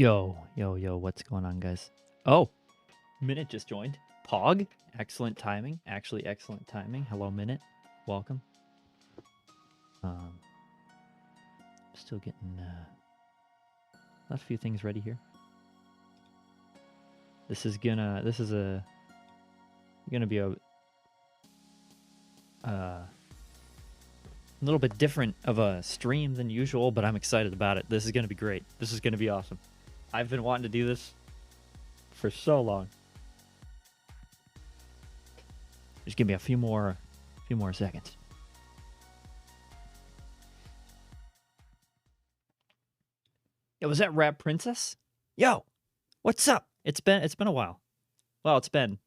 Yo, what's going on, guys? Oh, Minute just joined. Pog, excellent timing. Actually, excellent timing. Hello, Minute. Welcome. Still getting last few things ready here. This is gonna be a little bit different of a stream than usual, but I'm excited about it. This is gonna be great. This is gonna be awesome. I've been wanting to do this for so long. Just give me a few more seconds. Yo, was that Rap Princess? Yo, what's up? It's been a while. Well, it's been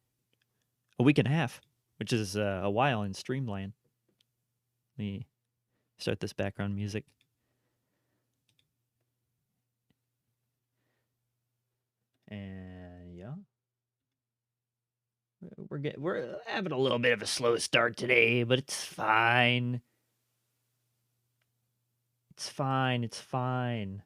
a week and a half, which is a while in Streamland. Let me start this background music. And yeah, we're having a little bit of a slow start today, but it's fine. It's fine.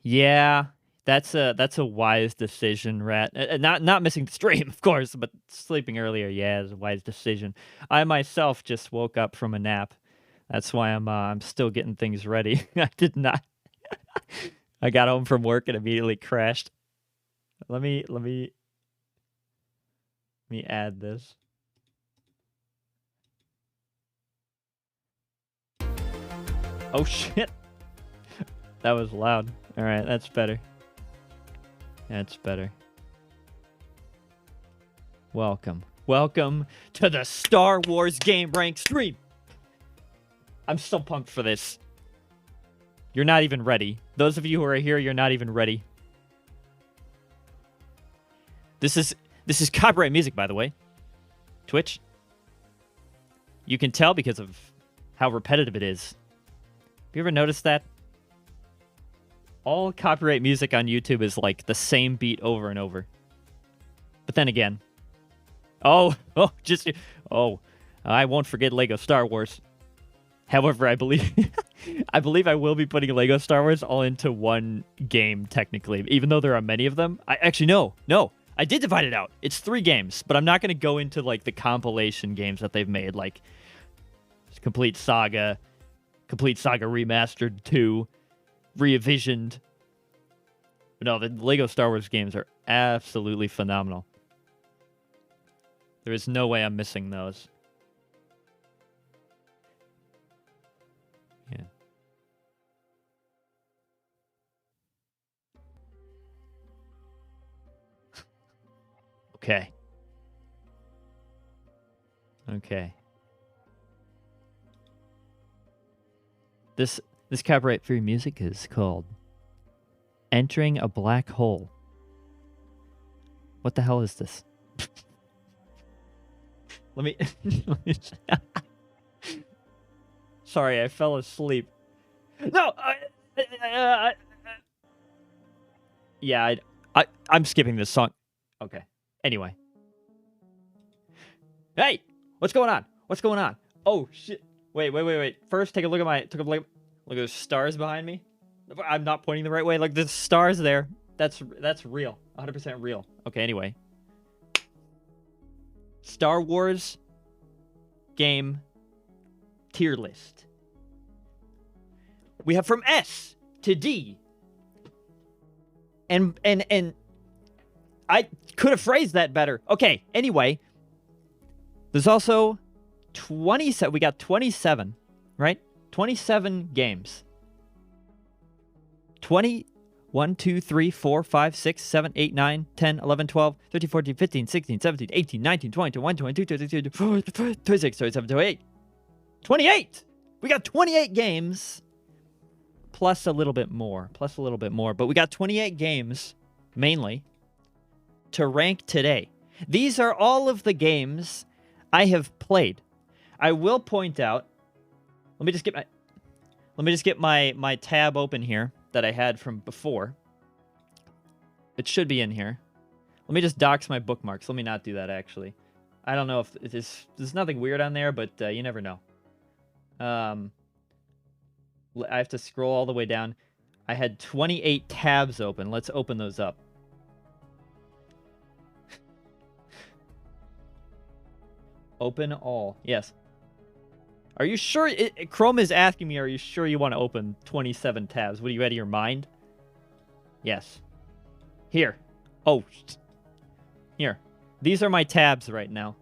Yeah, that's a wise decision, Rat. Not missing the stream, of course, but sleeping earlier, yeah, is a wise decision. I myself just woke up from a nap. That's why I'm still getting things ready. I did not. I got home from work and immediately crashed. Let me add this. Oh shit. That was loud. All right, that's better. That's better. Welcome to the Star Wars Game Rank stream. I'm so pumped for this. You're not even ready. Those of you who are here, you're not even ready. This is copyright music, by the way. Twitch. You can tell because of how repetitive it is. Have you ever noticed that? All copyright music on YouTube is like the same beat over and over. But then again, I won't forget Lego Star Wars. However, I believe I will be putting Lego Star Wars all into one game technically, even though there are many of them. No. I did divide it out. It's 3 games, but I'm not going to go into like the compilation games that they've made, like Complete Saga Remastered 2, Revisioned. No, the Lego Star Wars games are absolutely phenomenal. There is no way I'm missing those. Yeah. Okay. This copyright-free music is called Entering a Black Hole. What the hell is this? Let me Sorry, I fell asleep. No, yeah, I'm skipping this song. Okay. Anyway. Hey, what's going on? Oh shit. Wait. First, take a look at look at those stars behind me. I'm not pointing the right way. Like the stars there. That's real. 100% real. Okay, anyway. Star Wars game tier list. We have from S to D. And I could have phrased that better. Okay, anyway. There's also 27. We got 27, right? 27 games. 1, 2, 3, 4, 5, 6, 7, 8, 9, 10, 11, 12, 13, 14, 15, 16, 17, 18, 19, 20, 21, 22, 23, 24, 26, 27, 28. 28! We got 28 games. Plus a little bit more. But we got 28 games, mainly, to rank today. These are all of the games I have played. I will point out. Let me just get my tab open here that I had from before. It should be in here. Let me just dox my bookmarks. Let me not do that, actually. I don't know if there's nothing weird on there, but you never know. I have to scroll all the way down. I had 28 tabs open. Let's open those up. Open all. Yes. Are you sure? Chrome is asking me, are you sure you want to open 27 tabs? What, are you out of your mind? Yes. Here. Oh. Here. These are my tabs right now.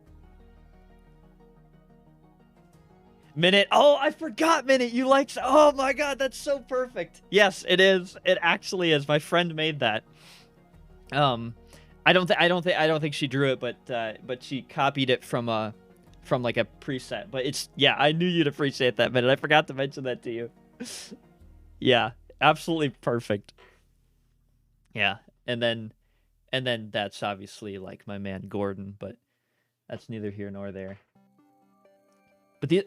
Minute. Oh, I forgot, Minute. You like... Oh my god, that's so perfect. Yes, it is. It actually is. My friend made that. I don't think she drew it, but she copied it from like a preset. But it's, yeah, I knew you'd appreciate that, Minute. I forgot to mention that to you. Yeah, absolutely perfect. Yeah, and then that's obviously like my man Gordon, but that's neither here nor there. But the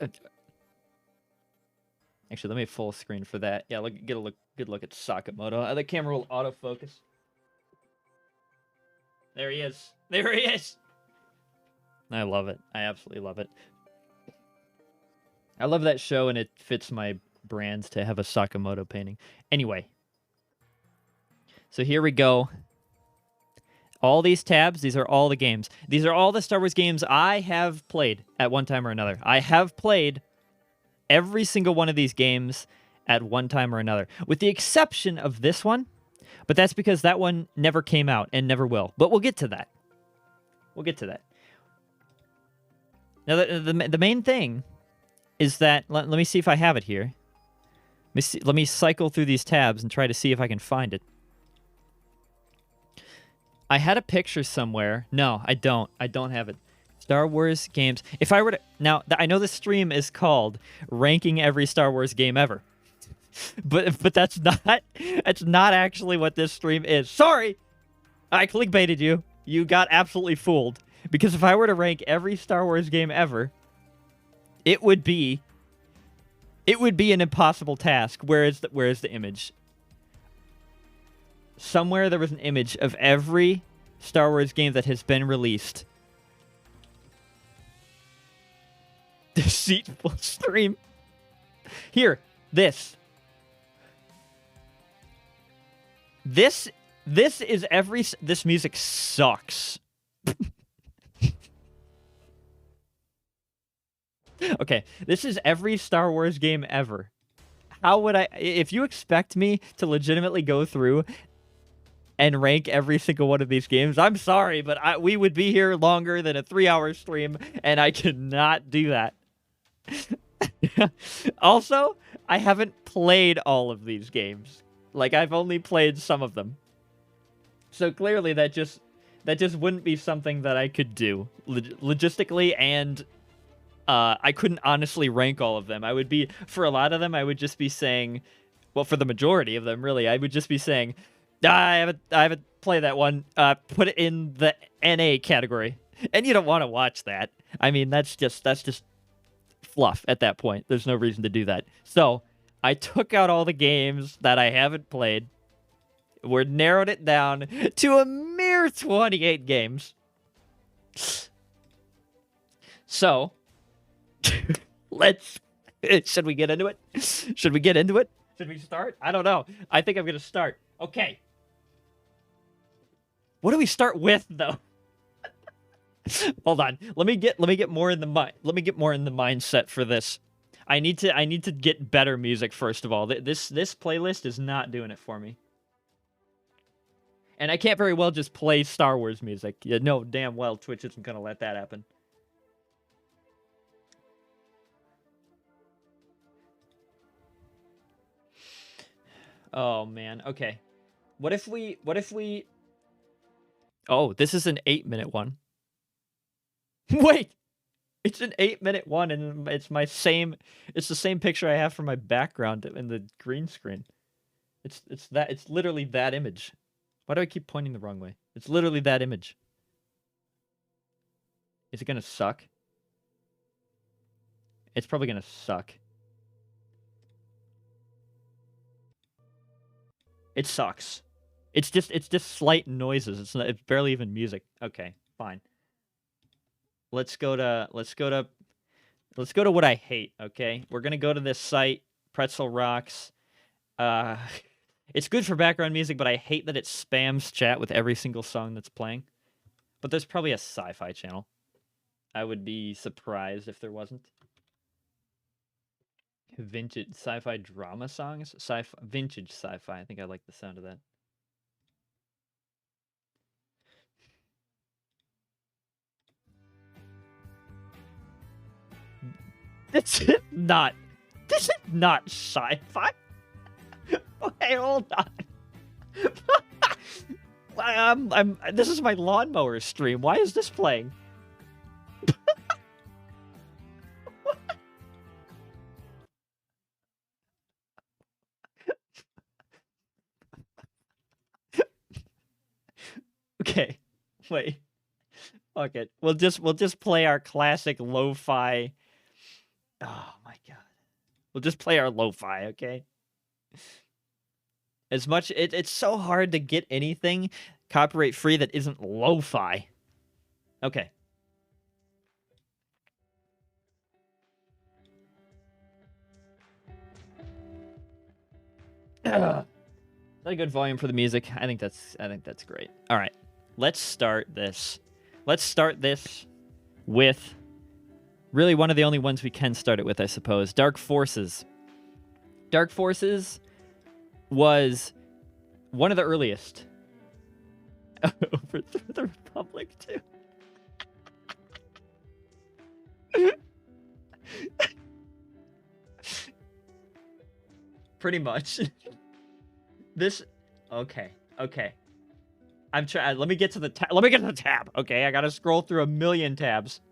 actually, let me full screen for that. Yeah, get a good look at Sakamoto. The camera will autofocus. There he is. There he is. I love it. I absolutely love it. I love that show, and it fits my brands to have a Sakamoto painting. Anyway, so here we go. All these tabs, these are all the games. These are all the Star Wars games I have played at one time or another. I have played every single one of these games at one time or another, with the exception of this one, but that's because that one never came out and never will. But we'll get to that. We'll get to that. Now, the main thing is that... Let me see if I have it here. Let me cycle through these tabs and try to see if I can find it. I had a picture somewhere. No, I don't. I don't have it. Star Wars games. If I were to... Now, I know the stream is called Ranking Every Star Wars Game Ever. But that's not actually what this stream is. Sorry! I clickbaited you. You got absolutely fooled. Because if I were to rank every Star Wars game ever, it would be an impossible task. Where is the image? Somewhere there was an image of every Star Wars game that has been released. Deceitful stream. Here, this is every... This music sucks. Okay, this is every Star Wars game ever. How would I... If you expect me to legitimately go through and rank every single one of these games, I'm sorry, but we would be here longer than a 3-hour stream, and I cannot do that. Also, I haven't played all of these games. Like, I've only played some of them. So clearly that just wouldn't be something that I could do logistically, and I couldn't honestly rank all of them. I would be... For a lot of them, I would just be saying... Well, for the majority of them, really, I would just be saying... I haven't played that one. Put it in the NA category. And you don't want to watch that. I mean, that's just fluff at that point. There's no reason to do that. So, I took out all the games that I haven't played. We narrowed it down to a mere 28 games. So, should we get into it? Should we get into it? Should we start? I don't know. I think I'm going to start. Okay. What do we start with, though? Hold on. Let me get more in the mindset for this. I need to get better music first of all. This playlist is not doing it for me. And I can't very well just play Star Wars music. You know damn well Twitch isn't going to let that happen. Oh man. Okay. What if we Oh, this is an 8-minute one. Wait! It's an 8-minute one, and it's the same picture I have for my background in the green screen. It's literally that image. Why do I keep pointing the wrong way? It's literally that image. Is it gonna suck? It's probably gonna suck. It sucks. It's just slight noises. It's barely even music. Okay, fine. Let's go to what I hate, okay? We're gonna go to this site, Pretzel Rocks. It's good for background music, but I hate that it spams chat with every single song that's playing. But there's probably a sci-fi channel. I would be surprised if there wasn't. Vintage sci-fi drama songs? Vintage sci-fi. I think I like the sound of that. This is not sci-fi. Okay, hold on. This is my lawnmower stream. Why is this playing? Okay, wait. Fuck it. We'll just play our classic lo-fi. Oh my god. We'll just play our lo-fi, okay? As much it's so hard to get anything copyright free that isn't lo-fi. Okay. Is that a good volume for the music? I think that's great. All right. Let's start this. Let's start this with really one of the only ones we can start it with, I suppose. Dark Forces. Dark Forces was one of the earliest. Overthrow the Republic, too. Pretty much. This... Okay. I'm trying. Let me get to the tab. Let me get to the tab. Okay, I gotta scroll through a million tabs.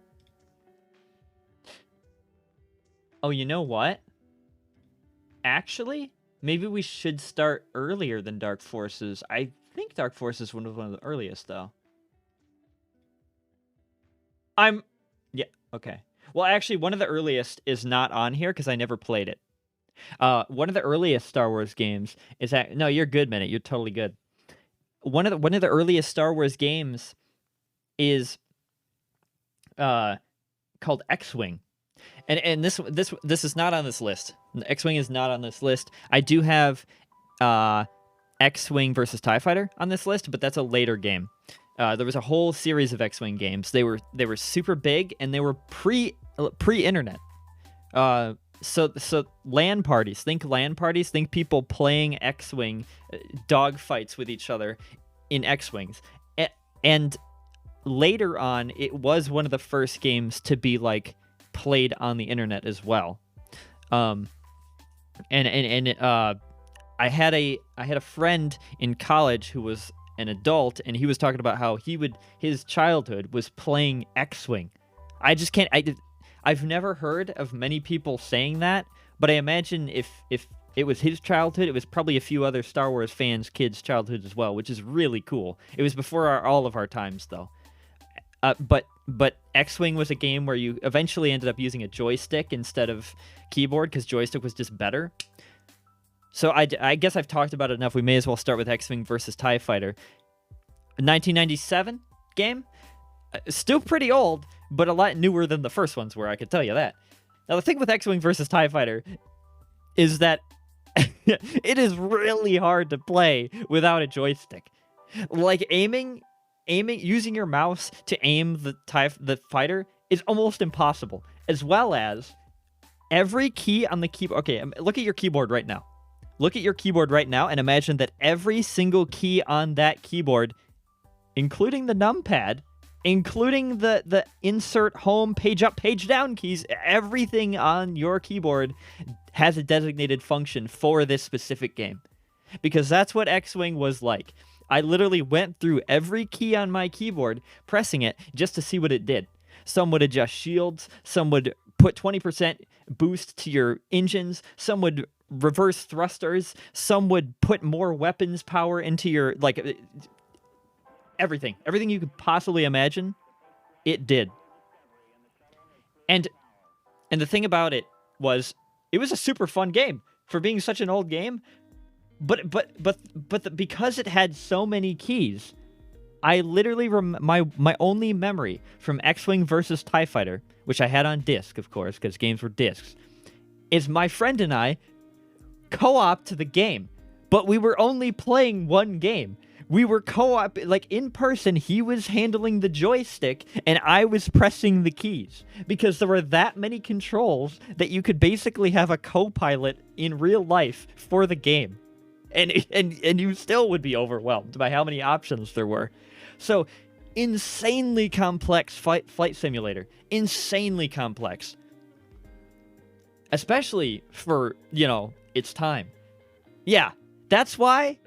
Oh, you know what? Actually, maybe we should start earlier than Dark Forces. I think Dark Forces was one of the earliest, though. Yeah, okay. Well, actually, one of the earliest is not on here because I never played it. One of the earliest Star Wars games is that... No, you're good, Minute. You're totally good. One of the earliest Star Wars games is called X-Wing. And this is not on this list. X-Wing is not on this list. I do have X-Wing versus TIE Fighter on this list, but that's a later game. There was a whole series of X-Wing games. They were super big and they were pre-internet. So LAN parties. Think LAN parties. Think people playing X-Wing dogfights with each other in X-Wings. And later on, it was one of the first games to be like played on the internet as well. I had a friend in college who was an adult, and he was talking about how his childhood was playing X-Wing. I just can't. I've never heard of many people saying that, but I imagine if it was his childhood, it was probably a few other Star Wars fans' kids' childhoods as well, which is really cool. It was before all of our times, though. But X-Wing was a game where you eventually ended up using a joystick instead of keyboard because joystick was just better. So I guess I've talked about it enough. We may as well start with X-Wing versus TIE Fighter. 1997 game. Still pretty old, but a lot newer than the first ones were, I could tell you that. Now, the thing with X-Wing versus TIE Fighter is that it is really hard to play without a joystick. Like, using your mouse to aim the fighter is almost impossible, as well as every key on the keyboard. Okay, look at your keyboard right now. Look at your keyboard right now and imagine that every single key on that keyboard, including the numpad, including the insert home, page up, page down keys, everything on your keyboard has a designated function for this specific game. Because that's what X-Wing was like. I literally went through every key on my keyboard, pressing it just to see what it did. Some would adjust shields, some would put 20% boost to your engines, some would reverse thrusters, some would put more weapons power into your, like, everything you could possibly imagine, it did. And the thing about it was a super fun game for being such an old game, but because it had so many keys, I literally my only memory from X-Wing versus TIE Fighter, which I had on disc, of course, because games were discs, is my friend and I co-op to the game. but we were only playing one game. We were co-op, like in person, he was handling the joystick and I was pressing the keys because there were that many controls that you could basically have a co-pilot in real life for the game. And you still would be overwhelmed by how many options there were. So, insanely complex flight simulator. Insanely complex. Especially for, its time. Yeah, that's why,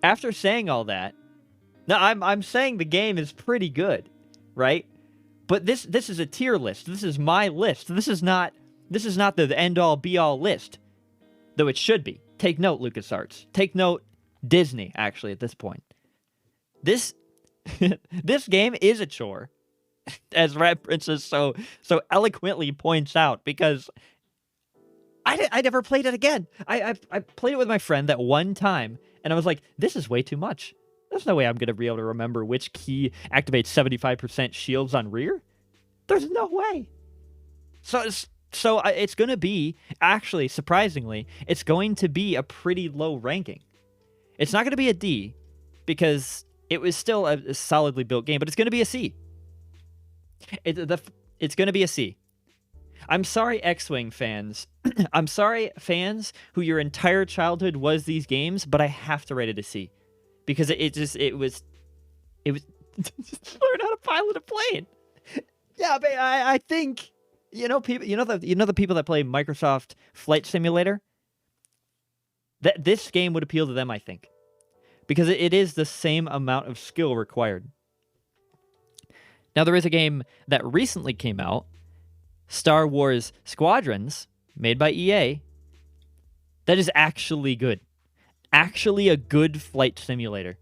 after saying all that, now I'm saying the game is pretty good, right? But this is a tier list. This is my list. This is not the end-all be-all list, though it should be. Take note, LucasArts. Take note, Disney, actually, at this point. This this game is a chore, as Rat Princess so eloquently points out, because I never played it again. I played it with my friend that one time, and I was like, this is way too much. There's no way I'm going to be able to remember which key activates 75% shields on rear. There's no way. So it's going to be, actually, surprisingly, it's going to be a pretty low ranking. It's not going to be a D, because it was still a solidly built game, but it's going to be a C. It's going to be a C. I'm sorry, X-Wing fans. I'm sorry, fans who your entire childhood was these games, but I have to rate it a C. Because it was just learn how to pilot a plane. Yeah, but I think... people. The people that play Microsoft Flight Simulator. That this game would appeal to them, I think, because it is the same amount of skill required. Now there is a game that recently came out, Star Wars Squadrons, made by EA. That is actually good, actually a good flight simulator.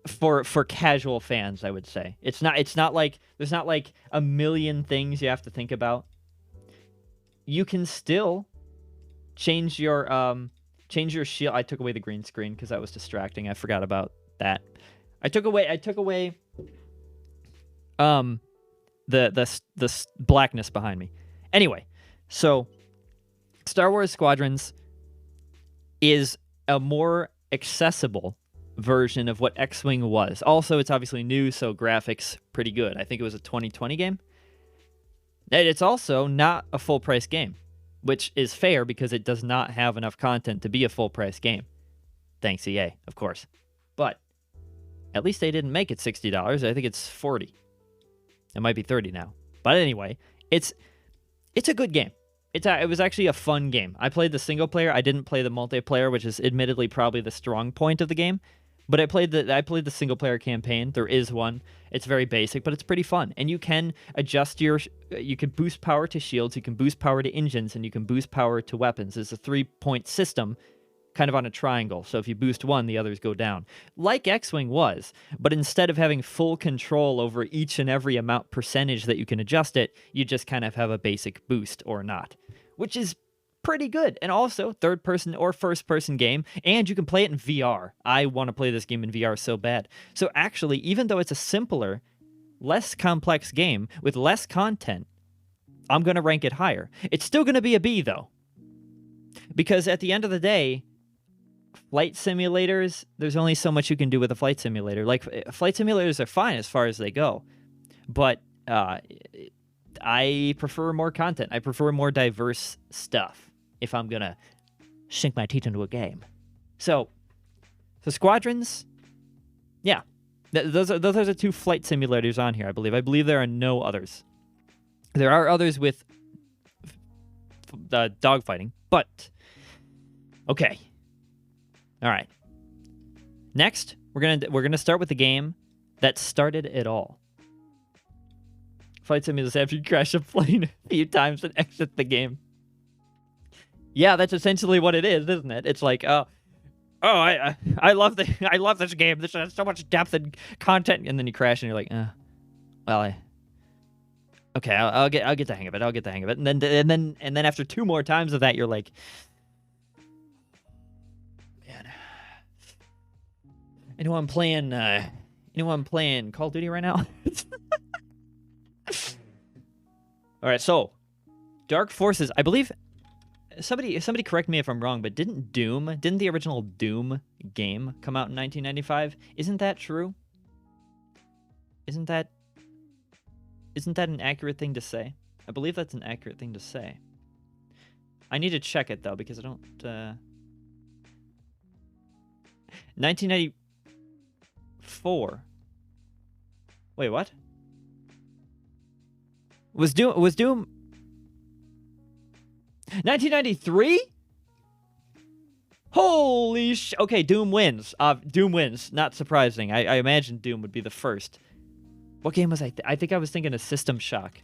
For casual fans, I would say. It's not like there's not like a million things you have to think about. You can still change your shield. I took away the green screen because that was distracting. I forgot about that. I took away the blackness behind me. Anyway, so Star Wars Squadrons is a more accessible version of what X-Wing was. Also, it's obviously new, so graphics pretty good. I think it was a 2020 game. And it's also not a full-price game, which is fair because it does not have enough content to be a full-price game. Thanks, EA, of course. But at least they didn't make it $60. I think it's $40. It might be $30 now. But anyway, it's a good game. It was actually a fun game. I played the single player. I didn't play the multiplayer, which is admittedly probably the strong point of the game. But I played the single player campaign. There is one. It's very basic, but it's pretty fun. And you can adjust you can boost power to shields, you can boost power to engines, and you can boost power to weapons. It's a 3-point system, kind of on a triangle. So if you boost one, the others go down. Like X-Wing was, but instead of having full control over each and every amount percentage that you can adjust it, you just kind of have a basic boost or not, which is pretty good. And also third-person or first-person game, and you can play it in VR. I want to play this game in VR so bad. So actually, even though it's a simpler, less complex game with less content, I'm going to rank it higher. It's still going to be a B, though, because at the end of the day, flight simulators, there's only so much you can do with a flight simulator. Like, flight simulators are fine as far as they go, but I prefer more content. I prefer more diverse stuff if I'm gonna sink my teeth into a game. So Squadrons, yeah, those are the two flight simulators on here, I believe. I believe there are no others. There are others with dogfighting, but okay. All right. Next, we're gonna start with the game that started it all. Flight simulators after you crash a plane a few times and exit the game. Yeah, that's essentially what it is, isn't it? It's like, I love this game. This has so much depth and content, and then you crash and you're like, well, okay, I'll get the hang of it. I'll get the hang of it, and then after two more times of that, you're like, man, I'm playing Call of Duty right now. All right, so Dark Forces, I believe somebody correct me if I'm wrong, but didn't the original Doom game come out in 1995? Isn't that true? Isn't that an accurate thing to say? I believe that's an accurate thing to say. I need to check it though because I don't 1994. Wait, what? Was Doom 1993? Holy sh... Okay, Doom wins. Doom wins. Not surprising. I imagine Doom would be the first. What game was I? I think I was thinking of System Shock.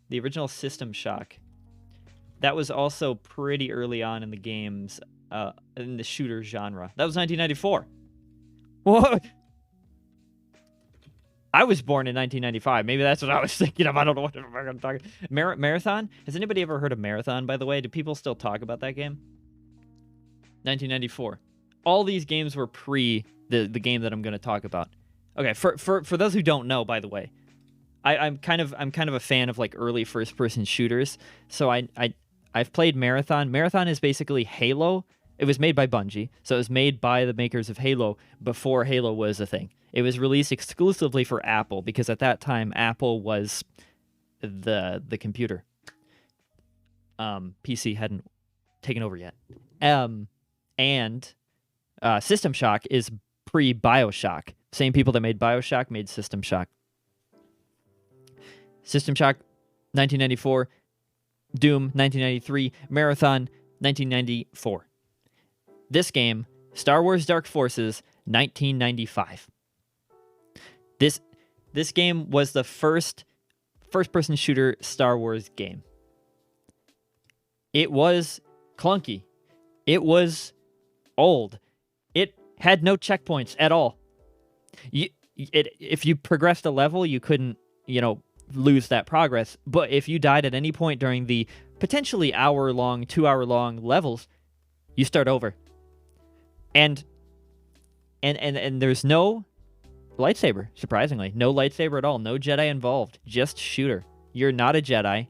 The original System Shock. That was also pretty early on in the games, in the shooter genre. That was 1994. What? I was born in 1995. Maybe that's what I was thinking of. I don't know what I'm talking. Marathon? Has anybody ever heard of Marathon, by the way? Do people still talk about that game? 1994. All these games were pre the game that I'm going to talk about. Okay, for those who don't know, by the way, I'm kind of a fan of like early first-person shooters. So I've played Marathon. Marathon is basically Halo. It was made by Bungie, so it was made by the makers of Halo before Halo was a thing. It was released exclusively for Apple because at that time Apple was the computer. PC hadn't taken over yet. And System Shock is pre-BioShock. Same people that made BioShock made System Shock. System Shock, 1994. Doom, 1993. Marathon, 1994. This game, Star Wars Dark Forces, 1995. This game was the first-person shooter Star Wars game. It was clunky. It was old. It had no checkpoints at all. If you progressed a level, you couldn't, lose that progress. But if you died at any point during the potentially hour-long, 2-hour-long levels, you start over. And there's no lightsaber, surprisingly. No lightsaber at all. No Jedi involved. Just shooter. You're not a Jedi.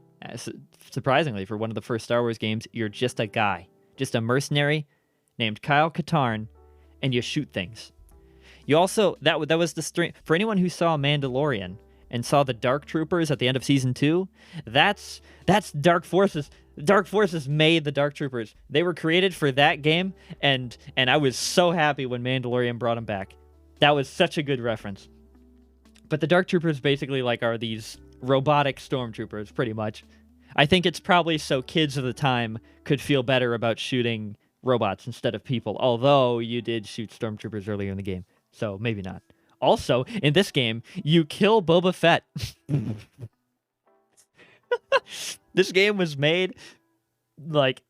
Surprisingly, for one of the first Star Wars games, you're just a guy. Just a mercenary named Kyle Katarn, and you shoot things. You also... That was the string... For anyone who saw Mandalorian and saw the Dark Troopers at the end of Season 2, that's Dark Forces. Dark Forces made the Dark Troopers. They were created for that game, and I was so happy when Mandalorian brought them back. That was such a good reference. But the Dark Troopers basically are these robotic stormtroopers, pretty much. I think it's probably so kids of the time could feel better about shooting robots instead of people, although you did shoot stormtroopers earlier in the game, so maybe not. Also, in this game, you kill Boba Fett. This game was made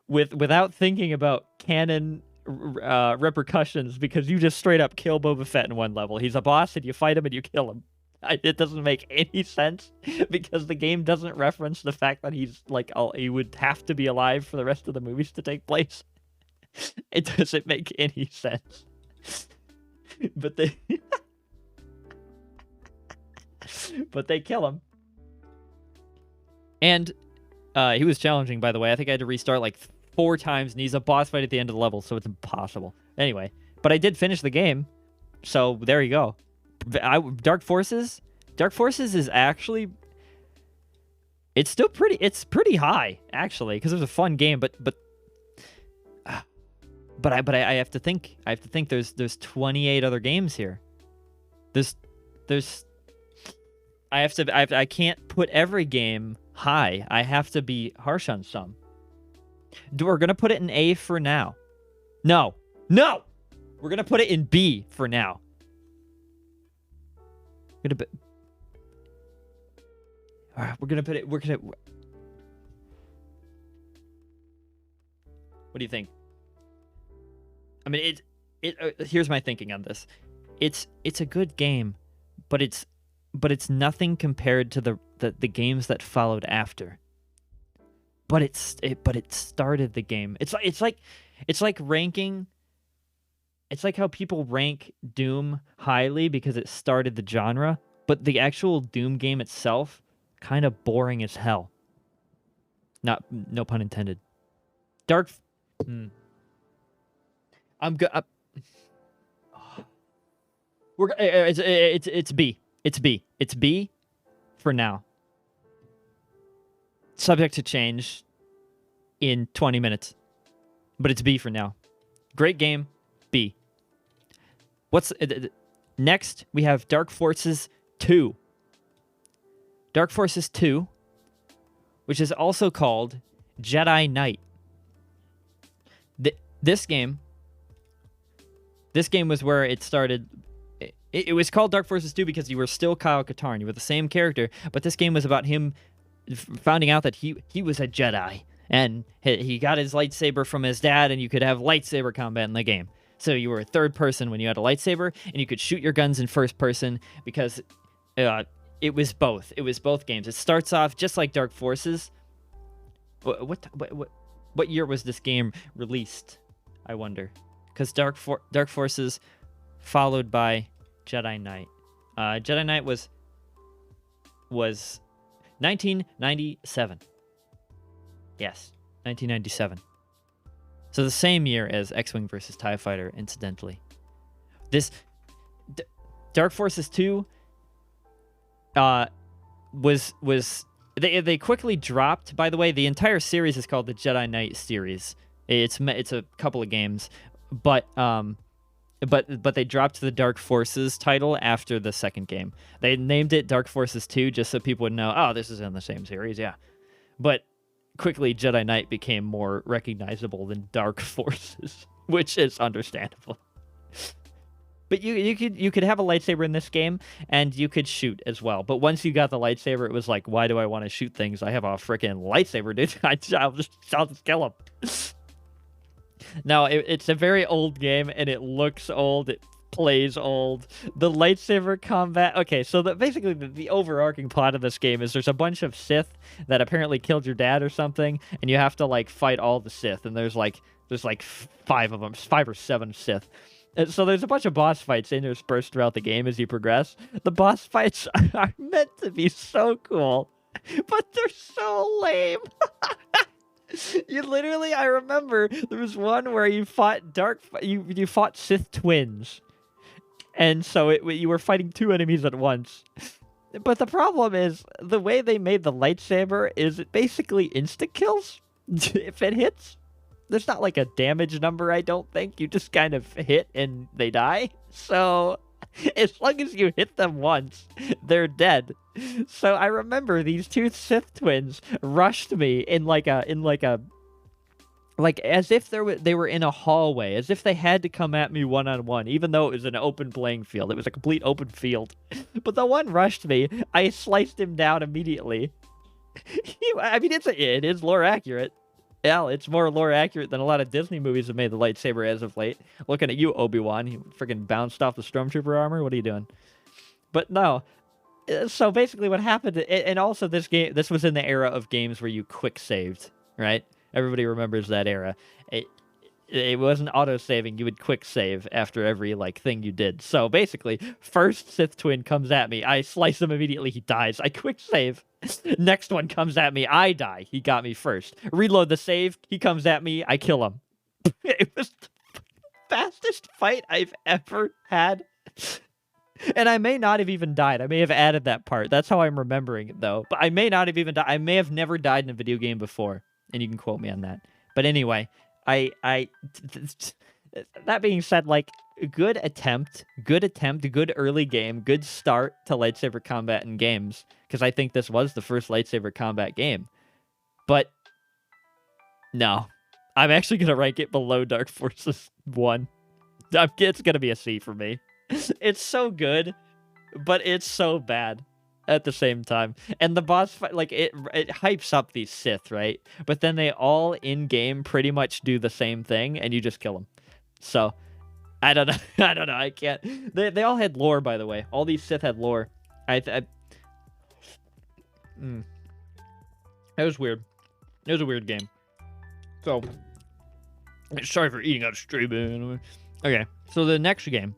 without thinking about canon repercussions, because you just straight up kill Boba Fett in one level. He's a boss and you fight him and you kill him. It doesn't make any sense because the game doesn't reference the fact that he's he would have to be alive for the rest of the movies to take place. It doesn't make any sense. But they kill him. And he was challenging, by the way. I think I had to restart 4 times, and he's a boss fight at the end of the level, so it's impossible. Anyway, but I did finish the game, so there you go. Dark Forces is actually... It's pretty high, actually, because it was a fun game, but I have to think. There's 28 other games here. I can't put every game high. I have to be harsh on some. We're gonna put it in A for now. No. We're gonna put it in B for now. We're gonna put it. What do you think? I mean, here's my thinking on this. It's a good game, but it's nothing compared to the games that followed after. But it started the game. It's like ranking. It's like how people rank Doom highly because it started the genre, but the actual Doom game itself kind of boring as hell. No pun intended. Dark. I'm good. It's B. It's B. It's B for now. Subject to change in 20 minutes. But it's B for now. Great game, B. Next, we have Dark Forces 2. Dark Forces 2, which is also called Jedi Knight. This game was where it started. It was called Dark Forces 2 because you were still Kyle Katarn. You were the same character, but this game was about him finding out that he was a Jedi, and he got his lightsaber from his dad, and you could have lightsaber combat in the game. So you were a third person when you had a lightsaber, and you could shoot your guns in first person because it was both. It was both games. It starts off just like Dark Forces. What year was this game released? I wonder, because Dark Forces followed by Jedi Knight. Jedi Knight was 1997. Yes, 1997. So the same year as X-Wing versus TIE Fighter, incidentally. This Dark Forces 2 was they quickly dropped. By the way, the entire series is called the Jedi Knight series. It's a couple of games, but they dropped the Dark Forces title after the second game. They named it Dark Forces 2 just so people would know, oh, this is in the same series, yeah. But quickly, Jedi Knight became more recognizable than Dark Forces, which is understandable. But you could have a lightsaber in this game, and you could shoot as well. But once you got the lightsaber, it was like, why do I want to shoot things? I have a freaking lightsaber, dude. I'll just kill them. Now, it's a very old game, and it looks old. It plays old. The lightsaber combat. Okay, so basically the overarching plot of this game is there's a bunch of Sith that apparently killed your dad or something, and you have to like fight all the Sith. And there's like 5 of them, 5 or 7 Sith. And so there's a bunch of boss fights interspersed throughout the game as you progress. The boss fights are meant to be so cool, but they're so lame. You literally, I remember there was one where you fought you fought Sith twins, and so you were fighting 2 enemies at once. But the problem is the way they made the lightsaber is it basically insta kills if it hits. There's not like a damage number, I don't think. You just kind of hit and they die. So as long as you hit them once, they're dead. So I remember these 2 Sith twins rushed me in like as if they were in a hallway, as if they had to come at me one-on-one, even though it was an open playing field. It was a complete open field. But the one rushed me. I sliced him down immediately. I mean, it is lore accurate. Yeah, it's more lore accurate than a lot of Disney movies have made the lightsaber as of late. Looking at you, Obi-Wan. You freaking bounced off the Stormtrooper armor. What are you doing? But no. So basically what happened, and also this was in the era of games where you quick saved, right? Everybody remembers that era. It wasn't auto-saving. You would quick save after every thing you did. So basically, first Sith twin comes at me. I slice him immediately. He dies. I quick save. Next one comes at me. I die. He got me first. Reload the save. He comes at me. I kill him. It was the fastest fight I've ever had. And I may not have even died. I may have added that part. That's how I'm remembering it, though. But I may not have even died. I may have never died in a video game before. And you can quote me on that. But anyway, that being said, good attempt, good early game, good start to lightsaber combat in games, because I think this was the first lightsaber combat game. But no, I'm actually going to rank it below Dark Forces 1. It's going to be a C for me. It's so good, but it's so bad at the same time. And the boss fight, it hypes up these Sith, right? But then they all in-game pretty much do the same thing, and you just kill them. So I don't know. I can't. They all had lore, by the way. All these Sith had lore. That was weird. It was a weird game. So sorry for eating out of stream. Okay, so the next game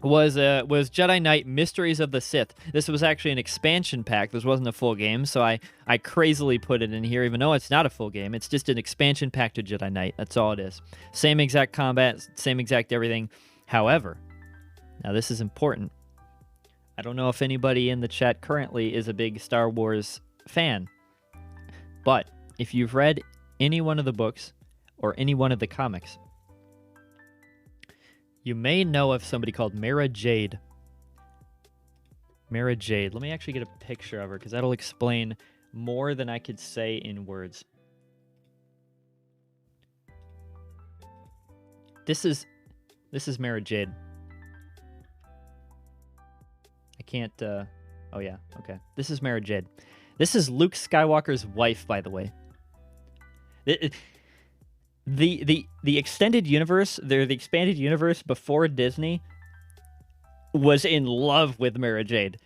was Jedi Knight Mysteries of the Sith. This was actually an expansion pack. This wasn't a full game, so I crazily put it in here, even though it's not a full game. It's just an expansion pack to Jedi Knight. That's all it is. Same exact combat, same exact everything. However, now this is important. I don't know if anybody in the chat currently is a big Star Wars fan, but if you've read any one of the books or any one of the comics, you may know of somebody called Mara Jade. Mara Jade. Let me actually get a picture of her, because that'll explain more than I could say in words. This is Mara Jade. I can't, oh yeah, okay. This is Mara Jade. This is Luke Skywalker's wife, by the way. The extended universe, the expanded universe before Disney was in love with Mara Jade.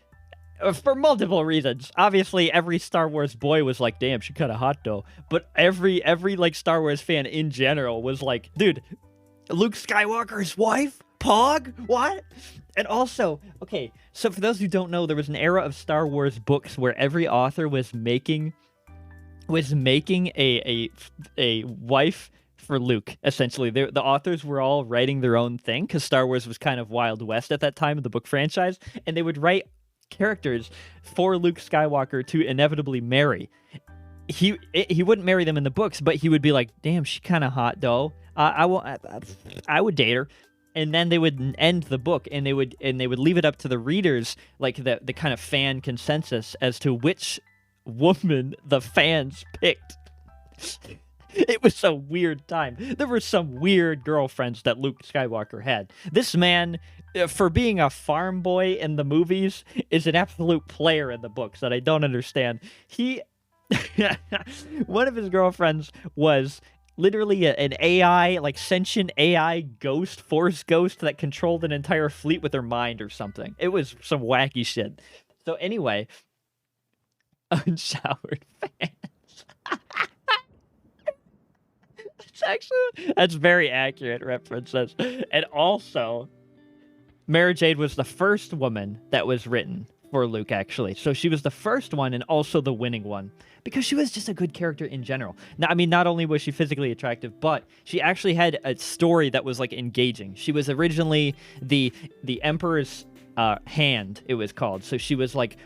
For multiple reasons. Obviously, every Star Wars boy was like, damn, she kind of hot though. But every like Star Wars fan in general was like, dude, Luke Skywalker's wife? Pog? What? And also, okay, so for those who don't know, there was an era of Star Wars books where every author was making a wife for Luke, essentially. The authors were all writing their own thing, because Star Wars was kind of Wild West at that time of the book franchise, and they would write characters for Luke Skywalker to inevitably marry. He wouldn't marry them in the books, but he would be like, damn, she kind of hot though. I would date her. And then they would end the book, and they would leave it up to the readers, like the kind of fan consensus as to which woman the fans picked. It was a weird time. There were some weird girlfriends that Luke Skywalker had. This man, for being a farm boy in the movies, is an absolute player in the books that I don't understand. One of his girlfriends was literally an AI, like sentient AI ghost, force ghost that controlled an entire fleet with her mind or something. It was some wacky shit. So anyway, unshowered fans. That's very accurate references. And also, Mara Jade was the first woman that was written for Luke, actually. So she was the first one and also the winning one, because she was just a good character in general. Now, I mean, not only was she physically attractive, but she actually had a story that was like engaging. She was originally the Emperor's hand, it was called. So she was like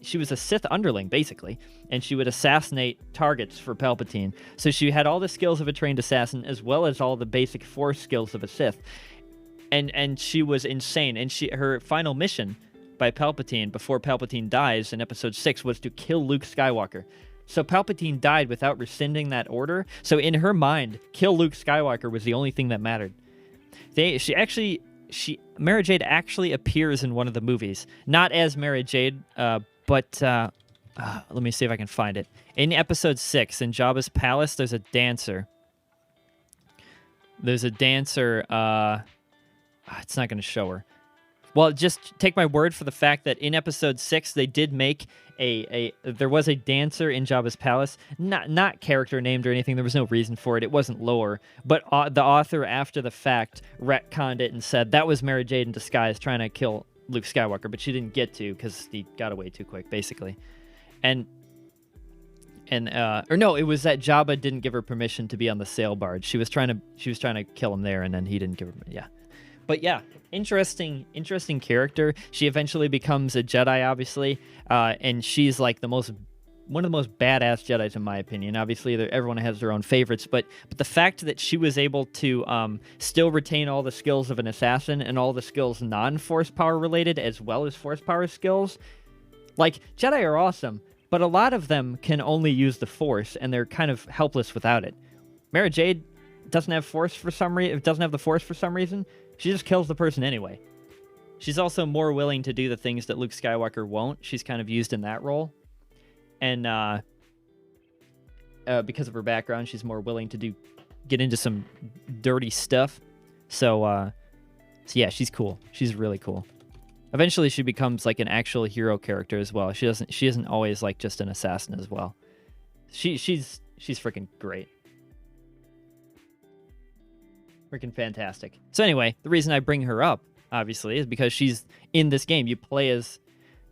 she was a Sith underling, basically, and she would assassinate targets for Palpatine. So she had all the skills of a trained assassin, as well as all the basic force skills of a Sith. And she was insane. And her final mission by Palpatine, before Palpatine dies in Episode 6, was to kill Luke Skywalker. So Palpatine died without rescinding that order. So in her mind, kill Luke Skywalker was the only thing that mattered. Mara Jade actually appears in one of the movies. Not as Mara Jade, but let me see if I can find it. In Episode 6, in Jabba's palace, there's a dancer. It's not going to show her. Well, just take my word for the fact that in Episode 6, they did make there was a dancer in Jabba's palace, not character named or anything. There was no reason for it. It wasn't lore. But the author, after the fact, retconned it and said that was Mara Jade in disguise trying to kill Luke Skywalker, but she didn't get to because he got away too quick, basically. Or no, it was that Jabba didn't give her permission to be on the sail barge. She was trying to kill him there, and then he didn't give her. Yeah. But yeah, interesting character. She eventually becomes a Jedi, obviously, and she's like one of the most badass Jedis in my opinion. Obviously, everyone has their own favorites, but the fact that she was able to still retain all the skills of an assassin and all the skills non-force power related, as well as force power skills, like Jedi are awesome, but a lot of them can only use the Force, and they're kind of helpless without it. Mara Jade doesn't have Force for some reason. Doesn't have the Force for some reason. She just kills the person anyway. She's also more willing to do the things that Luke Skywalker won't. She's kind of used in that role. And because of her background, she's more willing to get into some dirty stuff. So yeah, she's cool. She's really cool. Eventually, she becomes like an actual hero character as well. She isn't always like just an assassin as well. She's freaking great. Freaking fantastic. So anyway, the reason I bring her up obviously, is because she's in this game. You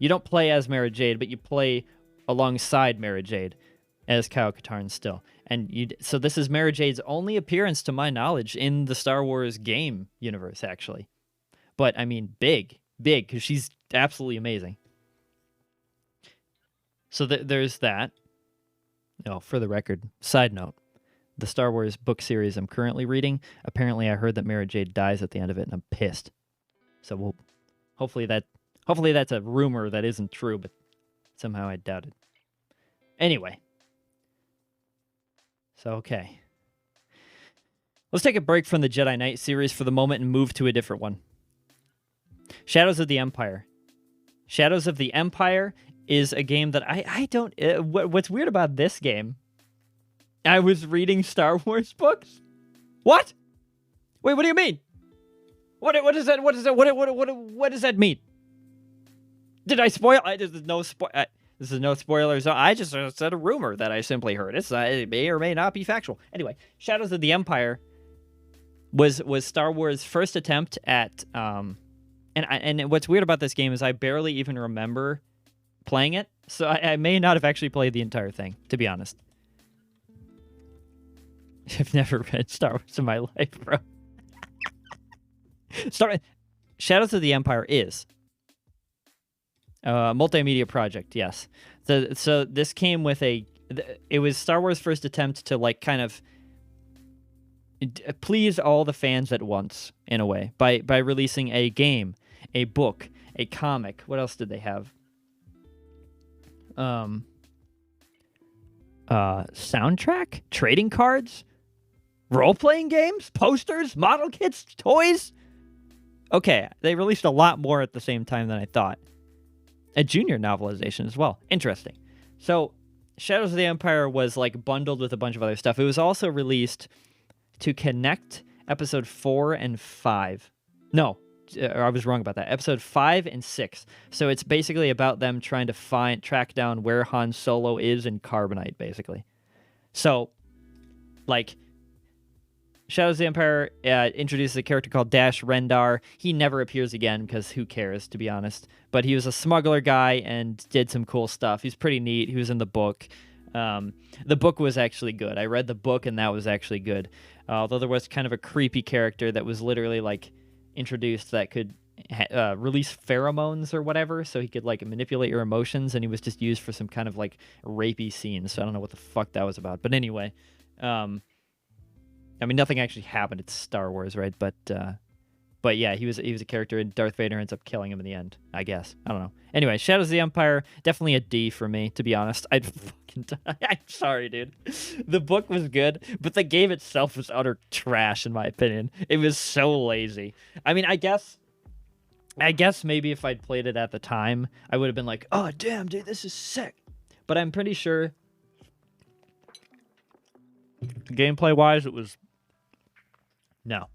don't play as Mara Jade, but you play alongside Mara Jade as Kyle Katarn still. And so this is Mara Jade's only appearance, to my knowledge, in the Star Wars game universe, actually. But, I mean, big, because she's absolutely amazing. So there's that. Oh, for the record, side note, the Star Wars book series I'm currently reading, apparently I heard that Mara Jade dies at the end of it, and I'm pissed. So hopefully that's a rumor that isn't true, but somehow I doubt it. Anyway. So, okay. Let's take a break from the Jedi Knight series for the moment and move to a different one. Shadows of the Empire. Shadows of the Empire is a game that I don't... what's weird about this game, I was reading Star Wars books? What? Wait, what do you mean? What does that... What does that mean? Did I spoil... This is no spoilers. I just said a rumor that I simply heard. It may or may not be factual. Anyway, Shadows of the Empire was Star Wars' first attempt at... And what's weird about this game is I barely even remember playing it, so I may not have actually played the entire thing, to be honest. I've never read Star Wars in my life, bro. Shadows of the Empire is a multimedia project, yes. So this came with it was Star Wars' first attempt to like kind of please all the fans at once, in a way, by releasing a game, a book, a comic. What else did they have? Soundtrack, trading cards, role-playing games, posters, model kits, toys. Okay, they released a lot more at the same time than I thought. A junior novelization as well. Interesting. So, Shadows of the Empire was like bundled with a bunch of other stuff. It was also released to connect episode 4 and 5. No, I was wrong about that. Episode 5 and 6. So it's basically about them trying to track down where Han Solo is in Carbonite, basically. So, like, Shadows of the Empire introduces a character called Dash Rendar. He never appears again because who cares, to be honest. But he was a smuggler guy and did some cool stuff. He's pretty neat. He was in the book. The book was actually good. I read the book and that was actually good. Although there was kind of a creepy character that was literally like introduced that could release pheromones or whatever, so he could like manipulate your emotions, and he was just used for some kind of like rapey scenes. So I don't know what the fuck that was about. But anyway, I mean, nothing actually happened. It's Star Wars, right? But yeah, he was a character, and Darth Vader ends up killing him in the end, I guess. I don't know. Anyway, Shadows of the Empire, definitely a D for me, to be honest. I'd fucking die. I'm sorry, dude. The book was good, but the game itself was utter trash, in my opinion. It was so lazy. I mean, I guess maybe if I'd played it at the time, I would have been like, oh, damn, dude, this is sick. But I'm pretty sure gameplay-wise, it was... No.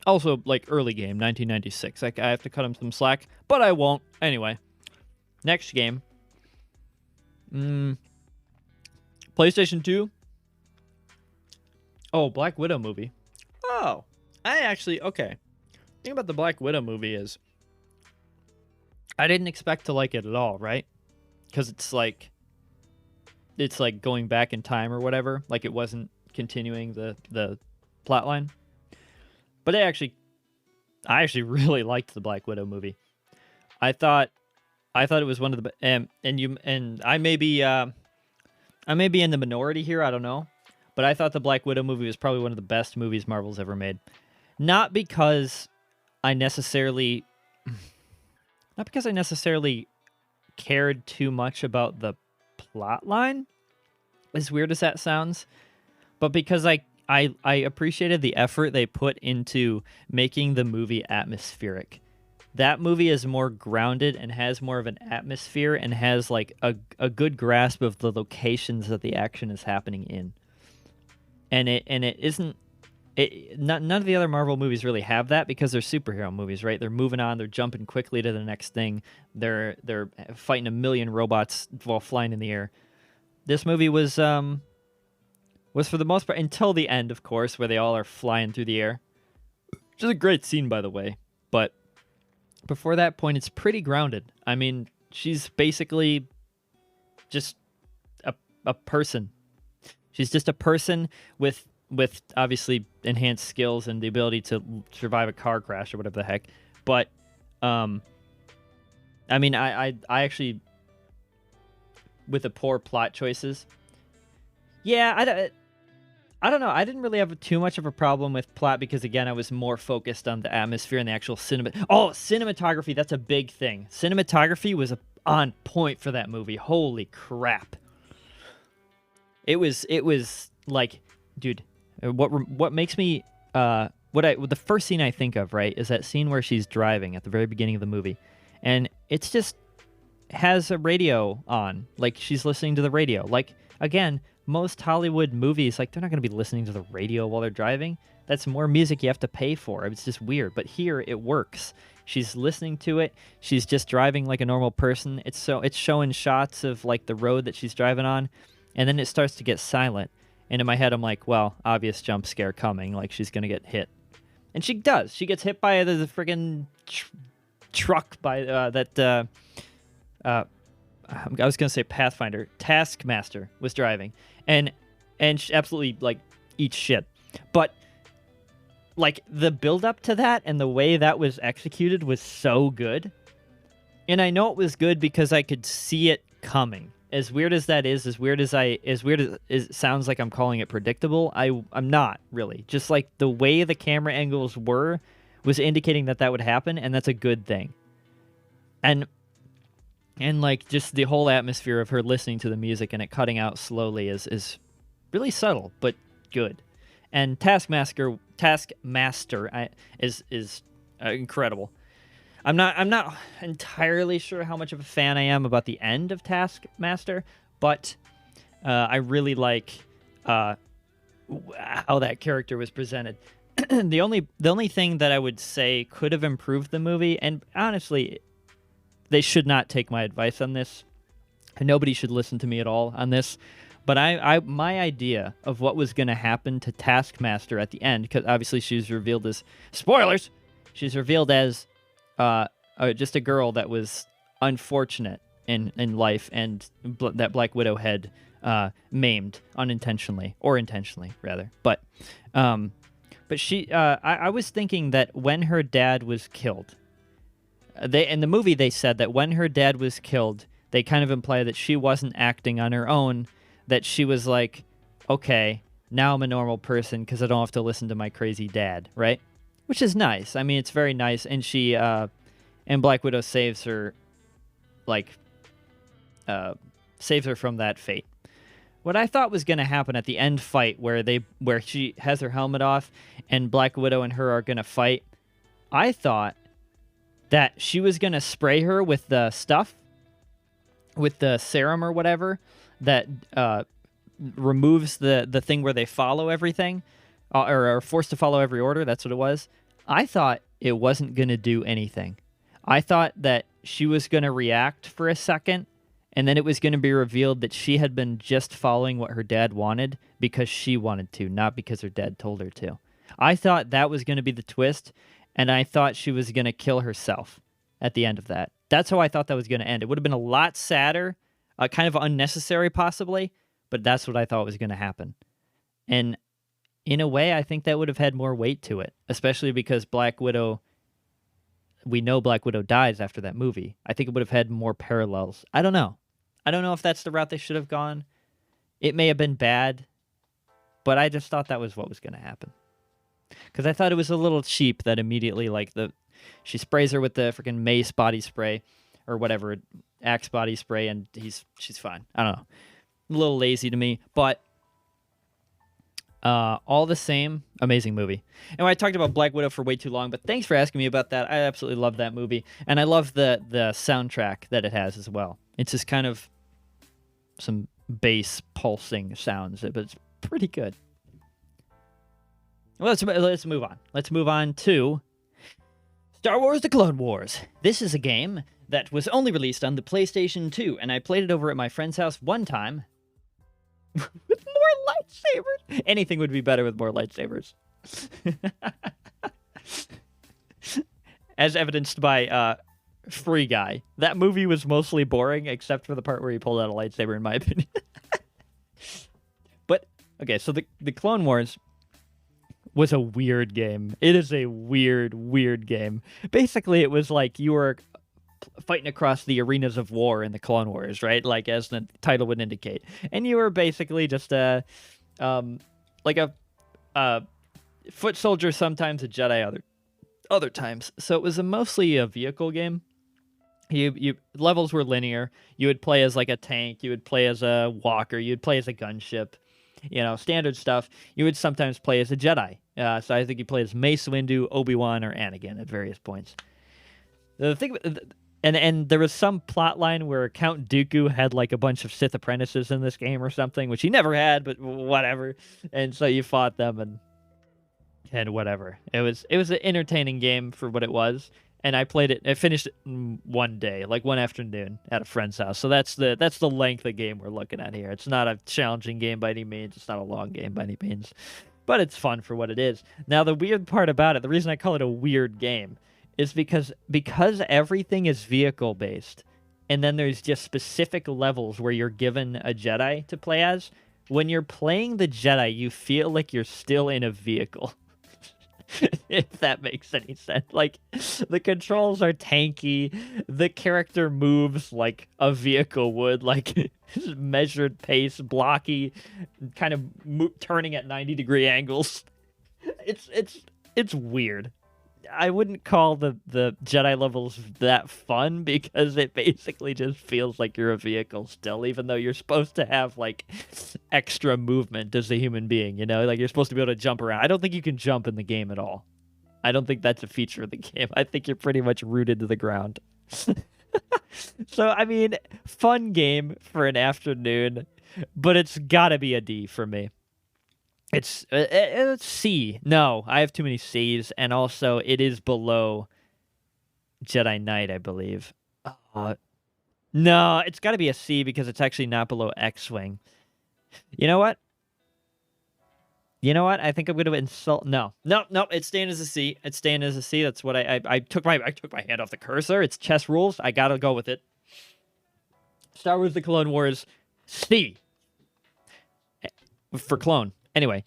Also, like, early game, 1996. I have to cut him some slack, but I won't. Anyway, next game. PlayStation 2. Oh, Black Widow movie. Oh, okay. The thing about the Black Widow movie is I didn't expect to like it at all, right? Because it's like going back in time or whatever. Like, it wasn't continuing the plot line. But I actually really liked the Black Widow movie. I thought it was one of the and I may be in the minority here, I don't know, but I thought the Black Widow movie was probably one of the best movies Marvel's ever made. Not because I necessarily cared too much about the plot line, as weird as that sounds, but because I appreciated the effort they put into making the movie atmospheric. That movie is more grounded and has more of an atmosphere and has like a good grasp of the locations that the action is happening in. And it isn't none of the other Marvel movies really have that because they're superhero movies, right? They're moving on, they're jumping quickly to the next thing. They're fighting a million robots while flying in the air. This movie was for the most part, until the end, of course, where they all are flying through the air. which is a great scene, by the way. But before that point, it's pretty grounded. I mean, she's basically just a person. She's just a person with obviously enhanced skills and the ability to survive a car crash or whatever the heck. But I mean, I actually, with the poor plot choices, yeah, I don't know. I didn't really have too much of a problem with plot because, again, I was more focused on the atmosphere and the actual cinema. Oh, cinematography, that's a big thing. Cinematography was on point for that movie. Holy crap. It was like, dude, what makes me, the first scene I think of, right, is that scene where she's driving at the very beginning of the movie. And it's just has a radio on, like she's listening to the radio. Like, again, most Hollywood movies, like, they're not going to be listening to the radio while they're driving. That's more music you have to pay for. It's just weird. But here, it works. She's listening to it. She's just driving like a normal person. It's showing shots of, like, the road that she's driving on, and then it starts to get silent. And in my head, I'm like, well, obvious jump scare coming. Like, she's going to get hit. And she does. She gets hit by the friggin' truck by I was gonna say Pathfinder. Taskmaster was driving, and she absolutely, like, eats shit. But, like, the build up to that and the way that was executed was so good, and I know it was good because I could see it coming. As weird as that is, as weird as it sounds like I'm calling it predictable, I'm not really. Just like the way the camera angles was indicating that would happen, and that's a good thing. And like, just the whole atmosphere of her listening to the music and it cutting out slowly is really subtle but good. And Taskmaster is incredible. I'm not entirely sure how much of a fan I am about the end of Taskmaster, but I really like how that character was presented. The only thing that I would say could have improved the movie, and honestly, they should not take my advice on this. Nobody should listen to me at all on this. But my idea of what was going to happen to Taskmaster at the end, because obviously she's revealed as, spoilers, she's revealed as just a girl that was unfortunate in life, and that Black Widow had maimed unintentionally, or intentionally rather. But she, I was thinking that when her dad was killed, in the movie they said that when her dad was killed, they kind of imply that she wasn't acting on her own, that she was like, okay, now I'm a normal person because I don't have to listen to my crazy dad, right? Which is nice. I mean, it's very nice. And she, and Black Widow saves her, saves her from that fate. What I thought was going to happen at the end fight where she has her helmet off and Black Widow and her are going to fight, I thought that she was going to spray her with the stuff, with the serum or whatever, that removes the thing where they follow everything, or are forced to follow every order. That's what it was. I thought it wasn't going to do anything. I thought that she was going to react for a second, and then it was going to be revealed that she had been just following what her dad wanted because she wanted to, not because her dad told her to. I thought that was going to be the twist, and I thought she was going to kill herself at the end of that. That's how I thought that was going to end. It would have been a lot sadder, kind of unnecessary possibly, but that's what I thought was going to happen. And in a way, I think that would have had more weight to it, especially because Black Widow, we know Black Widow dies after that movie. I think it would have had more parallels. I don't know. I don't know if that's the route they should have gone. It may have been bad, but I just thought that was what was going to happen. Because I thought it was a little cheap that immediately, like, she sprays her with the freaking mace body spray, or whatever, Axe body spray, and she's fine. I don't know. A little lazy to me, but all the same, amazing movie. And I talked about Black Widow for way too long, but thanks for asking me about that. I absolutely love that movie, and I love the soundtrack that it has as well. It's just kind of some bass pulsing sounds, but it's pretty good. Well, let's move on. Let's move on to Star Wars: The Clone Wars. This is a game that was only released on the PlayStation 2, and I played it over at my friend's house one time with more lightsabers. Anything would be better with more lightsabers. As evidenced by Free Guy. That movie was mostly boring, except for the part where he pulled out a lightsaber, in my opinion. But, okay, so the Clone Wars was a weird game. It is a weird, weird game. Basically, it was like you were fighting across the arenas of war in the Clone Wars, right? Like, as the title would indicate. And you were basically just like a foot soldier, sometimes a Jedi other times. So it was mostly a vehicle game. You levels were linear. You would play as like a tank, you would play as a walker, you'd play as a gunship, standard stuff. You would sometimes play as a Jedi. So I think you played as Mace Windu, Obi-Wan, or Anakin at various points. The thing, and there was some plot line where Count Dooku had like a bunch of Sith apprentices in this game or something, which he never had, but whatever. And so you fought them and whatever. It was an entertaining game for what it was. And I finished it in one day, like one afternoon at a friend's house. So that's the length of game we're looking at here. It's not a challenging game by any means. It's not a long game by any means. But it's fun for what it is. Now, the weird part about it, the reason I call it a weird game, is because everything is vehicle-based, and then there's just specific levels where you're given a Jedi to play as. When you're playing the Jedi, you feel like you're still in a vehicle. If that makes any sense. Like, the controls are tanky, the character moves like a vehicle would, like measured pace, blocky, kind of turning at 90-degree angles. It's weird. I wouldn't call the Jedi levels that fun, because it basically just feels like you're a vehicle still, even though you're supposed to have like extra movement as a human being, like you're supposed to be able to jump around. I don't think you can jump in the game at all. I don't think that's a feature of the game. I think you're pretty much rooted to the ground. So, I mean, fun game for an afternoon, but it's gotta be a D for me. It's C. No, I have too many C's, and also it is below Jedi Knight, I believe. No, it's got to be a C because it's actually not below X-Wing. You know what? I think I'm going to insult. No, it's staying as a C. It's staying as a C. That's what I took my hand off the cursor. It's chess rules. I gotta go with it. Star Wars: The Clone Wars, C for clone. Anyway,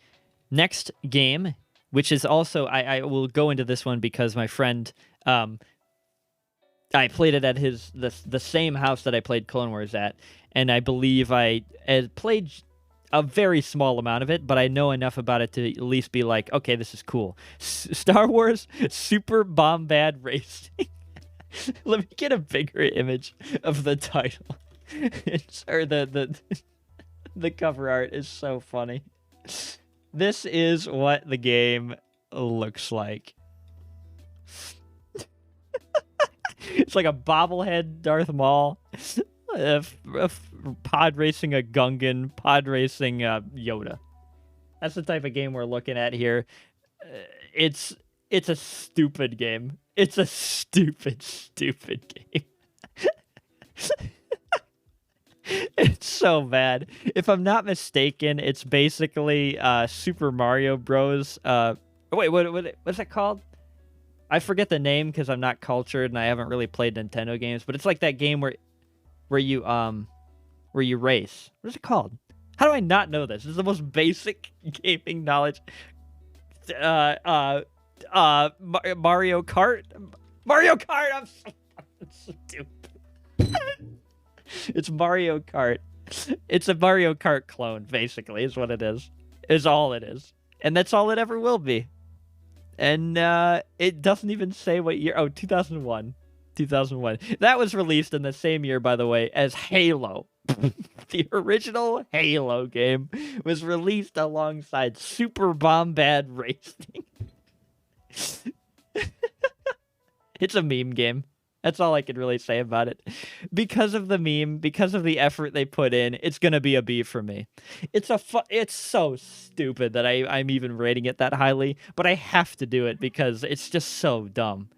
next game, which is also, I will go into this one because my friend, I played it at the same house that I played Clone Wars at, and I believe I had played a very small amount of it, but I know enough about it to at least be like, okay, this is cool. Star Wars Super Bombad Racing. Let me get a bigger image of the title. The cover art is so funny. This is what the game looks like. It's like a bobblehead Darth Maul, pod racing a Gungan, pod racing Yoda. That's the type of game we're looking at here. It's a stupid game. It's a stupid game. It's so bad. If I'm not mistaken, it's basically Super Mario Bros. Wait, what's it called? I forget the name because I'm not cultured and I haven't really played Nintendo games. But it's like that game where you race. What is it called? How do I not know this? This is the most basic gaming knowledge. Mario Kart. Mario Kart. I'm so stupid. It's Mario Kart. It's a Mario Kart clone, basically, is what it is. Is all it is. And that's all it ever will be. And it doesn't even say what year. Oh, 2001. 2001. That was released in the same year, by the way, as Halo. The original Halo game was released alongside Super Bombad Racing. It's a meme game. That's all I can really say about it. Because of the meme, because of the effort they put in, it's going to be a B for me. It's so stupid that I'm even rating it that highly, but I have to do it because it's just so dumb.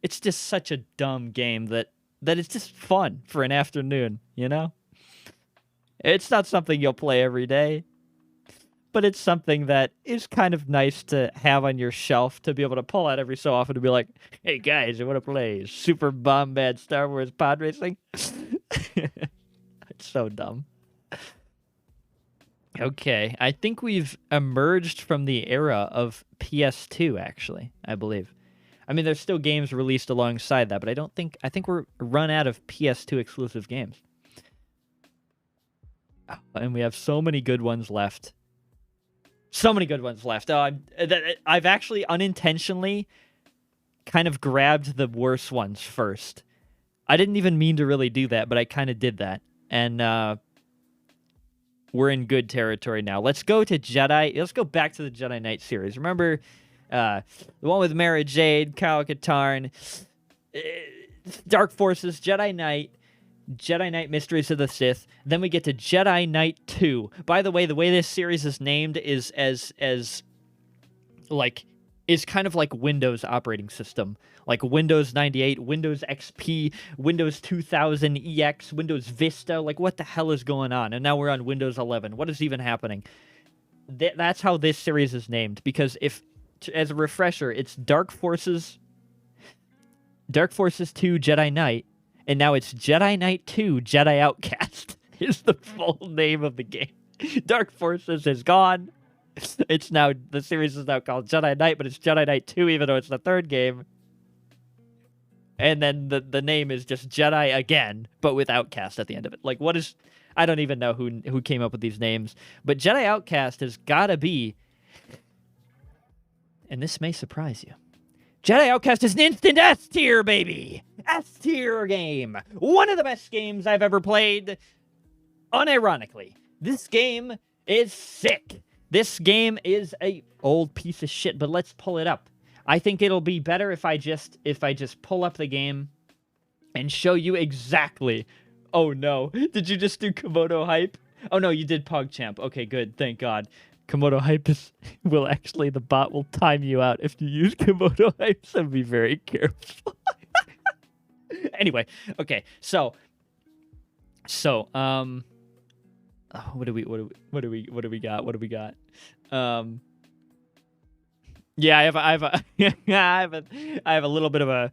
It's just such a dumb game that it's just fun for an afternoon, It's not something you'll play every day. but it's something that is kind of nice to have on your shelf to be able to pull out every so often to be like, hey guys, I want to play Super Bombad Star Wars Pod Racing. It's so dumb. Okay, I think we've emerged from the era of PS2, actually, I believe. I mean, there's still games released alongside that, but I think we're run out of PS2 exclusive games. And we have so many good ones left. So many good ones left. Oh, I've actually unintentionally kind of grabbed the worst ones first. I didn't even mean to really do that, but I kind of did that. And we're in good territory now. Let's go to Jedi. Let's go back to the Jedi Knight series. Remember the one with Mara Jade, Kyle Katarn, Dark Forces, Jedi Knight Mysteries of the Sith. Then we get to Jedi Knight 2. By the way this series is named is kind of like Windows operating system. Like Windows 98, Windows XP, Windows 2000 EX, Windows Vista. Like, what the hell is going on? And now we're on Windows 11. What is even happening? That's how this series is named. Because as a refresher, it's Dark Forces 2 Jedi Knight. And now it's Jedi Knight 2 Jedi Outcast is the full name of the game. Dark Forces is gone. The series is now called Jedi Knight, but it's Jedi Knight 2, even though it's the third game. And then the name is just Jedi again, but with Outcast at the end of it. Like, I don't even know who came up with these names. But Jedi Outcast has gotta be, and this may surprise you, Jedi Outcast is an instant S tier, baby! S tier game! One of the best games I've ever played. Unironically, this game is sick. This game is a old piece of shit, but let's pull it up. I think it'll be better if I just pull up the game and show you exactly. Oh no, did you just do Komodo Hype? Oh no, you did PogChamp. Okay, good, thank God. Komodo Hype the bot will time you out if you use Komodo Hype, so be very careful. Anyway, okay, so what do we got? Yeah, I have a little bit of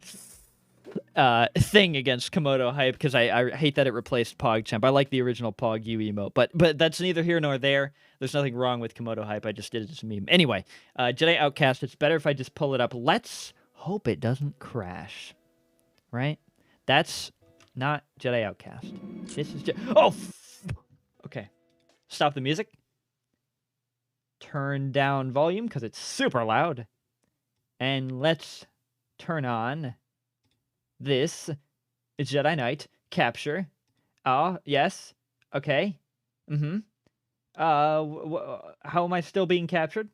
a thing against Komodo Hype because I hate that it replaced PogChamp. I like the original Pog U emote, but that's neither here nor there. There's nothing wrong with Komodo Hype. I just did it as a meme. Anyway, Jedi Outcast. It's better if I just pull it up. Let's hope it doesn't crash. Right? That's not Jedi Outcast. This is okay. Stop the music. Turn down volume because it's super loud. And let's turn on this Jedi Knight capture. Oh, yes. Okay. How am I still being captured?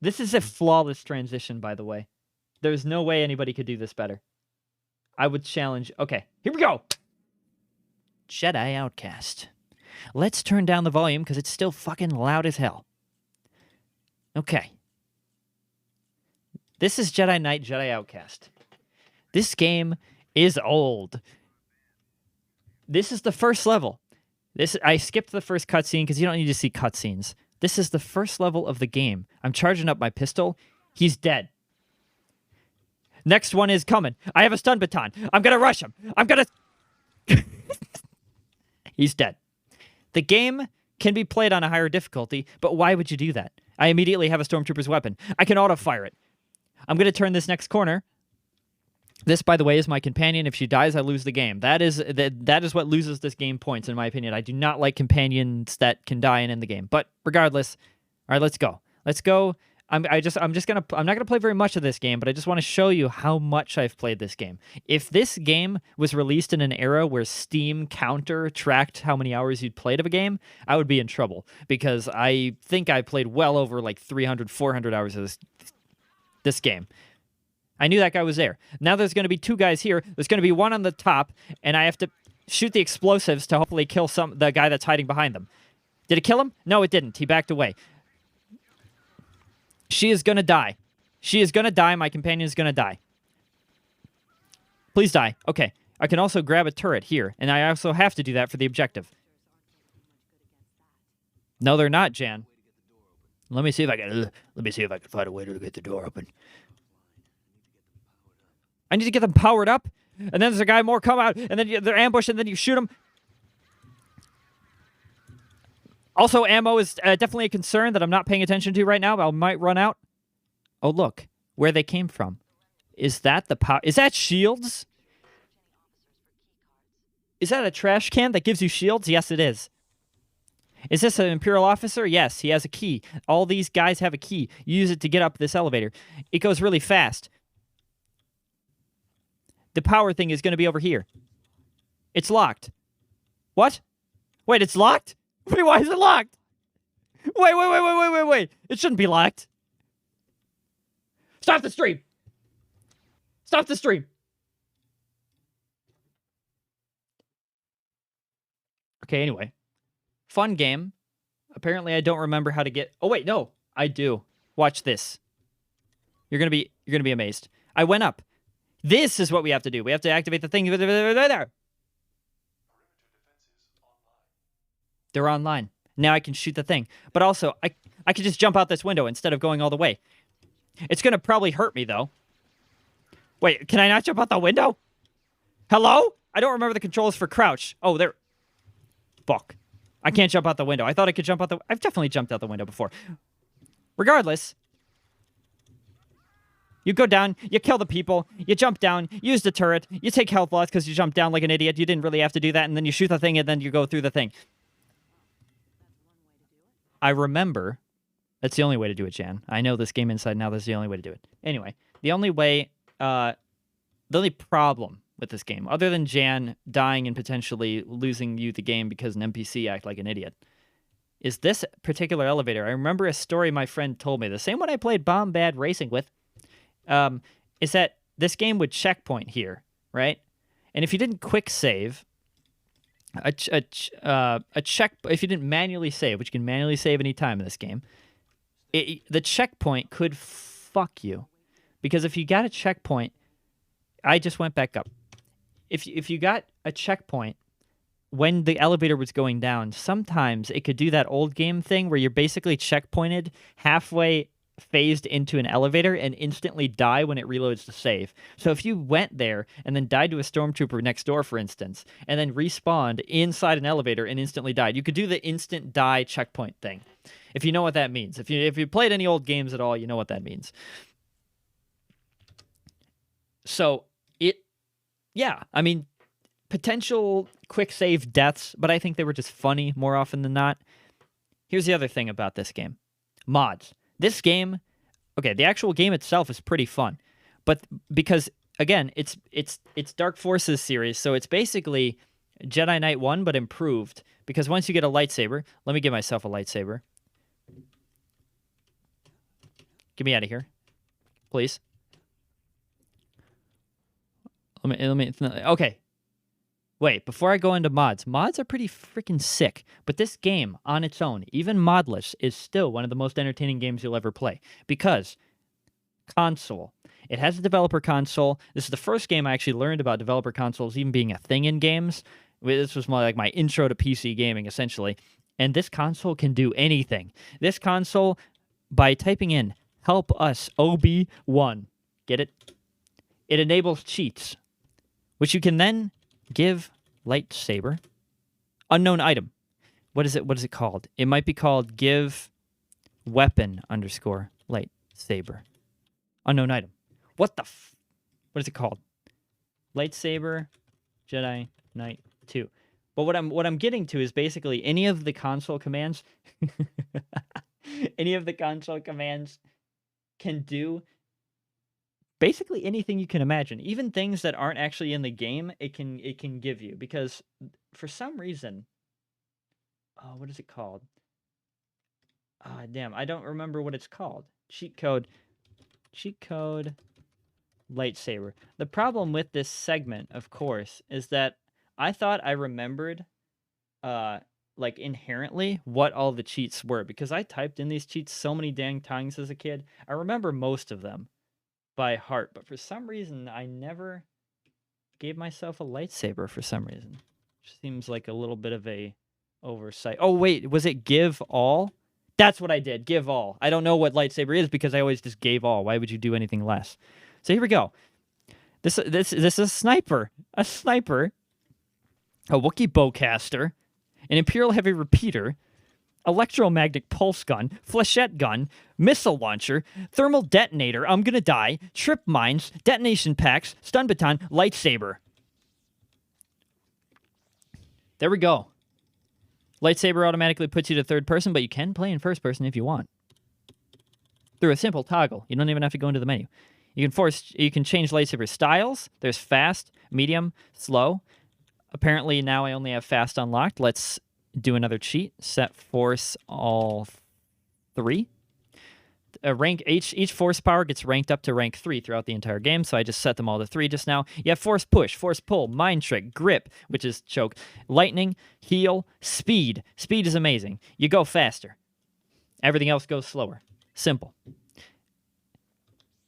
This is a flawless transition, by the way. There's no way anybody could do this better. I would challenge... Okay, here we go! Jedi Outcast. Let's turn down the volume because it's still fucking loud as hell. Okay. This is Jedi Knight, Jedi Outcast. This game is old. This is the first level. I skipped the first cutscene because you don't need to see cutscenes. This is the first level of the game. I'm charging up my pistol. He's dead. Next one is coming. I have a stun baton. I'm gonna rush him. He's dead. The game can be played on a higher difficulty, but why would you do that? I immediately have a Stormtrooper's weapon. I can auto-fire it. I'm going to turn this next corner. This, by the way, is my companion. If she dies, I lose the game. That is what loses this game points, in my opinion. I do not like companions that can die and end the game. But regardless, all right, let's go. Let's go. I'm not gonna play very much of this game, but I just want to show you how much I've played this game. If this game was released in an era where Steam counter tracked how many hours you'd played of a game, I would be in trouble because I think I played well over like 300, 400 hours of this game. I knew that guy was there. Now there's going to be two guys here. There's going to be one on the top, and I have to shoot the explosives to hopefully kill the guy that's hiding behind them. Did it kill him? No, it didn't. He backed away. She is going to die. She is going to die. My companion is going to die. Please die. Okay. I can also grab a turret here, and I also have to do that for the objective. No, they're not, Jan. Let me see if I can. Let me see if I can find a way to get the door open. I need to get them powered up, and then there's a guy more come out, and then they're ambushed, and then you shoot them. Also, ammo is definitely a concern that I'm not paying attention to right now. I might run out. Oh, look. Where they came from. Is that the power? Is that shields? Is that a trash can that gives you shields? Yes, it is. Is this an Imperial officer? Yes, he has a key. All these guys have a key. You use it to get up this elevator. It goes really fast. The power thing is going to be over here. It's locked. What? Wait, it's locked? Wait, why is it locked? Wait. It shouldn't be locked. Stop the stream. Stop the stream. Okay, anyway. Fun game. Apparently I don't remember how to get... Oh, wait, no. I do. Watch this. You're going to be amazed. I went up. This is what we have to do. We have to activate the thing. They're online. Now I can shoot the thing. But also, I can just jump out this window instead of going all the way. It's going to probably hurt me, though. Wait, can I not jump out the window? Hello? I don't remember the controls for crouch. Oh, there. Fuck. I can't jump out the window. I thought I could jump out the... I've definitely jumped out the window before. Regardless. You go down, you kill the people, you jump down, use the turret, you take health loss because you jumped down like an idiot. You didn't really have to do that, and then you shoot the thing, and then you go through the thing. I remember... That's the only way to do it, Jan. I know this game inside now. That's the only way to do it. Anyway, the only way... the only problem with this game, other than Jan dying and potentially losing you the game because an NPC act like an idiot, is this particular elevator. I remember a story my friend told me, the same one I played Bomb Bad Racing with, is that this game would checkpoint here, right? And if you didn't quick save, if you didn't manually save, which you can manually save any time in this game, the checkpoint could fuck you. Because if you got a checkpoint, I just went back up. If you got a checkpoint when the elevator was going down, sometimes it could do that old game thing where you're basically checkpointed halfway phased into an elevator and instantly die when it reloads to save. So if you went there and then died to a stormtrooper next door, for instance, and then respawned inside an elevator and instantly died, you could do the instant die checkpoint thing. If you know what that means. If you played any old games at all, you know what that means. So, I mean, potential quick save deaths, but I think they were just funny more often than not. Here's the other thing about this game. Mods. This game, okay, the actual game itself is pretty fun, but because, again, it's Dark Forces series, so it's basically Jedi Knight 1, but improved, because once you get a lightsaber, let me give myself a lightsaber. Get me out of here, please. Okay. Wait, before I go into mods are pretty freaking sick, but this game on its own, even modless, is still one of the most entertaining games you'll ever play, because console. It has a developer console. This is the first game I actually learned about developer consoles even being a thing in games. This was more like my intro to PC gaming, essentially, and this console can do anything. This console, by typing in help us OB1, get it? It enables cheats, which you can then give lightsaber. Unknown item. What is it called? It might be called give weapon _ lightsaber. Unknown item. What is it called? Lightsaber Jedi Knight 2. But what I'm getting to is basically any of the console commands can do basically anything you can imagine, even things that aren't actually in the game. It can give you, because for some reason, what is it called? Damn, I don't remember what it's called. Cheat code lightsaber. The problem with this segment, of course, is that I thought I remembered, like inherently what all the cheats were, because I typed in these cheats so many dang times as a kid. I remember most of them by heart, but for some reason I never gave myself a lightsaber for some reason. Which seems like a little bit of a oversight. Oh wait, was it give all? That's what I did. Give all. I don't know what lightsaber is because I always just gave all. Why would you do anything less? So here we go. This is a sniper. A sniper. A Wookiee bowcaster. An Imperial heavy repeater. Electromagnetic pulse gun. Flechette gun. Missile launcher. Thermal detonator. I'm gonna die. Trip mines. Detonation packs. Stun baton. Lightsaber. There we go. Lightsaber automatically puts you to third person, but you can play in first person if you want. Through a simple toggle. You don't even have to go into the menu. You can change lightsaber styles. There's fast, medium, slow. Apparently now I only have fast unlocked. Let's do another cheat. Set force all 3. Each force power gets ranked up to rank 3 throughout the entire game, so I just set them all to 3 just now. You have force push, force pull, mind trick, grip, which is choke, lightning, heal, speed. Speed is amazing. You go faster. Everything else goes slower. Simple.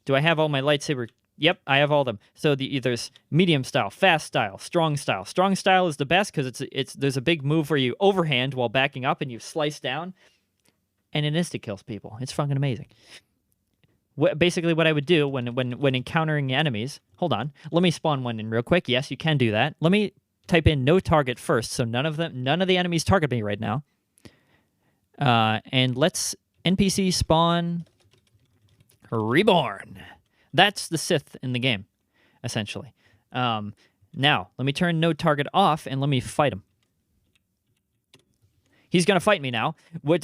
Do I have all my lightsaber? Yep, I have all of them. So there's medium style, fast style, strong style. Strong style is the best because there's a big move where you overhand while backing up and you slice down. And it insta-kills people. It's fucking amazing. Basically, what I would do when encountering enemies... Hold on. Let me spawn one in real quick. Yes, you can do that. Let me type in no target first, so none of the enemies target me right now. And let's NPC spawn Reborn. That's the Sith in the game, essentially. Now, let me turn no target off, and let me fight him. He's going to fight me now. With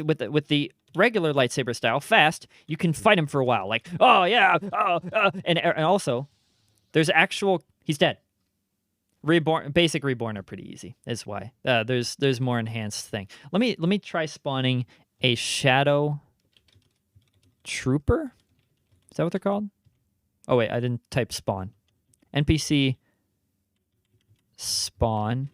the regular lightsaber style, fast, you can fight him for a while. Like, oh, yeah, and also, there's actual... He's dead. Basic Reborn are pretty easy, is why. There's more enhanced thing. Let me try spawning a Shadow Trooper? Is that what they're called? Oh, wait, I didn't type spawn. NPC spawn...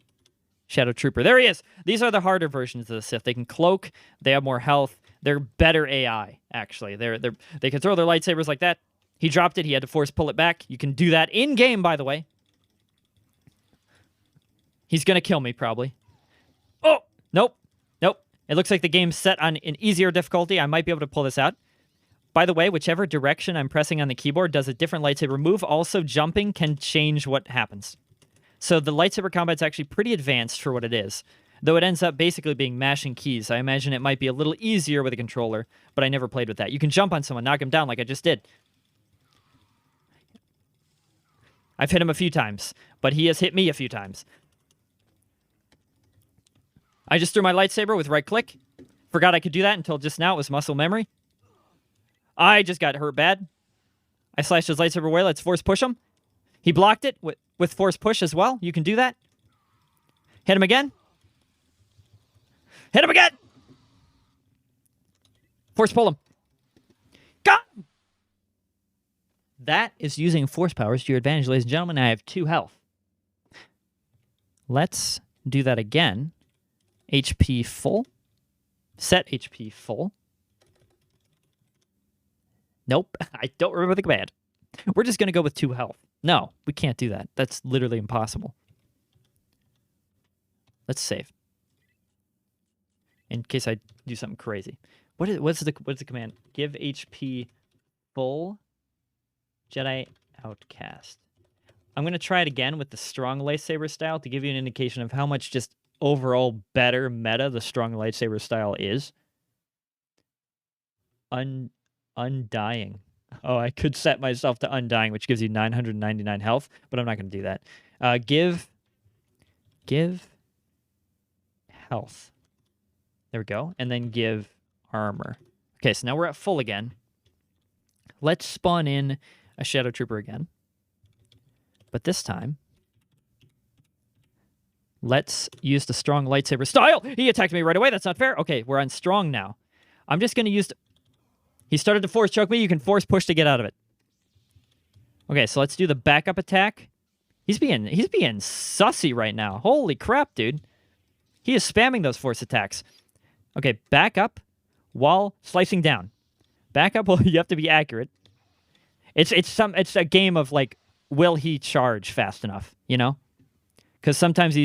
Shadow Trooper. There he is! These are the harder versions of the Sith. They can cloak. They have more health. They're better AI, actually. They can throw their lightsabers like that. He dropped it. He had to force pull it back. You can do that in-game, by the way. He's going to kill me, probably. Oh! Nope. Nope. It looks like the game's set on an easier difficulty. I might be able to pull this out. By the way, whichever direction I'm pressing on the keyboard does a different lightsaber move. Also, jumping can change what happens. So the lightsaber combat's actually pretty advanced for what it is, though it ends up basically being mashing keys. I imagine it might be a little easier with a controller, but I never played with that. You can jump on someone, knock him down like I just did. I've hit him a few times, but he has hit me a few times. I just threw my lightsaber with right click. Forgot I could do that until just now. It was muscle memory. I just got hurt bad. I slashed his lightsaber away. Let's force push him. He blocked it with force push as well. You can do that. Hit him again. Hit him again. Force pull him. Got him. That is using force powers to your advantage, ladies and gentlemen. I have 2 health. Let's do that again. HP full. Set HP full. Nope. I don't remember the command. We're just going to go with 2 health. No, we can't do that. That's literally impossible. Let's save. In case I do something crazy. What's the command? Give HP full Jedi Outcast. I'm going to try it again with the strong lightsaber style to give you an indication of how much just overall better meta the strong lightsaber style is. Undying. Oh, I could set myself to Undying, which gives you 999 health, but I'm not going to do that. Give health. There we go. And then give armor. Okay, so now we're at full again. Let's spawn in a Shadow Trooper again. But this time, let's use the strong lightsaber style. He attacked me right away. That's not fair. Okay, we're on strong now. I'm just going to use... He started to force choke me. You can force push to get out of it. Okay, so let's do the backup attack. He's being sussy right now. Holy crap, dude. He is spamming those force attacks. Okay, back up while slicing down. Back up while you have to be accurate. It's a game of like, will he charge fast enough, you know? Because sometimes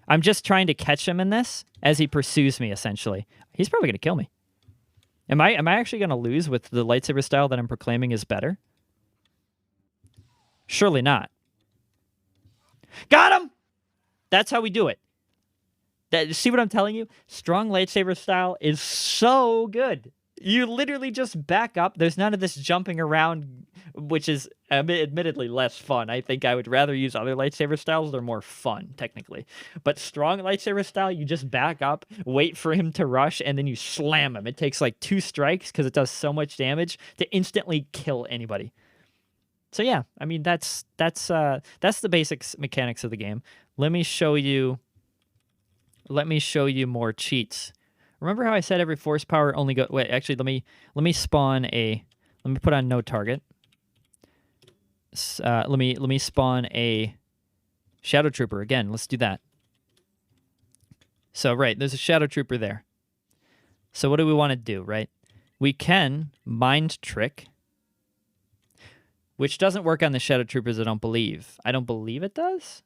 I'm just trying to catch him in this as he pursues me, essentially. He's probably going to kill me. Am I actually going to lose with the lightsaber style that I'm proclaiming is better? Surely not. Got him! That's how we do it. See what I'm telling you? Strong lightsaber style is so good. You literally just back up. There's none of this jumping around, which is admittedly less fun. I think I would rather use other lightsaber styles. They're more fun, technically. But strong lightsaber style, you just back up, wait for him to rush, and then you slam him. It takes like 2 strikes because it does so much damage to instantly kill anybody. So yeah, I mean that's the basics mechanics of the game. Let me show you more cheats. Remember how I said every force power only go... Wait, actually, let me spawn a... Let me put on no target. Let me spawn a Shadow Trooper again. Let's do that. So, right, there's a Shadow Trooper there. So what do we want to do, right? We can Mind Trick, which doesn't work on the Shadow Troopers, I don't believe. I don't believe it does,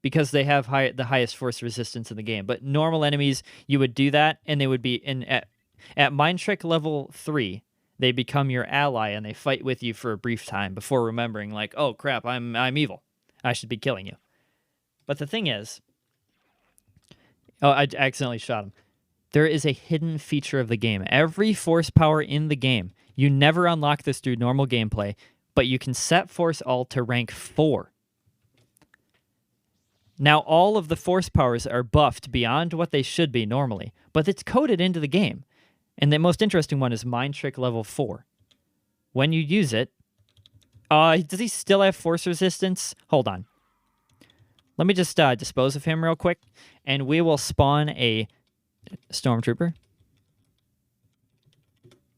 because they have the highest force resistance in the game. But normal enemies, you would do that, and they would be at Mind Trick level 3. They become your ally, and they fight with you for a brief time before remembering, like, oh crap, I'm evil. I should be killing you. But the thing is, oh, I accidentally shot him. There is a hidden feature of the game. Every force power in the game, you never unlock this through normal gameplay, but you can set Force Alt to rank 4. Now, all of the force powers are buffed beyond what they should be normally, but it's coded into the game. And the most interesting one is Mind Trick level 4. When you use it... does he still have force resistance? Hold on. Let me just dispose of him real quick, and we will spawn a Stormtrooper.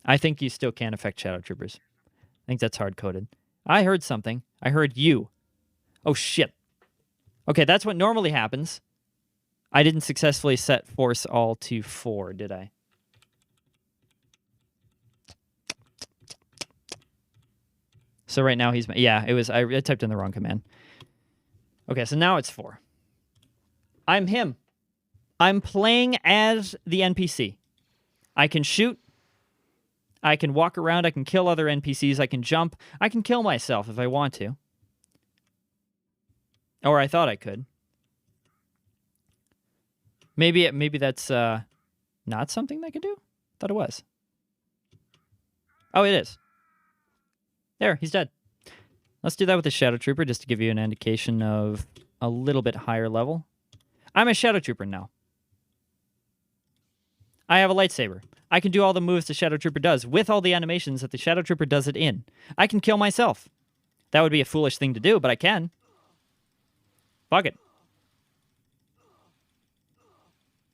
I think you still can affect Shadow Troopers. I think that's hard-coded. I heard something. I heard you. Oh, shit. Okay, that's what normally happens. I didn't successfully set Force All to 4, did I? So right now he's... Yeah, it was... I typed in the wrong command. Okay, so now it's 4. I'm him. I'm playing as the NPC. I can shoot. I can walk around. I can kill other NPCs. I can jump. I can kill myself if I want to. Or I thought I could. Maybe that's not something I can do? Thought it was. Oh, it is. There, he's dead. Let's do that with the Shadow Trooper just to give you an indication of a little bit higher level. I'm a Shadow Trooper now. I have a lightsaber. I can do all the moves the Shadow Trooper does with all the animations that the Shadow Trooper does it in. I can kill myself. That would be a foolish thing to do, but I can. Fuck it.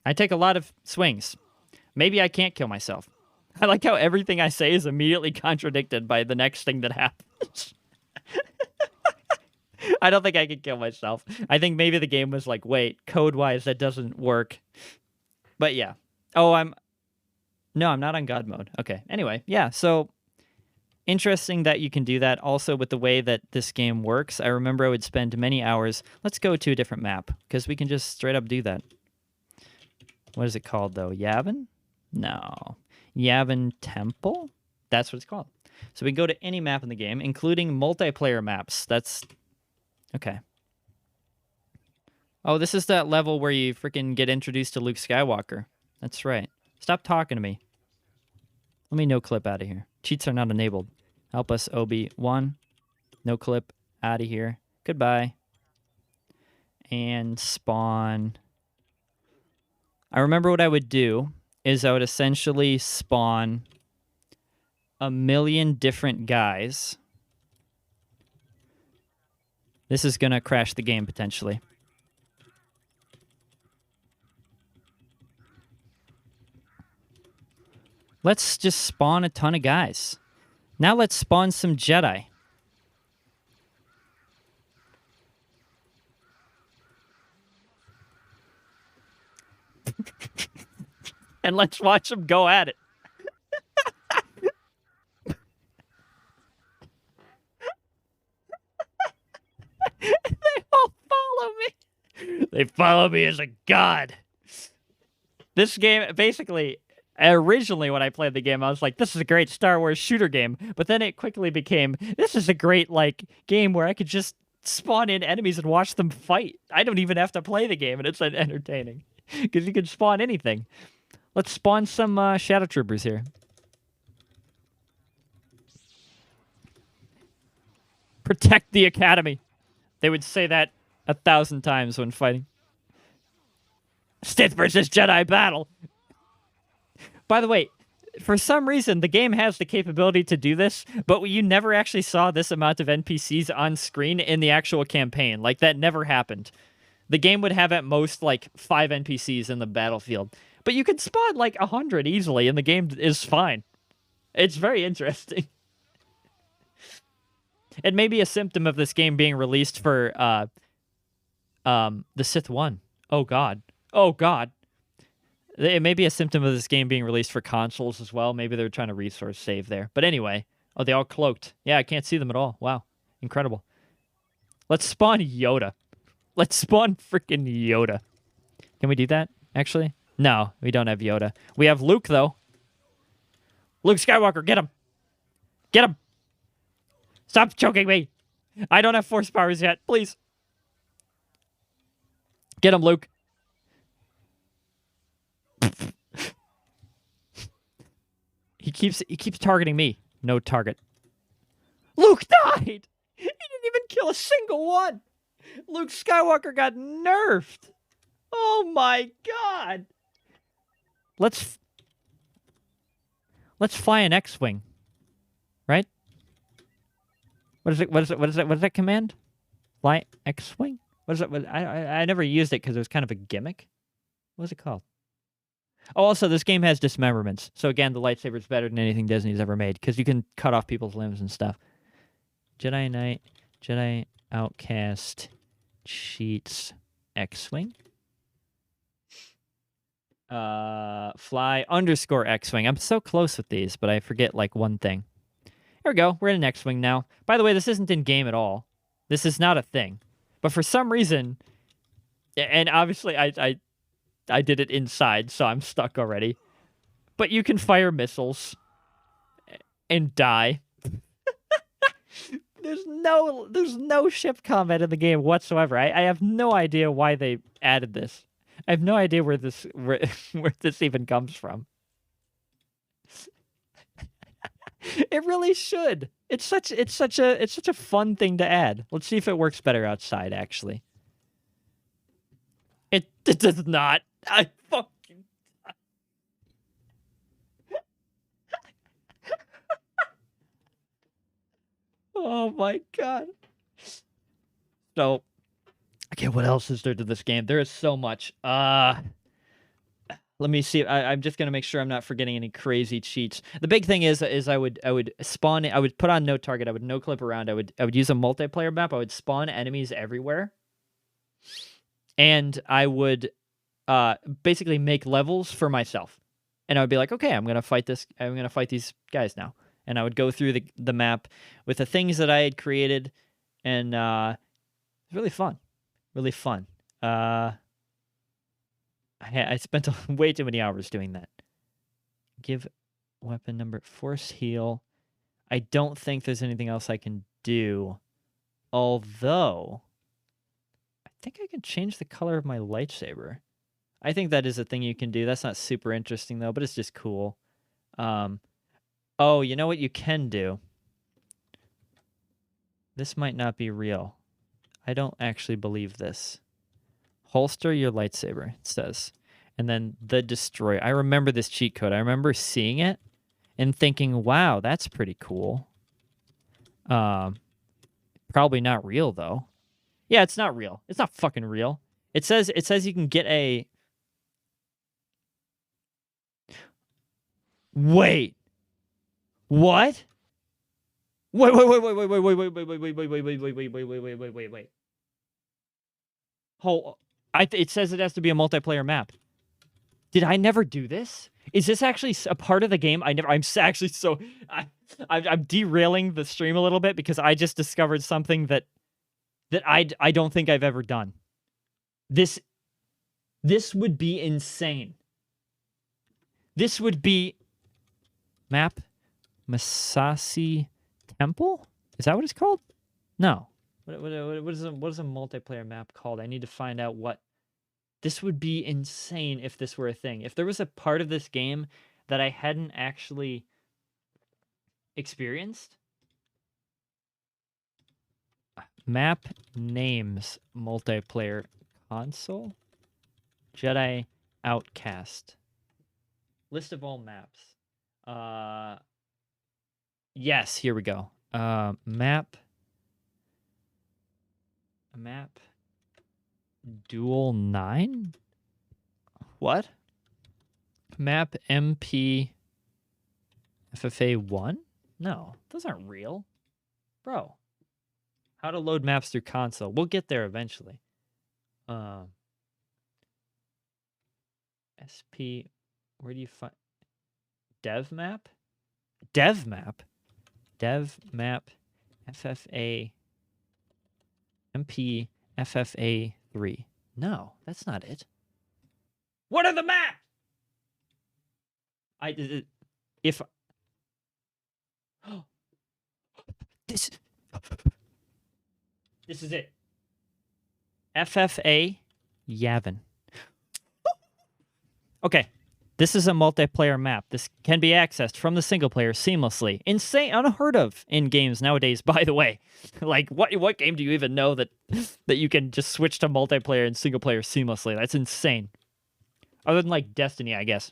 I take a lot of swings. Maybe I can't kill myself. I like how everything I say is immediately contradicted by the next thing that happens. I don't think I can kill myself. I think maybe the game was like, wait, code-wise, that doesn't work. But yeah. Oh, No, I'm not on God mode. Okay. Anyway, yeah, so interesting that you can do that. Also, with the way that this game works, I remember I would spend many hours. Let's go to a different map, because we can just straight up do that. What is it called, though? Yavin? No. Yavin Temple? That's what it's called. So we can go to any map in the game, including multiplayer maps. That's... Okay. Oh, this is that level where you freaking get introduced to Luke Skywalker. That's right. Stop talking to me. Let me no clip out of here. Cheats are not enabled. Help us, Obi-Wan. No clip out of here. Goodbye. And spawn. I remember what I would do is I would essentially spawn a million different guys. This is going to crash the game potentially. Let's just spawn a ton of guys. Now let's spawn some Jedi. And let's watch them go at it. They all follow me. They follow me as a god. This game, basically, Originally, when I played the game, I was like, this is a great Star Wars shooter game. But then it quickly became, this is a great, like, game where I could just spawn in enemies and watch them fight. I don't even have to play the game, and it's entertaining. Because you can spawn anything. Let's spawn some Shadow Troopers here. Protect the Academy. They would say that 1,000 times when fighting. Sith versus Jedi battle. By the way, for some reason, the game has the capability to do this, but you never actually saw this amount of NPCs on screen in the actual campaign. Like, that never happened. The game would have at most, like, 5 NPCs in the battlefield. But you could spawn, like, 100 easily, and the game is fine. It's very interesting. It may be a symptom of this game being released for, the Sith 1. Oh, God. Oh, God. It may be a symptom of this game being released for consoles as well. Maybe they're trying to resource save there. But anyway. Oh, they all cloaked. Yeah, I can't see them at all. Wow. Incredible. Let's spawn Yoda. Let's spawn freaking Yoda. Can we do that, actually? No, we don't have Yoda. We have Luke, though. Luke Skywalker, get him. Get him. Stop choking me. I don't have force powers yet. Please. Get him, Luke. He keeps targeting me. No target. Luke died! He didn't even kill a single one! Luke Skywalker got nerfed! Oh my god! Let's fly an X-Wing. Right? What is it? What is that command? Fly X-Wing? What is it? I never used it because it was kind of a gimmick. What was it called? Oh, also, this game has dismemberments. So again, the lightsaber's better than anything Disney's ever made, because you can cut off people's limbs and stuff. Jedi Knight, Jedi Outcast, cheats, X-Wing. Fly _ X-Wing. I'm so close with these, but I forget, like, one thing. Here we go. We're in an X-Wing now. By the way, this isn't in-game at all. This is not a thing. But for some reason, and obviously I did it inside, so I'm stuck already. But you can fire missiles and die. There's no ship combat in the game whatsoever. I have no idea why they added this. I have no idea where this even comes from. It really should. It's such a fun thing to add. Let's see if it works better outside, actually. It does not. I fucking... Oh my god. So, okay, what else is there to this game? There is so much. Let me see. I'm just gonna make sure I'm not forgetting any crazy cheats. The big thing is I would spawn. I would put on no target. I would no clip around. I would use a multiplayer map. I would spawn enemies everywhere, and I would basically make levels for myself. And I would be like, okay, I'm gonna fight these guys now. And I would go through the map with the things that I had created, and it's really fun, really fun. I spent way too many hours doing that. Give weapon number, force heal. I don't think there's anything else I can do, although I think I can change the color of my lightsaber. I think that is a thing you can do. That's not super interesting though, but it's just cool. Oh, you know what you can do? This might not be real. I don't actually believe this. Holster your lightsaber, it says. And then the destroy. I remember this cheat code. I remember seeing it and thinking, wow, that's pretty cool. Probably not real, though. Yeah, it's not real. It's not fucking real. It says you can get a... Wait. What? Wait. Hold. It says it has to be a multiplayer map. Did I never do this? Is this actually a part of the game? I'm actually so... I'm derailing the stream a little bit because I just discovered something that I don't think I've ever done. This would be insane. This would be map Masashi Temple? Is that what it's called? No. What is a multiplayer map called? I need to find out what. This would be insane if this were a thing. If there was a part of this game that I hadn't actually experienced. Map names multiplayer console. Jedi Outcast. List of all maps. Yes, here we go. Map Dual 9? What? Map MP FFA 1? No, those aren't real. Bro. How to load maps through console. We'll get there eventually. SP, where do you find dev map? Dev map FFA MP FFA 3. No, that's not it. What are the maps? If this is it. FFA Yavin. Okay. This is a multiplayer map. This can be accessed from the single player seamlessly. Insane, unheard of in games nowadays, by the way. Like, what game do you even know that you can just switch to multiplayer and single player seamlessly? That's insane. Other than, like, Destiny, I guess.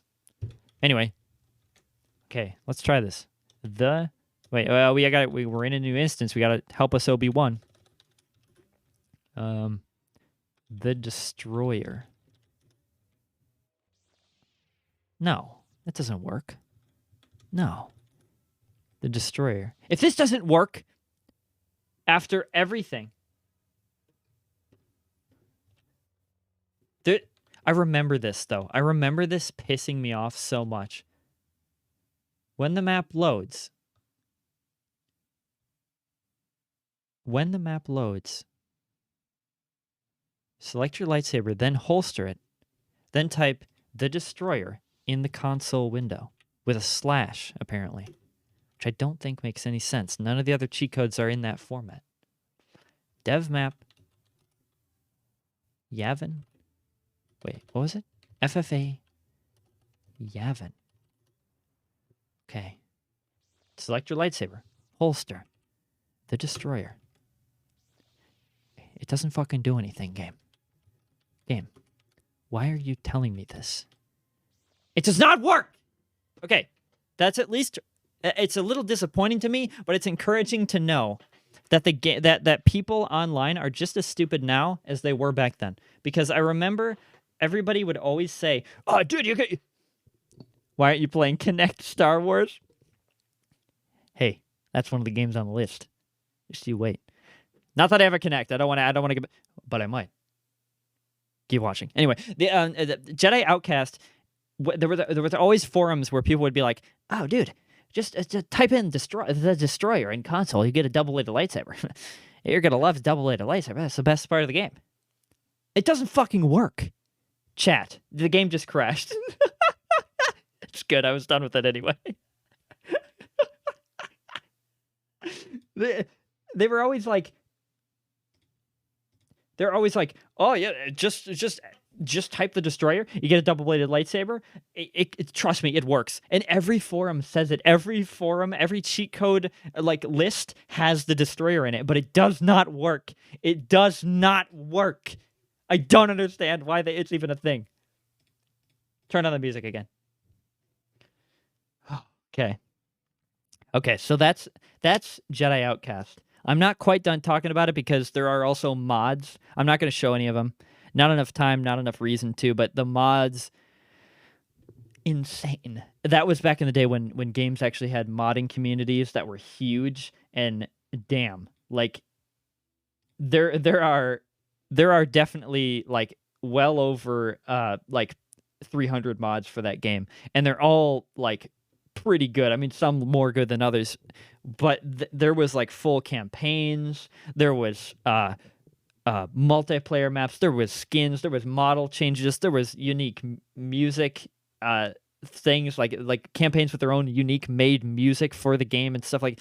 Anyway. Okay, let's try this. We're in a new instance. We gotta help us Obi-Wan. The Destroyer. No, that doesn't work. No. The Destroyer. If this doesn't work after everything. I remember this, though. I remember this pissing me off so much. When the map loads. Select your lightsaber, then holster it. Then type The Destroyer in the console window with a slash, apparently, which I don't think makes any sense. None of the other cheat codes are in that format. Dev map Yavin. Wait, what was it? FFA Yavin. Okay. Select your lightsaber. Holster. The Destroyer. It doesn't fucking do anything, game. Game. Why are you telling me this? It does not work! Okay, that's at least... It's a little disappointing to me, but it's encouraging to know that that people online are just as stupid now as they were back then. Because I remember everybody would always say, "Oh, dude, you can..." Why aren't you playing Kinect Star Wars? Hey, that's one of the games on the list. Just you wait. Not that I have a Kinect. I don't want to give... But I might. Keep watching. Anyway, the Jedi Outcast... There were always forums where people would be like, "Oh, dude, just type in the Destroyer in console. You get a double-bladed lightsaber. You're gonna love double-bladed lightsaber. That's the best part of the game." It doesn't fucking work. Chat. The game just crashed. It's good. I was done with it anyway. They were always like, "Oh yeah, just type the Destroyer. You get a double-bladed lightsaber." Trust me, it works. And every forum says it. Every forum, every cheat code list has the Destroyer in it, but it does not work. It does not work. I don't understand why it's even a thing. Turn on the music again. Okay, so that's Jedi Outcast. I'm not quite done talking about it because there are also mods. I'm not going to show any of them. Not enough time, not enough reason to, but the mods, insane. That was back in the day when games actually had modding communities that were huge, and damn, like there are definitely well over 300 mods for that game, and they're all pretty good. I mean, some more good than others, but there was full campaigns. There was multiplayer maps, there was skins, there was model changes, there was unique music things like campaigns with their own unique made music for the game and stuff like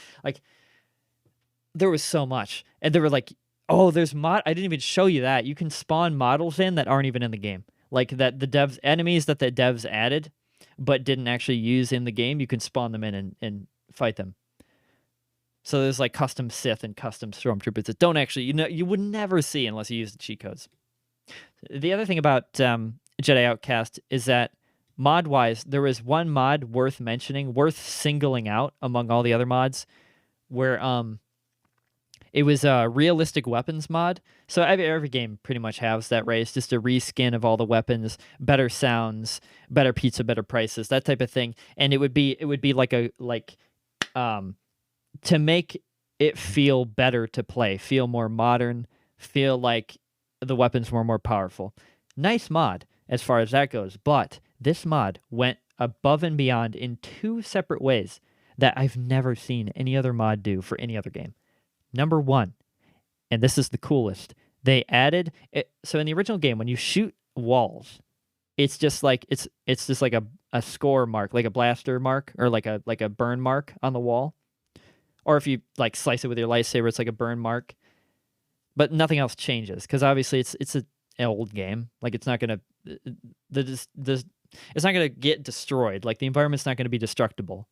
there was so much. And they were like, oh, there's mod. I didn't even show you that. You can spawn models in that aren't even in the game. Like that the devs enemies that the devs added but didn't actually use in the game, you can spawn them in and fight them. So there's like custom Sith and custom Stormtroopers that don't actually, you would never see unless you use the cheat codes. The other thing about Jedi Outcast is that mod-wise, there was one mod worth mentioning, worth singling out among all the other mods, where it was a realistic weapons mod. So every game pretty much has that, right? It's just a reskin of all the weapons, better sounds, better pizza, better prices, that type of thing. And it would be like to make it feel better to play, feel more modern, feel like the weapons were more powerful. Nice mod as far as that goes, but this mod went above and beyond in two separate ways that I've never seen any other mod do for any other game. Number one, and this is the coolest, they added it. So in the original game, when you shoot walls, it's just like it's just like a score mark, like a blaster mark, or like a burn mark on the wall. Or if you like slice it with your lightsaber, it's like a burn mark. But nothing else changes because obviously it's an old game. Like it's not gonna it's not gonna get destroyed. Like the environment's not gonna be destructible.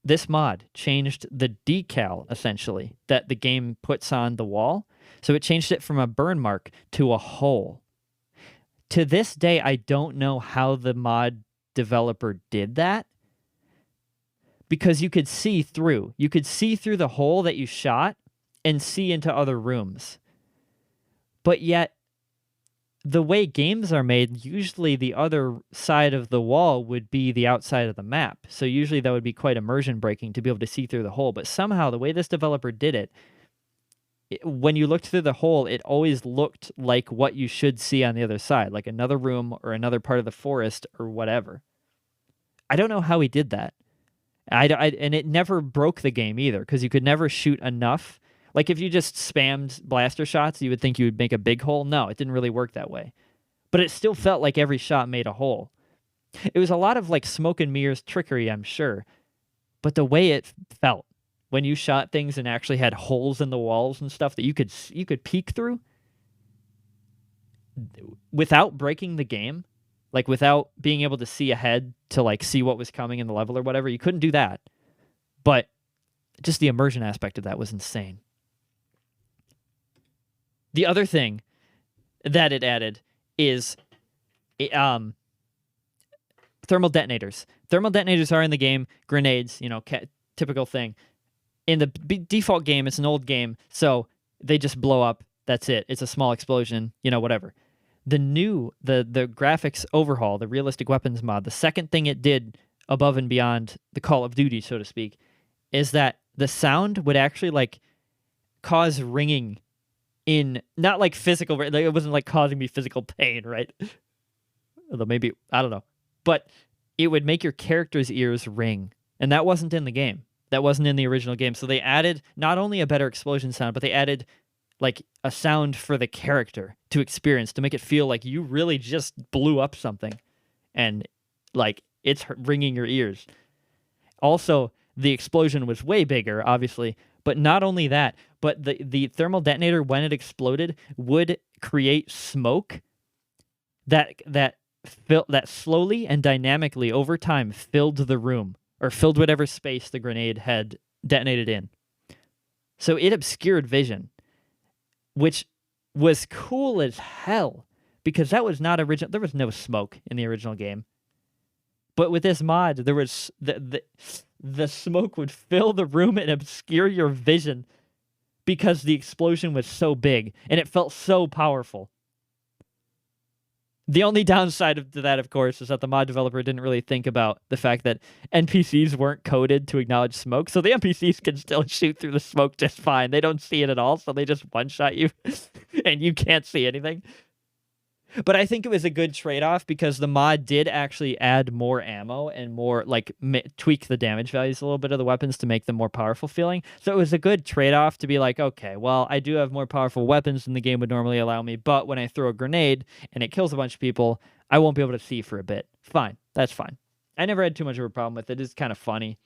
This mod changed the decal essentially that the game puts on the wall. So it changed it from a burn mark to a hole. To this day, I don't know how the mod developer did that. Because you could see through. You could see through the hole that you shot and see into other rooms. But yet, the way games are made, usually the other side of the wall would be the outside of the map. So usually that would be quite immersion breaking to be able to see through the hole. But somehow, the way this developer did it, when you looked through the hole, it always looked like what you should see on the other side, like another room or another part of the forest or whatever. I don't know how he did that. And it never broke the game either, because you could never shoot enough. Like if you just spammed blaster shots, you would think you would make a big hole. No, it didn't really work that way. But it still felt like every shot made a hole. It was a lot of like smoke and mirrors trickery, I'm sure. But the way it felt when you shot things and actually had holes in the walls and stuff that you could peek through without breaking the game, like without being able to see ahead to like see what was coming in the level or whatever, you couldn't do that. But just the immersion aspect of that was insane. The other thing that it added is thermal detonators. Thermal detonators are in the game. Grenades, typical thing. In the default game, it's an old game, so they just blow up. That's it. It's a small explosion, whatever. The graphics overhaul, the realistic weapons mod, the second thing it did above and beyond the Call of Duty, so to speak, is that the sound would actually like cause ringing in, not like physical, like it wasn't like causing me physical pain, right? Although maybe, I don't know. But it would make your character's ears ring. And that wasn't in the game. That wasn't in the original game. So they added not only a better explosion sound, but they added like a sound for the character to experience, to make it feel like you really just blew up something and like it's ringing your ears. Also, the explosion was way bigger, obviously, but not only that, but the thermal detonator, when it exploded, would create smoke that slowly and dynamically over time filled the room, or filled whatever space the grenade had detonated in. So it obscured vision, which was cool as hell, because that was not original. There was no smoke in the original game. But with this mod, there was the smoke would fill the room and obscure your vision because the explosion was so big and it felt so powerful. The only downside to that, of course, is that the mod developer didn't really think about the fact that NPCs weren't coded to acknowledge smoke, so the NPCs can still shoot through the smoke just fine. They don't see it at all, so they just one-shot you, and you can't see anything. But I think it was a good trade-off because the mod did actually add more ammo and more, like, tweak the damage values a little bit of the weapons to make them more powerful feeling. So it was a good trade-off to be like, okay, well, I do have more powerful weapons than the game would normally allow me, but when I throw a grenade and it kills a bunch of people, I won't be able to see for a bit. Fine. That's fine. I never had too much of a problem with it. It's kind of funny.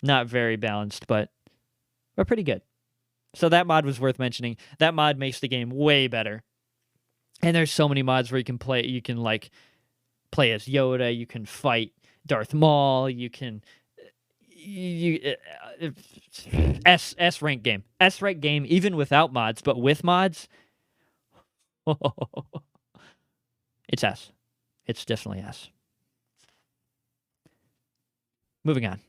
Not very balanced, but pretty good. So that mod was worth mentioning. That mod makes the game way better. And there's so many mods where you can play. You can like play as Yoda. You can fight Darth Maul. You can S rank game. S rank game even without mods, but with mods, it's S. It's definitely S. Moving on.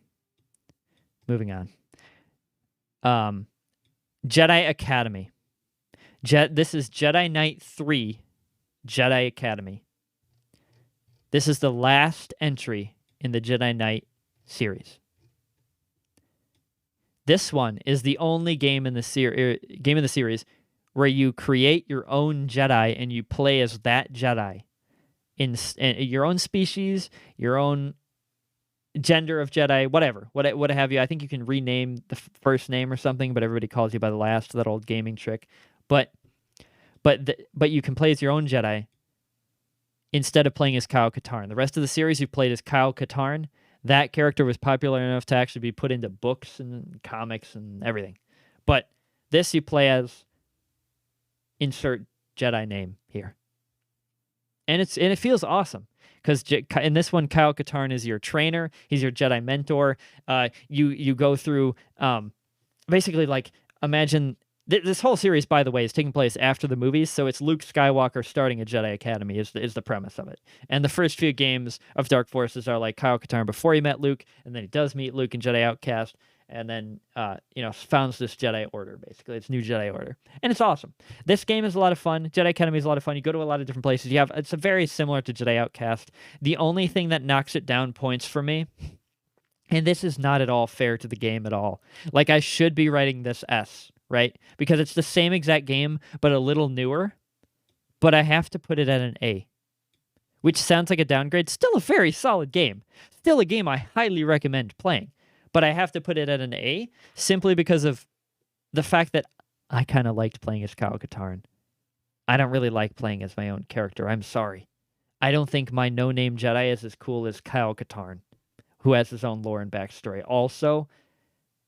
Jedi Academy. This is Jedi Knight 3 Jedi Academy. This is the last entry in the Jedi Knight series. This one is the only game in the series where you create your own Jedi and you play as that Jedi in your own species, your own gender of Jedi, whatever, what have you. I think you can rename the first name or something, but everybody calls you by the last. That old gaming trick. But you can play as your own Jedi instead of playing as Kyle Katarn. The rest of the series you played as Kyle Katarn. That character was popular enough to actually be put into books and comics and everything. But this you play as insert Jedi name here. And it feels awesome. Because in this one, Kyle Katarn is your trainer. He's your Jedi mentor. You go through basically like imagine this whole series, by the way, is taking place after the movies. So it's Luke Skywalker starting a Jedi Academy is the premise of it. And the first few games of Dark Forces are like Kyle Katarn before he met Luke, and then he does meet Luke in Jedi Outcast, and then founds this Jedi Order. Basically, it's New Jedi Order, and it's awesome. This game is a lot of fun. Jedi Academy is a lot of fun. You go to a lot of different places. It's very similar to Jedi Outcast. The only thing that knocks it down points for me, and this is not at all fair to the game at all. Like I should be writing this S, right? Because it's the same exact game but a little newer. But I have to put it at an A, which sounds like a downgrade. Still a very solid game. Still a game I highly recommend playing. But I have to put it at an A simply because of the fact that I kind of liked playing as Kyle Katarn. I don't really like playing as my own character. I'm sorry. I don't think my no-name Jedi is as cool as Kyle Katarn, who has his own lore and backstory. Also,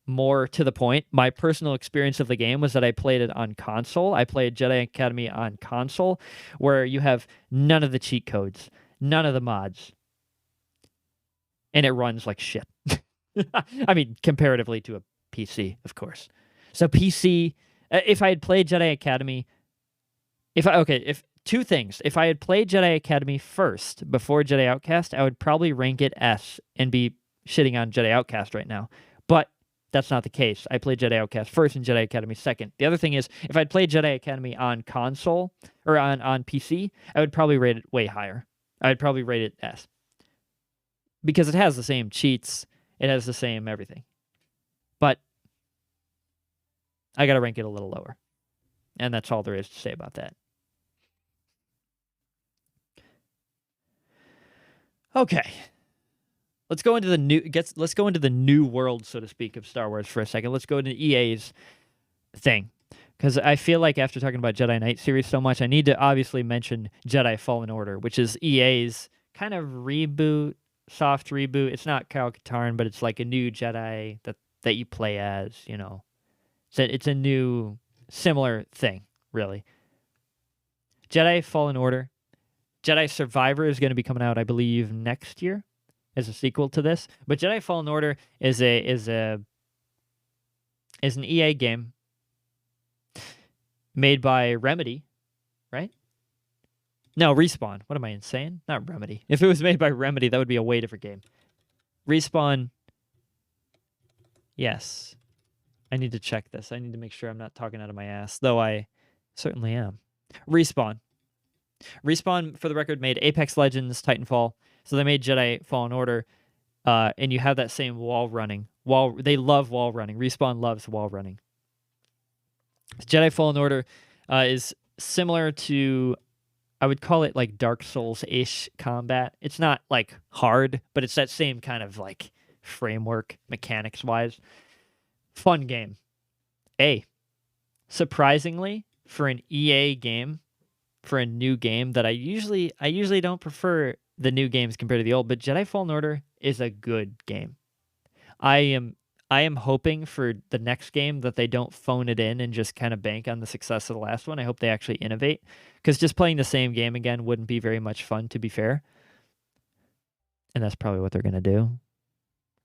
more to the point, my personal experience of the game was that I played it on console. I played Jedi Academy on console, where you have none of the cheat codes, none of the mods, and it runs like shit. I mean, comparatively to a PC, of course. So PC, if I had played Jedi Academy, if two things. If I had played Jedi Academy first before Jedi Outcast, I would probably rank it S and be shitting on Jedi Outcast right now. But that's not the case. I played Jedi Outcast first and Jedi Academy second. The other thing is, if I'd played Jedi Academy on console or on PC, I would probably rate it way higher. I would probably rate it S. Because it has the same cheats. It has the same everything. But I got to rank it a little lower. And that's all there is to say about that. Okay. Let's go into the new world, so to speak, of Star Wars for a second. Let's go into EA's thing. Because I feel like after talking about Jedi Knight series so much, I need to obviously mention Jedi Fallen Order, which is EA's kind of reboot, soft reboot. It's not Kyle Katarn, but it's like a new Jedi that you play as, you know. So it's a new, similar thing, really. Jedi Fallen Order. Jedi Survivor is going to be coming out, I believe, next year as a sequel to this. But Jedi Fallen Order is an EA game made by Remedy, right? No, Respawn. What am I insane? Not Remedy. If it was made by Remedy, that would be a way different game. Respawn. Yes. I need to check this. I need to make sure I'm not talking out of my ass, though I certainly am. Respawn. Respawn, for the record, made Apex Legends, Titanfall. So they made Jedi Fallen Order, and you have that same wall running. They love wall running. Respawn loves wall running. Jedi Fallen Order is similar to, I would call it like Dark Souls-ish combat. It's not like hard, but it's that same kind of like framework, mechanics-wise. Fun game. Surprisingly, for an EA game, for a new game that I usually don't prefer the new games compared to the old, but Jedi Fallen Order is a good game. I am hoping for the next game that they don't phone it in and just kind of bank on the success of the last one. I hope they actually innovate, because just playing the same game again wouldn't be very much fun, to be fair. And that's probably what they're going to do,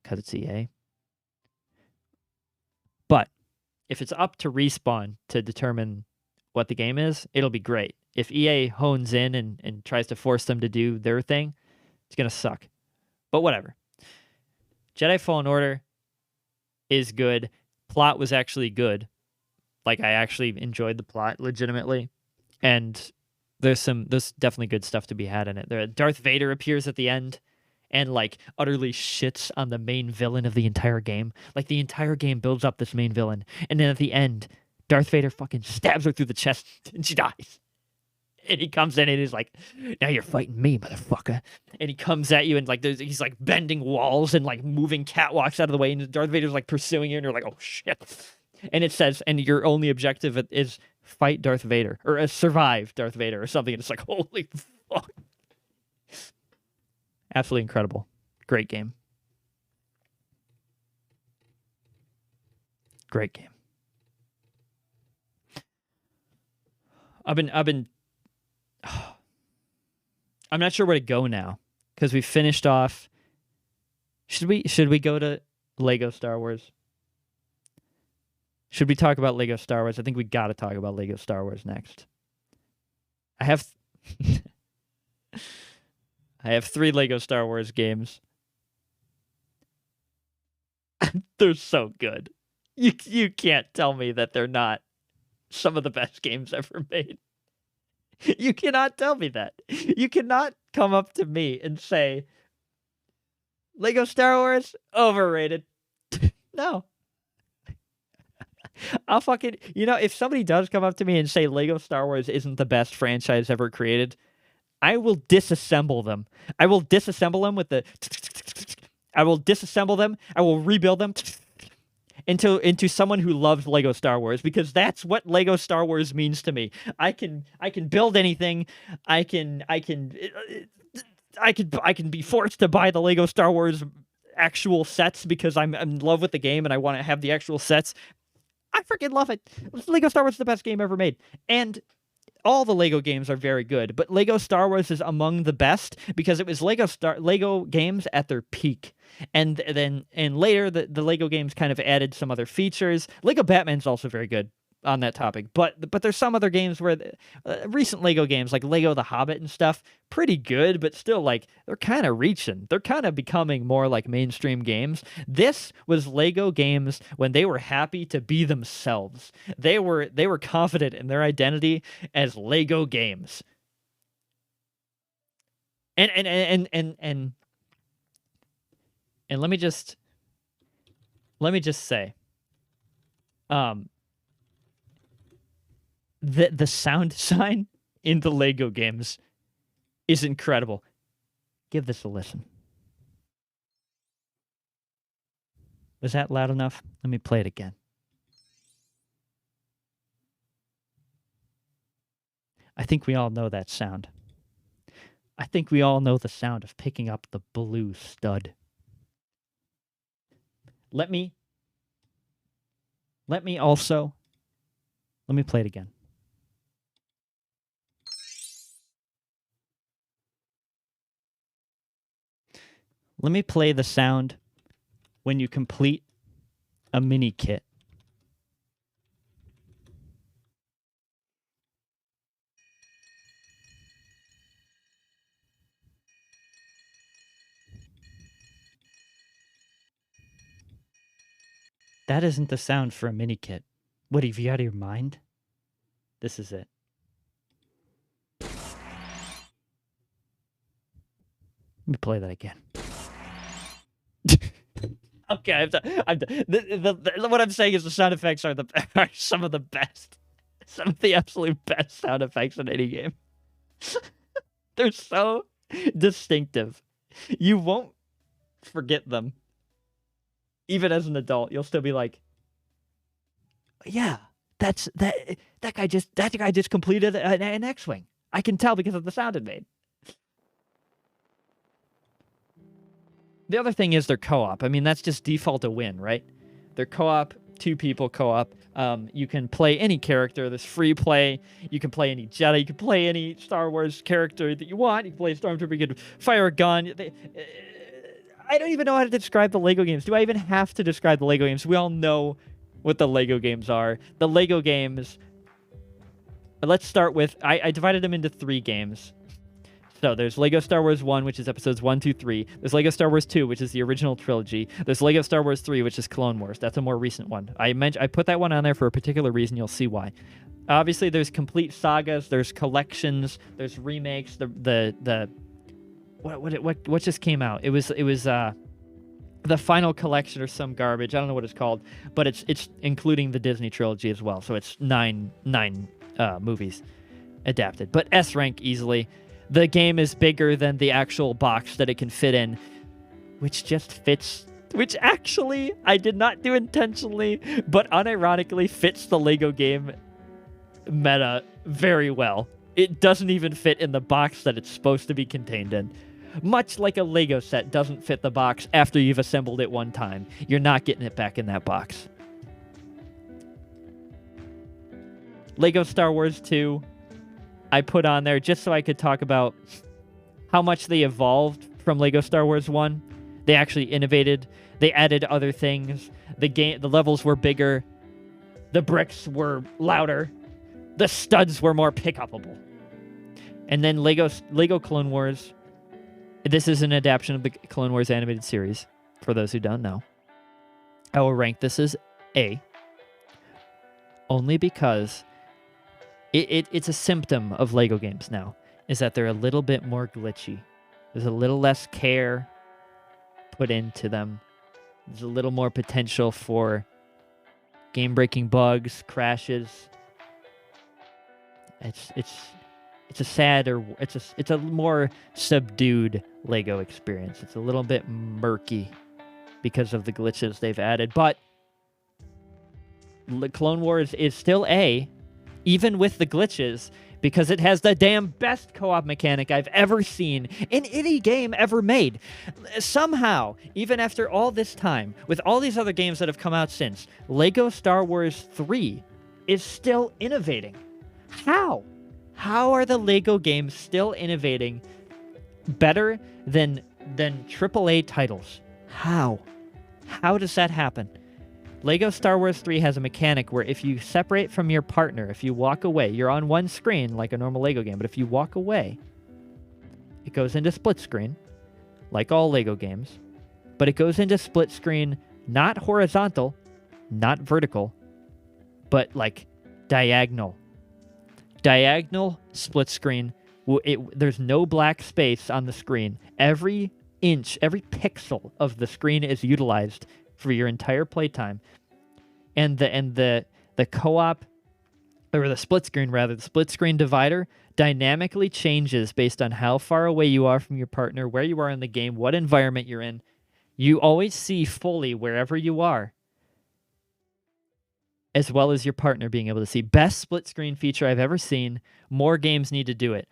because it's EA. But if it's up to Respawn to determine what the game is, it'll be great. If EA hones in and tries to force them to do their thing, it's going to suck. But whatever. Jedi Fallen Order is good. Plot was actually good. Like, I actually enjoyed the plot legitimately. And there's definitely good stuff to be had in it. Darth Vader appears at the end and like utterly shits on the main villain of the entire game. Like, the entire game builds up this main villain, and then at the end, Darth Vader fucking stabs her through the chest and she dies. And he comes in and he's like, "Now you're fighting me, motherfucker." And he comes at you and like he's like bending walls and like moving catwalks out of the way, and Darth Vader's like pursuing you, and you're like, "Oh shit." And it says, and your only objective is fight Darth Vader or survive Darth Vader or something. And it's like, holy fuck. Absolutely incredible. Great game. Great game. I've been I'm not sure where to go now, because we finished off. Should we go to Lego Star Wars? Should we talk about Lego Star Wars? I think we got to talk about Lego Star Wars next. I have I have 3 Lego Star Wars games. They're so good. You can't tell me that they're not some of the best games ever made. You cannot tell me that. You cannot come up to me and say, Lego Star Wars, overrated. No. I'll fucking, if somebody does come up to me and say Lego Star Wars isn't the best franchise ever created, I will disassemble them. I will disassemble them with the, I will disassemble them. I will rebuild them into someone who loves Lego Star Wars, because that's what Lego Star Wars means to me. I can build anything. I can be forced to buy the Lego Star Wars actual sets because I'm in love with the game and I want to have the actual sets. I freaking love it. Lego Star Wars is the best game ever made. And all the Lego games are very good, but Lego Star Wars is among the best because it was Lego games at their peak. And then later the Lego games kind of added some other features. Lego Batman's also very good on that topic, but there's some other games where recent Lego games like Lego The Hobbit and stuff, pretty good, but still like they're kind of reaching. They're kind of becoming more like mainstream games. This was Lego games when they were happy to be themselves. They were confident in their identity as Lego games. And let me just say, the sound design in the Lego games is incredible. Give this a listen. Was that loud enough? Let me play it again. I think we all know that sound. I think we all know the sound of picking up the blue stud. Let me play it again. Let me play the sound when you complete a mini kit. That isn't the sound for a mini kit. What, are you out of your mind? This is it. Let me play that again. Okay, I'm done. What I'm saying is the sound effects are some of the best. Some of the absolute best sound effects in any game. They're so distinctive. You won't forget them. Even as an adult, you'll still be like, yeah, that guy just completed an X-Wing. I can tell because of the sound it made. The other thing is they're co-op. I mean, that's just default a win, right? They're co-op, 2 people co-op. You can play any character. There's free play. You can play any Jedi. You can play any Star Wars character that you want. You can play a Stormtrooper. You can fire a gun. I don't even know how to describe the Lego games. Do I even have to describe the Lego games? We all know what the Lego games are. The Lego games... Let's start with... I divided them into 3 games. So there's Lego Star Wars 1, which is episodes 1, 2, 3. There's Lego Star Wars 2, which is the original trilogy. There's Lego Star Wars 3, which is Clone Wars. That's a more recent one. I put that one on there for a particular reason. You'll see why. Obviously, there's complete sagas. There's collections. There's remakes. What just came out? It was the final collection or some garbage. I don't know what it's called, but it's including the Disney trilogy as well. So it's nine movies adapted. But S rank easily. The game is bigger than the actual box that it can fit in, which just fits, which actually I did not do intentionally, but unironically fits the Lego game meta very well. It doesn't even fit in the box that it's supposed to be contained in. Much like a Lego set doesn't fit the box after you've assembled it one time. You're not getting it back in that box. Lego Star Wars 2, I put on there just so I could talk about how much they evolved from Lego Star Wars 1. They actually innovated. They added other things. The levels were bigger. The bricks were louder. The studs were more pick-upable. And then Lego Clone Wars. This is an adaptation of the Clone Wars animated series, for those who don't know. I will rank this as A, only because it's a symptom of Lego games now, is that they're a little bit more glitchy. There's a little less care put into them. There's a little more potential for game-breaking bugs, crashes. It's a more subdued Lego experience. It's a little bit murky because of the glitches they've added, but Clone Wars is still A, even with the glitches, because it has the damn best co-op mechanic I've ever seen in any game ever made. Somehow, even after all this time, with all these other games that have come out since, Lego Star Wars 3 is still innovating. How? How are the Lego games still innovating better than AAA titles? How? How does that happen? Lego Star Wars 3 has a mechanic where if you separate from your partner, if you walk away, you're on one screen like a normal Lego game, but if you walk away, it goes into split screen, like all Lego games, but it goes into split screen not horizontal, not vertical, but like diagonal. Diagonal split screen. There's no black space on the screen. Every inch, every pixel of the screen is utilized for your entire playtime. And the co-op, or the split screen rather, the split screen divider dynamically changes based on how far away you are from your partner, where you are in the game, what environment you're in. You always see fully wherever you are, as well as your partner being able to see. Best split screen feature I've ever seen. More games need to do it.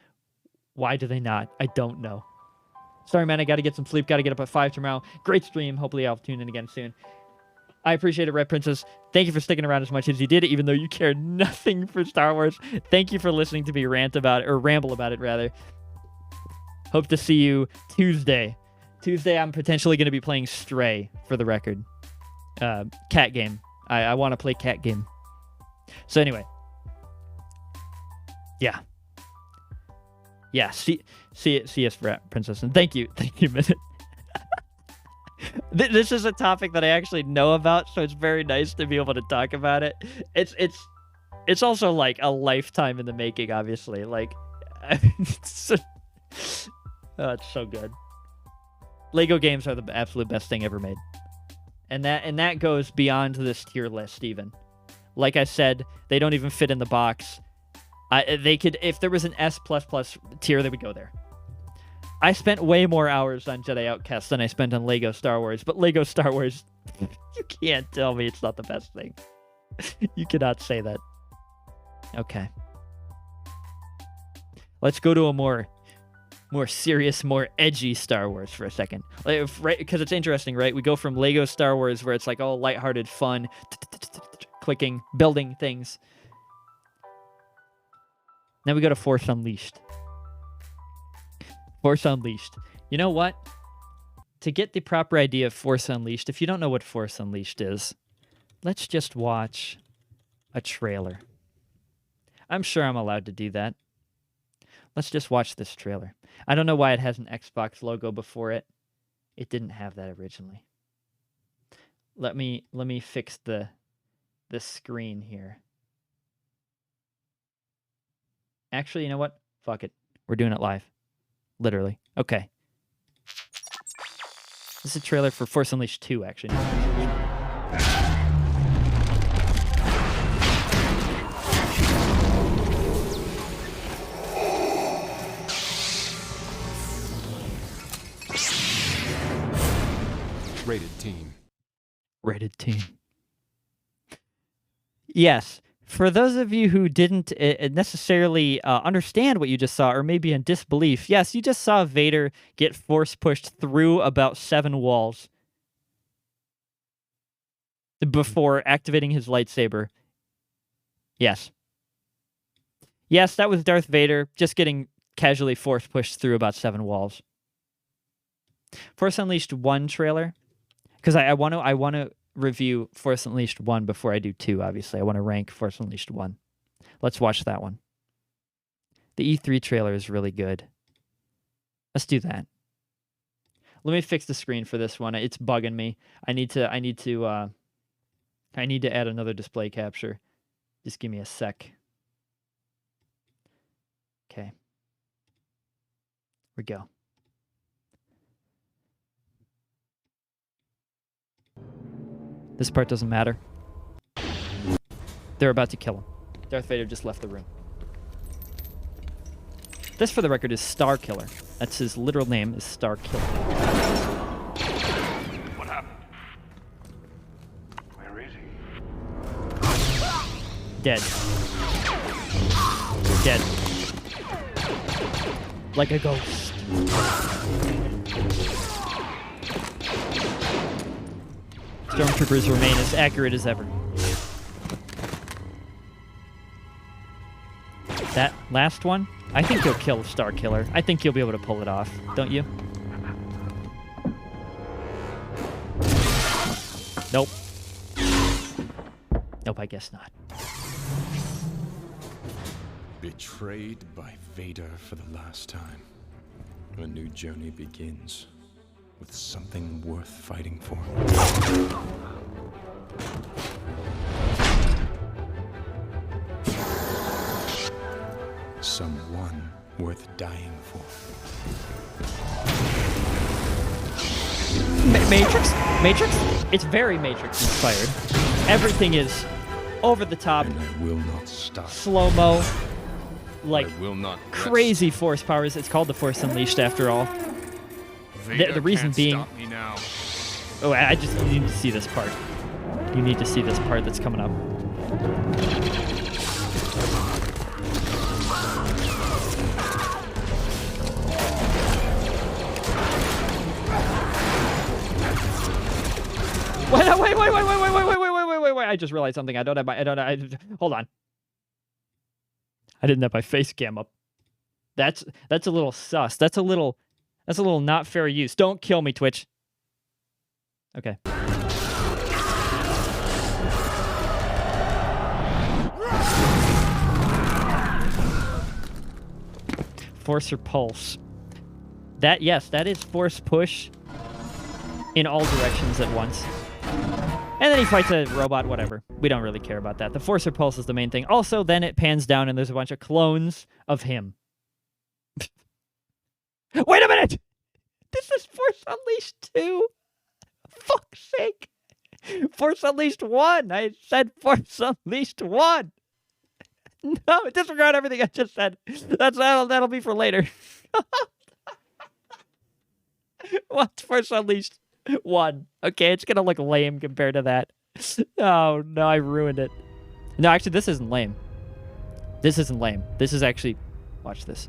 Why do they not? I don't know. Sorry, man, I got to get some sleep. Got to get up at 5 tomorrow. Great stream. Hopefully I'll tune in again soon. I appreciate it, Red Princess. Thank you for sticking around as much as you did, even though you care nothing for Star Wars. Thank you for listening to me rant about it, or ramble about it, rather. Hope to see you Tuesday. Tuesday, I'm potentially going to be playing Stray, for the record. Cat game. I want to play cat game. So anyway. Yeah. Yeah, see us, Princess. And thank you, Minute. This is a topic that I actually know about, so it's very nice to be able to talk about it. It's also like a lifetime in the making, obviously. Like, it's so good. Lego games are the absolute best thing ever made. And that goes beyond this tier list even. Like I said, they don't even fit in the box. They could, if there was an S++ tier, they would go there. I spent way more hours on Jedi Outcast than I spent on Lego Star Wars, but Lego Star Wars, you can't tell me it's not the best thing. You cannot say that. Okay. Let's go to a more serious, more edgy Star Wars for a second. Like, right, because it's interesting, right? We go from Lego Star Wars, where it's like all lighthearted fun, clicking, building things. Now we go to Force Unleashed. Force Unleashed. You know what? To get the proper idea of Force Unleashed, if you don't know what Force Unleashed is, let's just watch a trailer. I'm sure I'm allowed to do that. Let's just watch this trailer. I don't know why it has an Xbox logo before it. It didn't have that originally. Let me fix the screen here. Actually, you know what? Fuck it. We're doing it live. Literally. Okay. This is a trailer for Force Unleashed 2, actually. Rated team. Rated team. Yes. For those of you who didn't necessarily understand what you just saw, or maybe in disbelief, yes, you just saw Vader get force pushed through about 7 walls before activating his lightsaber. Yes. Yes, that was Darth Vader just getting casually force pushed through about 7 walls. Force Unleashed 1 trailer, because I want to review Force Unleashed 1 before I do 2, obviously. I want to rank Force Unleashed 1. Let's watch that one. The E3 trailer is really good. Let's do that. Let me fix the screen for this one. It's bugging me. I need to add another display capture. Just give me a sec. Okay. Here we go. This part doesn't matter. They're about to kill him. Darth Vader just left the room. This, for the record, is Star Killer. That's his literal name, is Star Killer. What happened? Where is he? Dead. Dead. Like a ghost. Stormtroopers remain as accurate as ever. That last one, I think you'll kill Star Killer. I think you'll be able to pull it off, don't you? Nope. Nope, I guess not. Betrayed by Vader for the last time. A new journey begins. With something worth fighting for. Someone worth dying for. Matrix? Matrix? It's very Matrix inspired. Everything is over the top. And I will not stop. Slow-mo. Like, I will not crazy force powers. It's called the Force Unleashed after all. The reason being... Stop me now. Oh, I just you need to see this part. You need to see this part that's coming up. Wait. I just realized something. Hold on. I didn't have my face cam up. That's a little sus. That's a little not fair use. Don't kill me, Twitch. Okay. Force or pulse. Yes, that is force push in all directions at once. And then he fights a robot, whatever. We don't really care about that. The force or pulse is the main thing. Also, then it pans down and there's a bunch of clones of him. Wait a minute! This is Force Unleashed 2! Fuck's sake! Force Unleashed 1! I said Force Unleashed 1! No, disregard everything I just said. That'll be for later. What's Force Unleashed 1? Okay, it's gonna look lame compared to that. Oh, no, I ruined it. No, actually, this isn't lame. This isn't lame. This is actually... Watch this.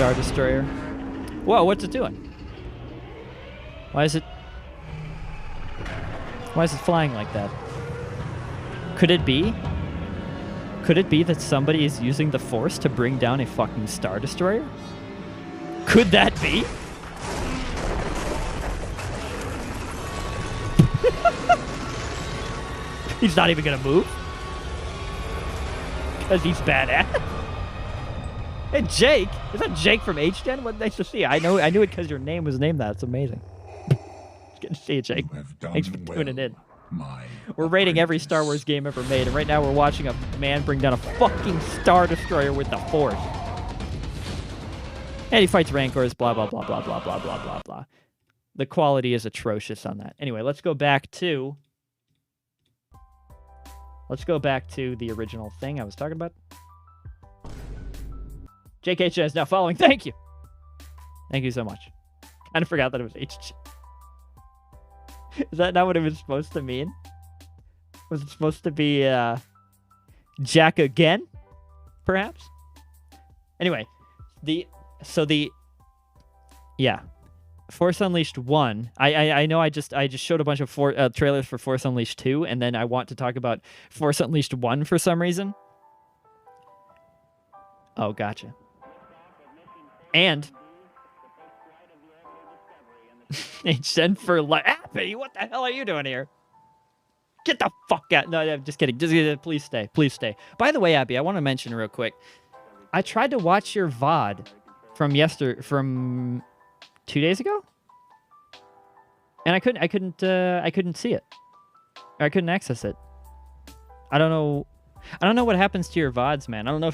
Star Destroyer. Whoa, what's it doing? Why is it flying like that? Could it be? Could it be that somebody is using the Force to bring down a fucking Star Destroyer? Could that be? He's not even gonna move? Because he's badass? Hey, Jake! Is that Jake from H-Gen? What nice to see you. I knew it because your name was named that. It's amazing. It's good to see you, Jake. Thanks for tuning in. We're rating every Star Wars game ever made, and right now we're watching a man bring down a fucking Star Destroyer with the Force. And he fights Rancors, blah, blah, blah, blah, blah, blah, blah, blah, blah. The quality is atrocious on that. Anyway, let's go back to the original thing I was talking about. JKH is now following. Thank you. Thank you so much. Kind of forgot that it was HG. Is that not what it was supposed to mean? Was it supposed to be Jack again? Perhaps? Anyway, Force Unleashed 1. I know I just showed a bunch of trailers for Force Unleashed 2, and then I want to talk about Force Unleashed 1 for some reason. Oh, gotcha. And HN for Abby, what the hell are you doing here? Get the fuck out. No, I'm just kidding. Please stay. Please stay. By the way, Abby, I want to mention real quick. I tried to watch your VOD from 2 days ago, and I couldn't see it. Or I couldn't access it. I don't know what happens to your VODs, man. I don't know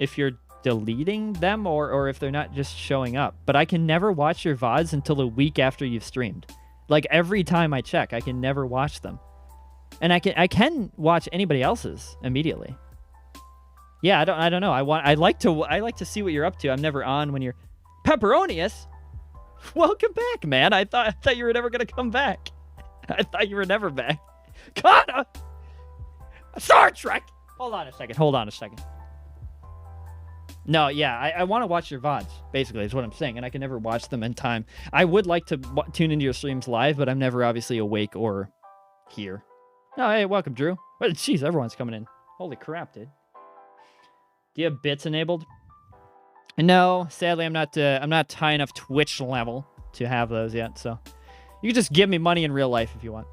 if you're deleting them or if they're not just showing up. But I can never watch your VODs until a week after you've streamed. Like every time I check, I can never watch them. And I can watch anybody else's immediately. Yeah, I don't know. I like to see what you're up to. I'm never on when you're Pepperonius. Welcome back, man. I thought you were never gonna come back. I thought you were never back. Kana! Star Trek! Hold on a second. No, yeah, I want to watch your VODs, basically, is what I'm saying, and I can never watch them in time. I would like to tune into your streams live, but I'm never obviously awake or here. Oh, hey, welcome, Drew. Well, jeez, everyone's coming in. Holy crap, dude. Do you have bits enabled? No, sadly, I'm not high enough Twitch level to have those yet, so you can just give me money in real life if you want.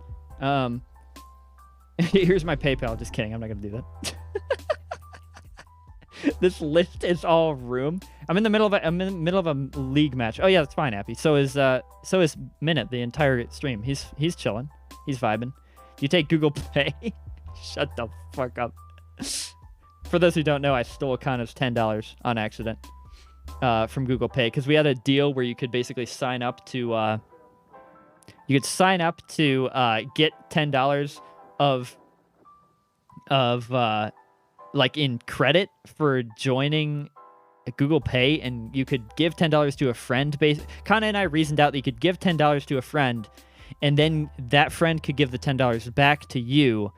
Here's my PayPal. Just kidding. I'm not gonna do that. This list is all room. I'm in the middle of a league match. Oh yeah, that's fine, Appy. So is Minute the entire stream. He's chilling. He's vibing. Do you take Google Pay? Shut the fuck up. For those who don't know, I stole Kana's $10 on accident from Google Pay because we had a deal where you could basically sign up to get $10 of like in credit for joining Google Pay, and you could give $10 to a friend. Kana and I reasoned out that you could give $10 to a friend, and then that friend could give the $10 back to you,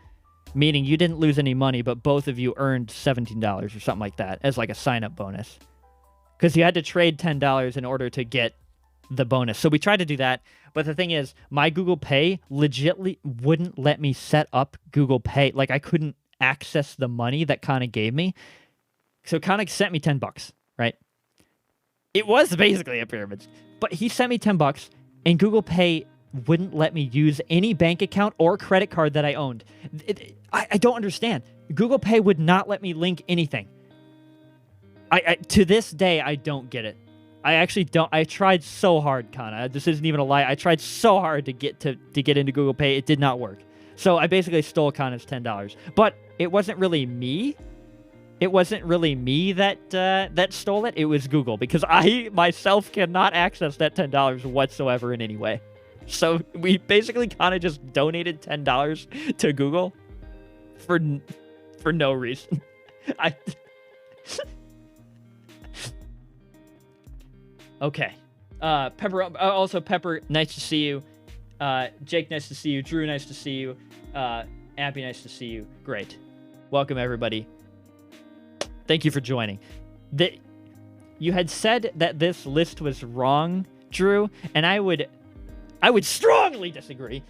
meaning you didn't lose any money, but both of you earned $17 or something like that as like a sign-up bonus. Because you had to trade $10 in order to get the bonus. So we tried to do that, but the thing is, my Google Pay legitimately wouldn't let me set up Google Pay. Like, I couldn't access the money that Kana gave me. So Kana sent me $10, right? It was basically a pyramid. But he sent me $10, and Google Pay wouldn't let me use any bank account or credit card that I owned. I don't understand. Google Pay would not let me link anything. I to this day, I don't get it. I actually don't. I tried so hard, Kana. This isn't even a lie. I tried so hard to get into Google Pay. It did not work. So I basically stole Kana's $10. But it wasn't really me. It wasn't really me that stole it. It was Google, because I myself cannot access that $10 whatsoever in any way. So we basically kind of just donated $10 to Google for no reason. Okay. Pepper, nice to see you. Jake, nice to see you. Drew, nice to see you. Abby, nice to see you. Great. Welcome, everybody. Thank you for joining. you had said that this list was wrong, Drew, and I would strongly disagree,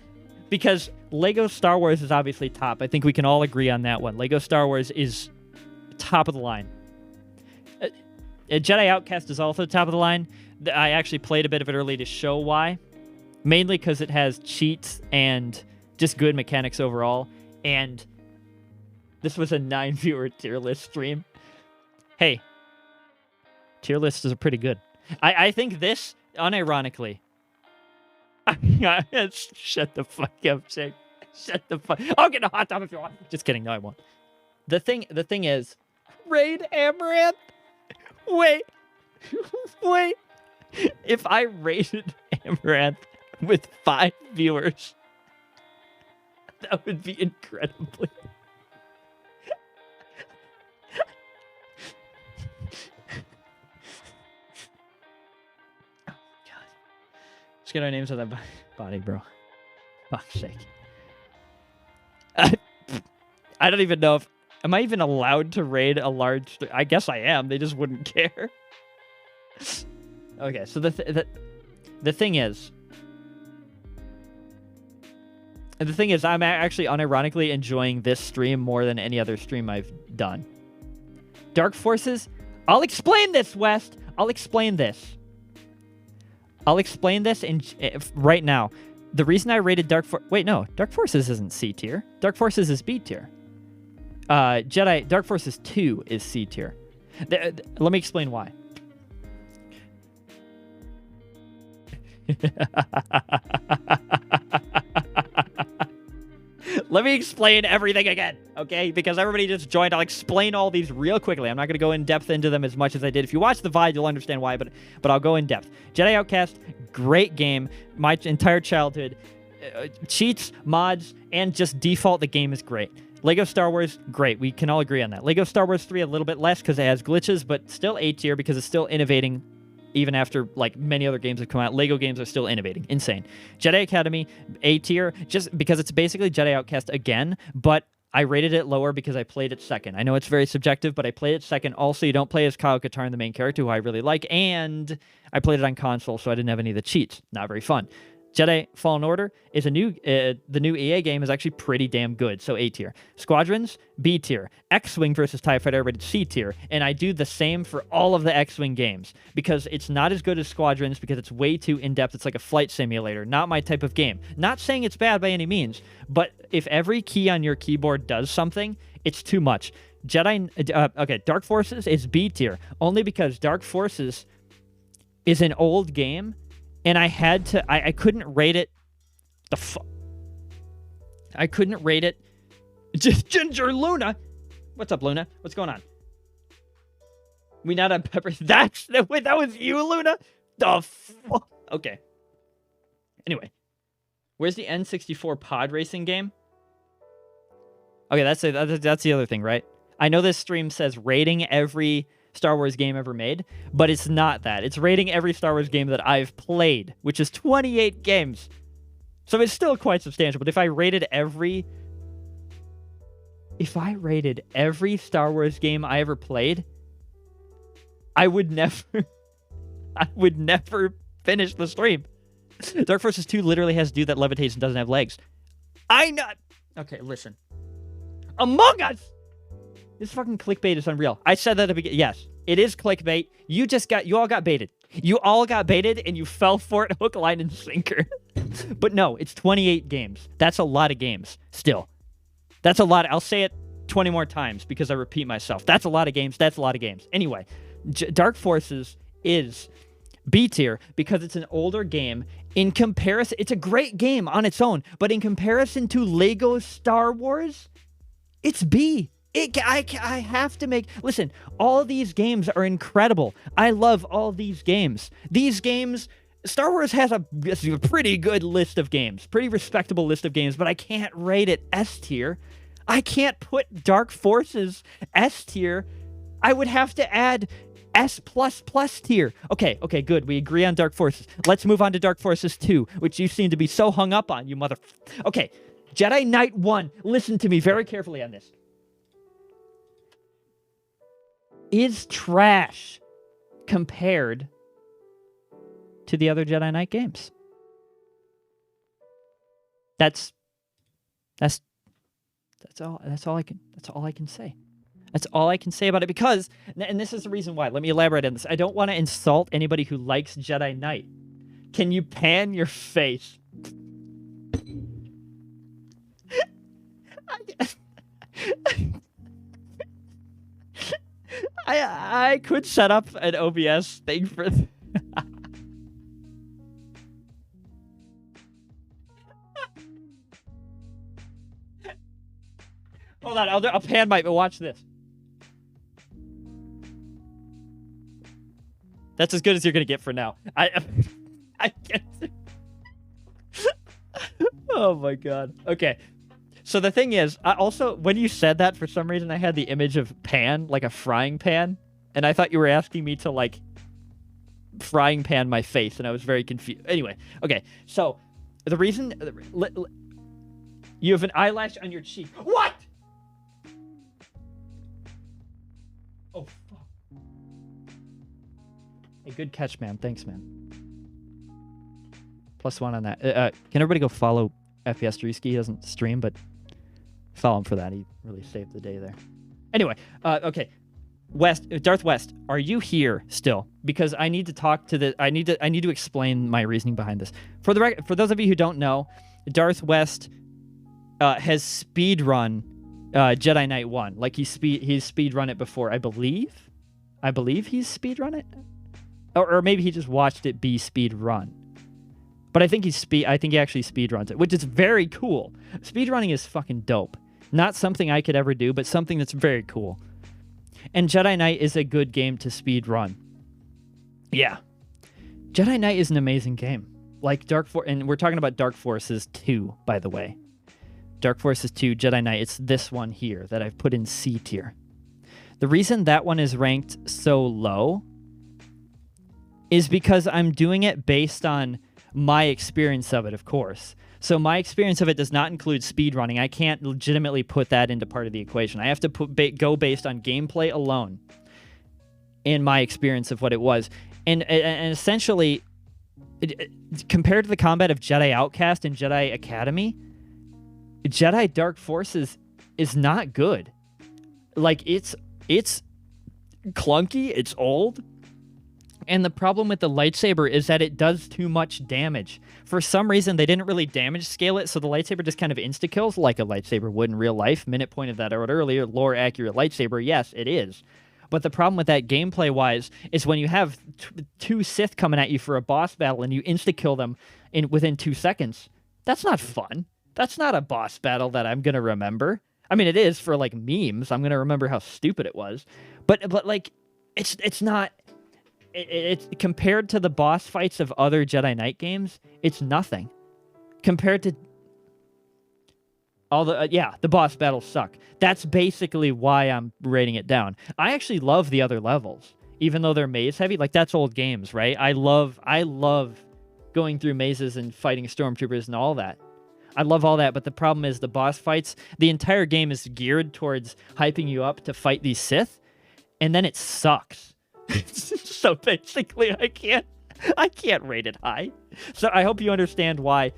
because Lego Star Wars is obviously top. I think we can all agree on that one. Lego Star Wars is top of the line. Jedi Outcast is also top of the line. I actually played a bit of it early to show why. Mainly because it has cheats and just good mechanics overall. And this was a 9-viewer tier list stream. Hey, tier lists are pretty good. I think this, unironically... Shut the fuck up, Jake. Shut the fuck... I'll get a hot tub if you want. Just kidding. No, I won't. The thing is... Raid Amaranth? Wait. Wait. If I raided Amaranth with 5 viewers, that would be incredibly... Oh, God. Let's get our names on that body, bro. Fuck's sake. I don't even know if... Am I even allowed to raid a large... I guess I am. They just wouldn't care. Okay, so the thing is... The thing is, I'm actually unironically enjoying this stream more than any other stream I've done. Dark Forces? I'll explain this, West! I'll explain this. I'll explain this right now. The reason I rated Dark Forces... Wait, no. Dark Forces isn't C tier. Dark Forces is B tier. Dark Forces 2 is C tier. Let me explain why. Let me explain everything again, okay? Because everybody just joined. I'll explain all these real quickly. I'm not going to go in depth into them as much as I did. If you watch the VOD, you'll understand why, but I'll go in depth. Jedi Outcast, great game. My entire childhood. Cheats, mods, and just default, the game is great. Lego Star Wars, great. We can all agree on that. Lego Star Wars 3, a little bit less because it has glitches, but still A tier because it's still innovating. Even after, like, many other games have come out, Lego games are still innovating. Insane. Jedi Academy, A tier, just because it's basically Jedi Outcast again, but I rated it lower because I played it second. I know it's very subjective, but I played it second. Also, you don't play as Kyle Katarn, the main character, who I really like, and I played it on console, so I didn't have any of the cheats. Not very fun. Jedi Fallen Order is the new EA game is actually pretty damn good, so A tier. Squadrons, B tier. X-Wing versus TIE Fighter, rated C tier, and I do the same for all of the X-Wing games, because it's not as good as Squadrons, because it's way too in-depth. It's like a flight simulator, not my type of game. Not saying it's bad by any means, but if every key on your keyboard does something, it's too much. Dark Forces is B tier, only because Dark Forces is an old game, and I had to... I couldn't rate it... I couldn't rate it... Just Ginger Luna! What's up, Luna? What's going on? We not on Pepper... That was you, Luna? The fuck? Okay. Anyway. Where's the N64 pod racing game? Okay, that's the other thing, right? I know this stream says rating every Star Wars game ever made, but it's not that. It's rating every Star Wars game that I've played, which is 28 games. So it's still quite substantial, but if I rated every Star Wars game I ever played, I would never finish the stream. Dark Forces 2 literally has a dude that levitates and doesn't have legs. Okay, listen. Among Us! This fucking clickbait is unreal. I said that at the beginning. Yes, it is clickbait. You all got baited. You all got baited and you fell for it hook, line, and sinker. But no, it's 28 games. That's a lot of games still. That's a lot. I'll say it 20 more times because I repeat myself. That's a lot of games. That's a lot of games. Anyway, Dark Forces is B tier because it's an older game. In comparison, it's a great game on its own, but in comparison to Lego Star Wars, it's B. I have to make... Listen, all these games are incredible. I love all these games. These games... Star Wars has a pretty good list of games. Pretty respectable list of games, but I can't rate it S tier. I can't put Dark Forces S tier. I would have to add S++ tier. Okay, good. We agree on Dark Forces. Let's move on to Dark Forces 2, which you seem to be so hung up on, you mother... Okay, Jedi Knight 1. Listen to me very carefully on this. Is trash. compared to the other Jedi Knight games. That's all I can say. That's all I can say about it, because, and this is the reason why. Let me elaborate on this. I don't want to insult anybody who likes Jedi Knight. Can you pan your face? I could set up an OBS thing for. Hold on, I'll pan my. Watch this. That's as good as you're gonna get for now. I can't. Oh my god. Okay. So the thing is, I also, when you said that, for some reason I had the image of pan, like a frying pan, and I thought you were asking me to, like, frying pan my face, and I was very confused. Anyway, okay, so the reason you have an eyelash on your cheek. What? Oh, fuck. Hey, good catch, man. Thanks, man. +1 on that. Can everybody go follow FPS Drewski? He doesn't stream, but follow him for that. He really saved the day there. Anyway, okay. Darth West, are you here still? Because I need to talk to the. I need to explain my reasoning behind this. For those of you who don't know, Darth West has speedrun Jedi Knight 1. Like he's speedrun it before, I believe. He's speedrun it, or maybe he just watched it be speedrun. But I think he actually speedruns it, which is very cool. Speedrunning is fucking dope. Not something I could ever do, but something that's very cool. And Jedi Knight is a good game to speedrun. Yeah. Jedi Knight is an amazing game. Like Dark Forces, and we're talking about Dark Forces 2, by the way. Dark Forces 2, Jedi Knight, it's this one here that I've put in C tier. The reason that one is ranked so low is because I'm doing it based on my experience of it, of course. So my experience of it does not include speedrunning. I can't legitimately put that into part of the equation. I have to go based on gameplay alone in my experience of what it was. And essentially, compared to the combat of Jedi Outcast and Jedi Academy, Jedi Dark Forces is not good. Like, it's clunky, it's old. And the problem with the lightsaber is that it does too much damage. For some reason, they didn't really damage scale it, so the lightsaber just kind of insta-kills like a lightsaber would in real life. Minute pointed that out earlier. Lore-accurate lightsaber, yes, it is. But the problem with that gameplay-wise is when you have two Sith coming at you for a boss battle and you insta-kill them within 2 seconds, that's not fun. That's not a boss battle that I'm going to remember. I mean, it is for, like, memes. I'm going to remember how stupid it was. But like, it's not... It's compared to the boss fights of other Jedi Knight games, it's nothing. Compared to all the the boss battles suck. That's basically why I'm rating it down. I actually love the other levels, even though they're maze heavy. Like, that's old games, right? I love going through mazes and fighting stormtroopers and all that. I love all that, but the problem is the boss fights. The entire game is geared towards hyping you up to fight these Sith, and then it sucks. So basically, I can't rate it high. So I hope you understand why.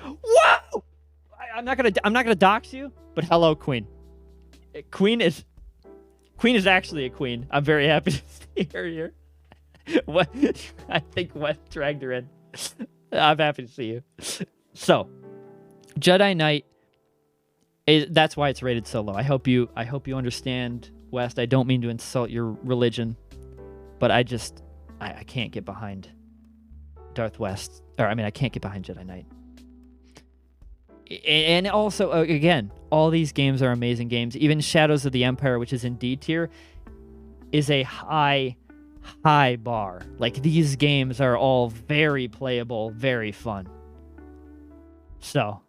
Whoa! I'm not gonna dox you, but hello, Queen. Queen is actually a queen. I'm very happy to see her here. What? I think West dragged her in. I'm happy to see you. So, Jedi Knight. That's why it's rated so low. I hope you understand, West. I don't mean to insult your religion. But I can't get behind Darth West. I can't get behind Jedi Knight. And also, again, all these games are amazing games. Even Shadows of the Empire, which is in D tier, is a high bar. Like, these games are all very playable, very fun. So...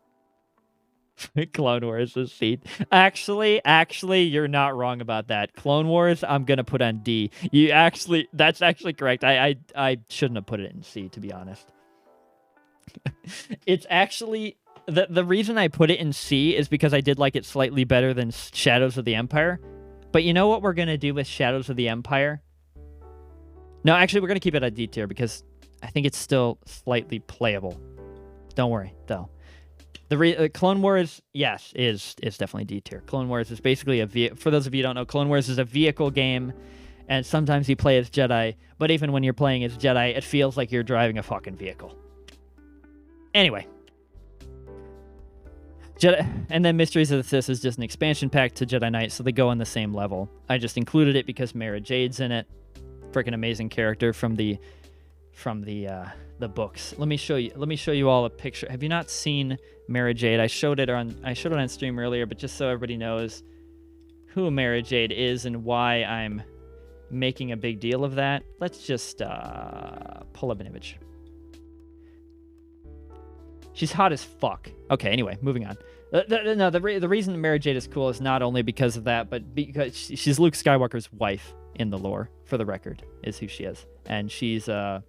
Clone Wars is C. Actually, you're not wrong about that. Clone Wars, I'm gonna put on D. That's actually correct. I shouldn't have put it in C, to be honest. It's actually the reason I put it in C is because I did like it slightly better than Shadows of the Empire. But you know what we're gonna do with Shadows of the Empire? No, actually, we're going to keep it at D tier because I think it's still slightly playable. Don't worry, though. The Clone Wars, yes, is definitely D tier. Clone Wars is basically for those of you who don't know, Clone Wars is a vehicle game, and sometimes you play as Jedi, but even when you're playing as Jedi, it feels like you're driving a fucking vehicle. Anyway. Jedi, and then Mysteries of the Sith is just an expansion pack to Jedi Knight, so they go on the same level. I just included it because Mara Jade's in it. Freaking amazing character from the books. Let me show you all a picture. Have you not seen Mara Jade? I showed it on stream earlier, but just so everybody knows who Mara Jade is and why I'm making a big deal of that, let's just pull up an image. She's hot as fuck. Okay, anyway, moving on. The reason Mara Jade is cool is not only because of that, but because she's Luke Skywalker's wife in the lore, for the record, is who she is. And she's been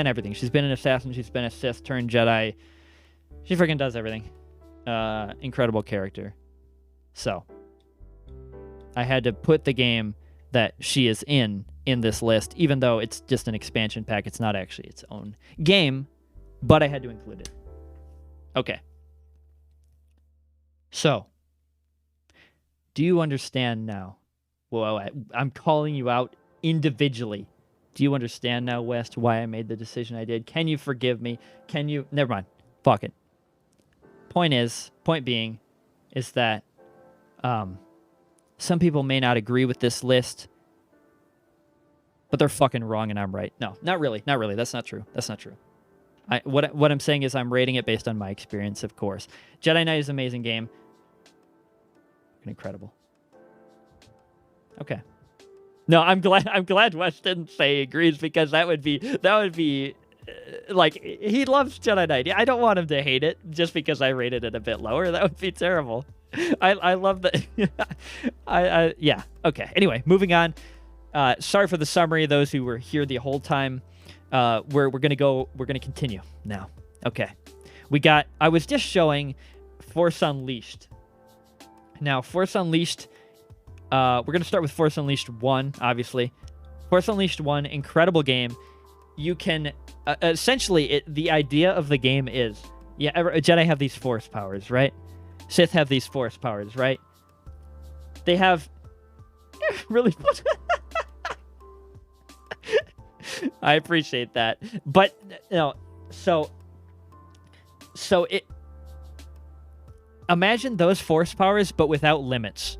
everything. She's been an assassin, she's been a Sith turned Jedi. She freaking does everything. Incredible character. So, I had to put the game that she is in this list, even though it's just an expansion pack. It's not actually its own game, but I had to include it. Okay. So, do you understand now? Well, I'm calling you out individually. Do you understand now, West, why I made the decision I did? Can you forgive me? Can you... Never mind. Fuck it. Point being, is that some people may not agree with this list, but they're fucking wrong and I'm right. No, not really. Not really. That's not true. That's not true. What I'm saying is I'm rating it based on my experience, of course. Jedi Knight is an amazing game. Incredible. Okay. No, I'm glad Wes didn't say he agrees, because that would be like, he loves Jedi Knight. I don't want him to hate it just because I rated it a bit lower. That would be terrible. I love that. Yeah. Okay. Anyway, moving on. Sorry for the summary. Those who were here the whole time. We're gonna continue now. Okay. I was just showing Force Unleashed. Now, Force Unleashed, we're going to start with Force Unleashed 1, obviously. Force Unleashed 1, incredible game. You can, essentially, the idea of the game is, Jedi have these Force powers, right? Sith have these Force powers, right? They have, really, I appreciate that. But, so imagine those Force powers, but without limits.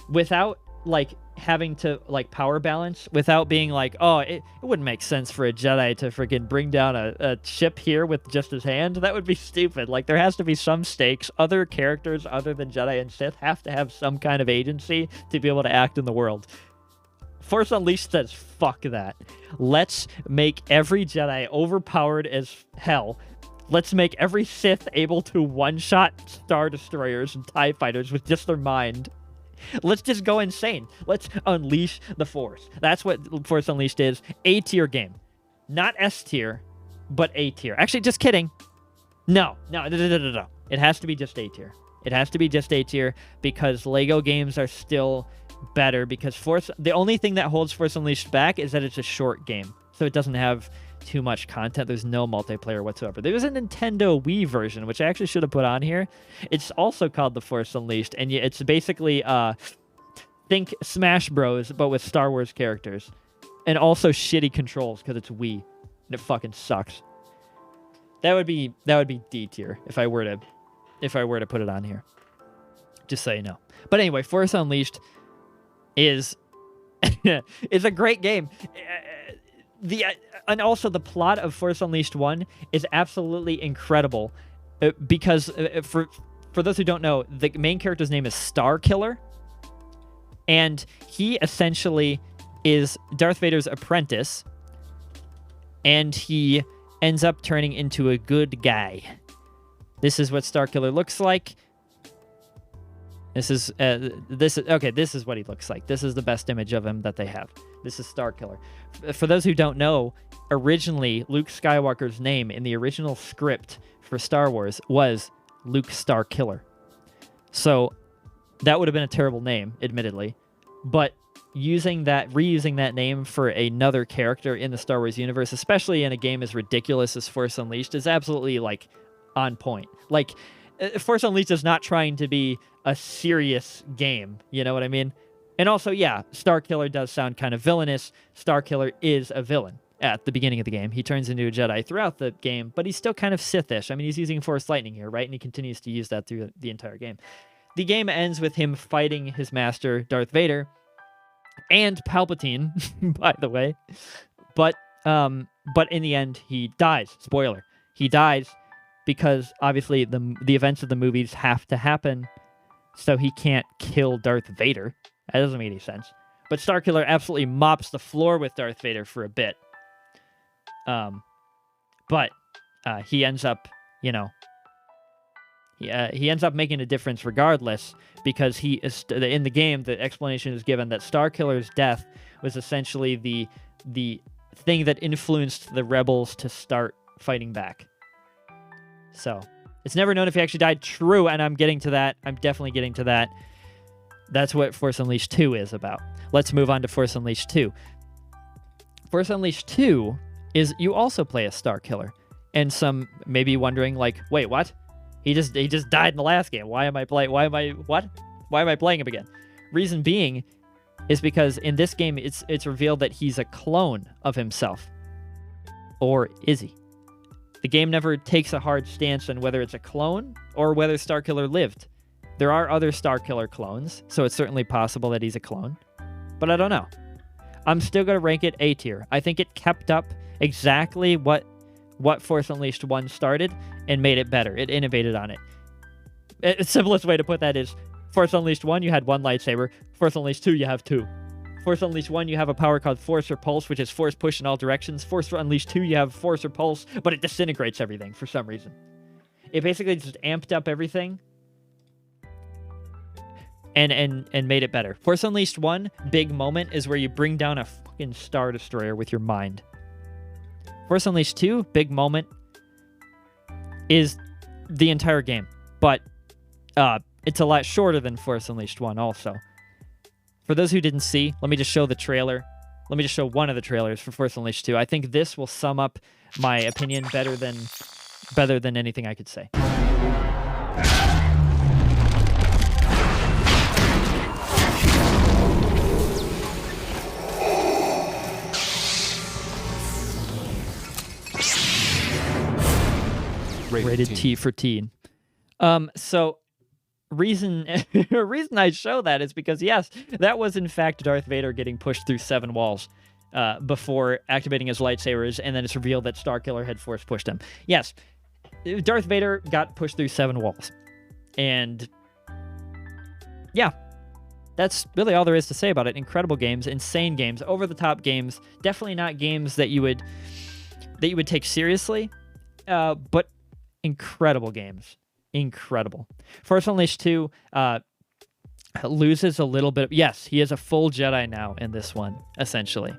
Without, like, having to, like, power balance. Without being like, oh, it wouldn't make sense for a Jedi to freaking bring down a ship here with just his hand. That would be stupid. Like, there has to be some stakes. Other characters other than Jedi and Sith have to have some kind of agency to be able to act in the world. Force Unleashed says, fuck that. Let's make every Jedi overpowered as hell. Let's make every Sith able to one-shot Star Destroyers and TIE Fighters with just their mind. Let's just go insane. Let's unleash the Force. That's what Force Unleashed is. A-tier game. Not S-tier, but A-tier. Actually, just kidding. No. It has to be just A-tier. It has to be just A-tier because LEGO games are still better, because the only thing that holds Force Unleashed back is that it's a short game. So it doesn't have too much content. There's no multiplayer whatsoever. There was a Nintendo Wii version, which I actually should have put on here. It's also called The Force Unleashed, and it's basically think Smash Bros, but with Star Wars characters, and also shitty controls because it's Wii, and it fucking sucks. That would be D tier if I were to put it on here. Just so you know. But anyway, Force Unleashed is a great game. And also the plot of Force Unleashed 1 is absolutely incredible, because for those who don't know, the main character's name is Starkiller, and he essentially is Darth Vader's apprentice, and he ends up turning into a good guy. This is what Starkiller looks like. This is what he looks like. This is the best image of him that they have. This is Starkiller. For those who don't know, originally Luke Skywalker's name in the original script for Star Wars was Luke Starkiller. So that would have been a terrible name, admittedly. But reusing that name for another character in the Star Wars universe, especially in a game as ridiculous as Force Unleashed, is absolutely like on point. Like Force Unleashed is not trying to be a serious game, you know what I mean? And also, yeah, Starkiller does sound kind of villainous. Starkiller is a villain at the beginning of the game. He turns into a Jedi throughout the game, but he's still kind of Sith-ish. I mean, he's using Force Lightning here, right? And he continues to use that through the entire game. The game ends with him fighting his master, Darth Vader, and Palpatine, by the way. But in the end, he dies. Spoiler. He dies because, obviously, the events of the movies have to happen, so he can't kill Darth Vader. That doesn't make any sense. But Starkiller absolutely mops the floor with Darth Vader for a bit. But he ends up, he ends up making a difference regardless, because he is in the game. The explanation is given that Starkiller's death was essentially the thing that influenced the rebels to start fighting back. So it's never known if he actually died. True, and I'm getting to that. I'm definitely getting to that. That's what Force Unleashed 2 is about. Let's move on to Force Unleashed 2. Force Unleashed 2 is you also play a Starkiller. And some may be wondering, like, wait, what? He just died in the last game. Why am I playing him again? Reason being is because in this game it's revealed that he's a clone of himself. Or is he? The game never takes a hard stance on whether it's a clone or whether Starkiller lived. There are other Starkiller clones, so it's certainly possible that he's a clone. But I don't know. I'm still going to rank it A tier. I think it kept up exactly what Force Unleashed 1 started and made it better. It innovated on it. The simplest way to put that is Force Unleashed 1, you had one lightsaber. Force Unleashed 2, you have two. Force Unleashed 1, you have a power called Force or Pulse, which is force push in all directions. Force Unleashed 2, you have Force or Pulse, but it disintegrates everything for some reason. It basically just amped up everything and made it better. Force Unleashed 1, big moment, is where you bring down a fucking Star Destroyer with your mind. Force Unleashed 2, big moment, is the entire game. But it's a lot shorter than Force Unleashed 1 also. For those who didn't see, let me just show the trailer. Let me just show one of the trailers for Force Unleashed 2. I think this will sum up my opinion better than anything I could say. Rated T for teen. So reason I show that is because, yes, that was in fact Darth Vader getting pushed through 7 walls before activating his lightsabers, and then it's revealed that Starkiller had force pushed him. Yes, Darth Vader got pushed through 7 walls. And yeah, that's really all there is to say about it. Incredible games, insane games, over-the-top games, definitely not games that you would take seriously, but incredible games. Incredible. Force Unleashed 2 loses a little bit. Yes, he is a full Jedi now in this one, essentially.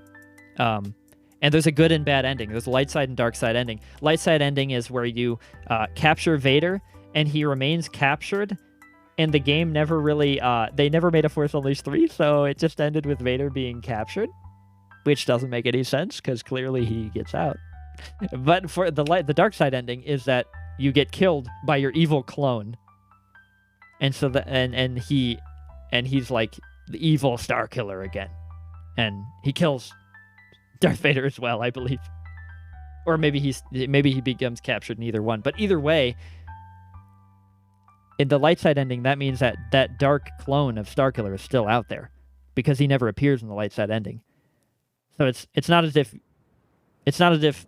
And there's a good and bad ending. There's a light side and dark side ending. Light side ending is where you capture Vader, and he remains captured, and the game never really... they never made a Force Unleashed 3, so it just ended with Vader being captured, which doesn't make any sense, because clearly he gets out. But for the dark side ending is that you get killed by your evil clone, and so he's like the evil Starkiller again, and he kills Darth Vader as well, I believe, or maybe he becomes captured in either one. But either way, in the light side ending, that means that dark clone of Starkiller is still out there because he never appears in the light side ending. So it's not as if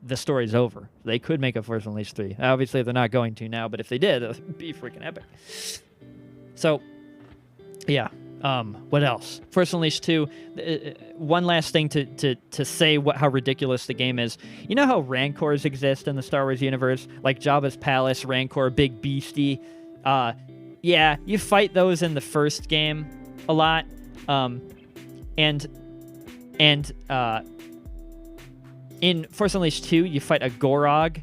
the story's over. They could make a Force Unleashed 3. Obviously, they're not going to now, but if they did, it would be freaking epic. So, yeah. What else? Force Unleashed 2. One last thing to say how ridiculous the game is. You know how Rancors exist in the Star Wars universe? Like Jabba's palace, Rancor, big beastie. Yeah, you fight those in the first game a lot. In Force Unleashed 2, you fight a Gorog,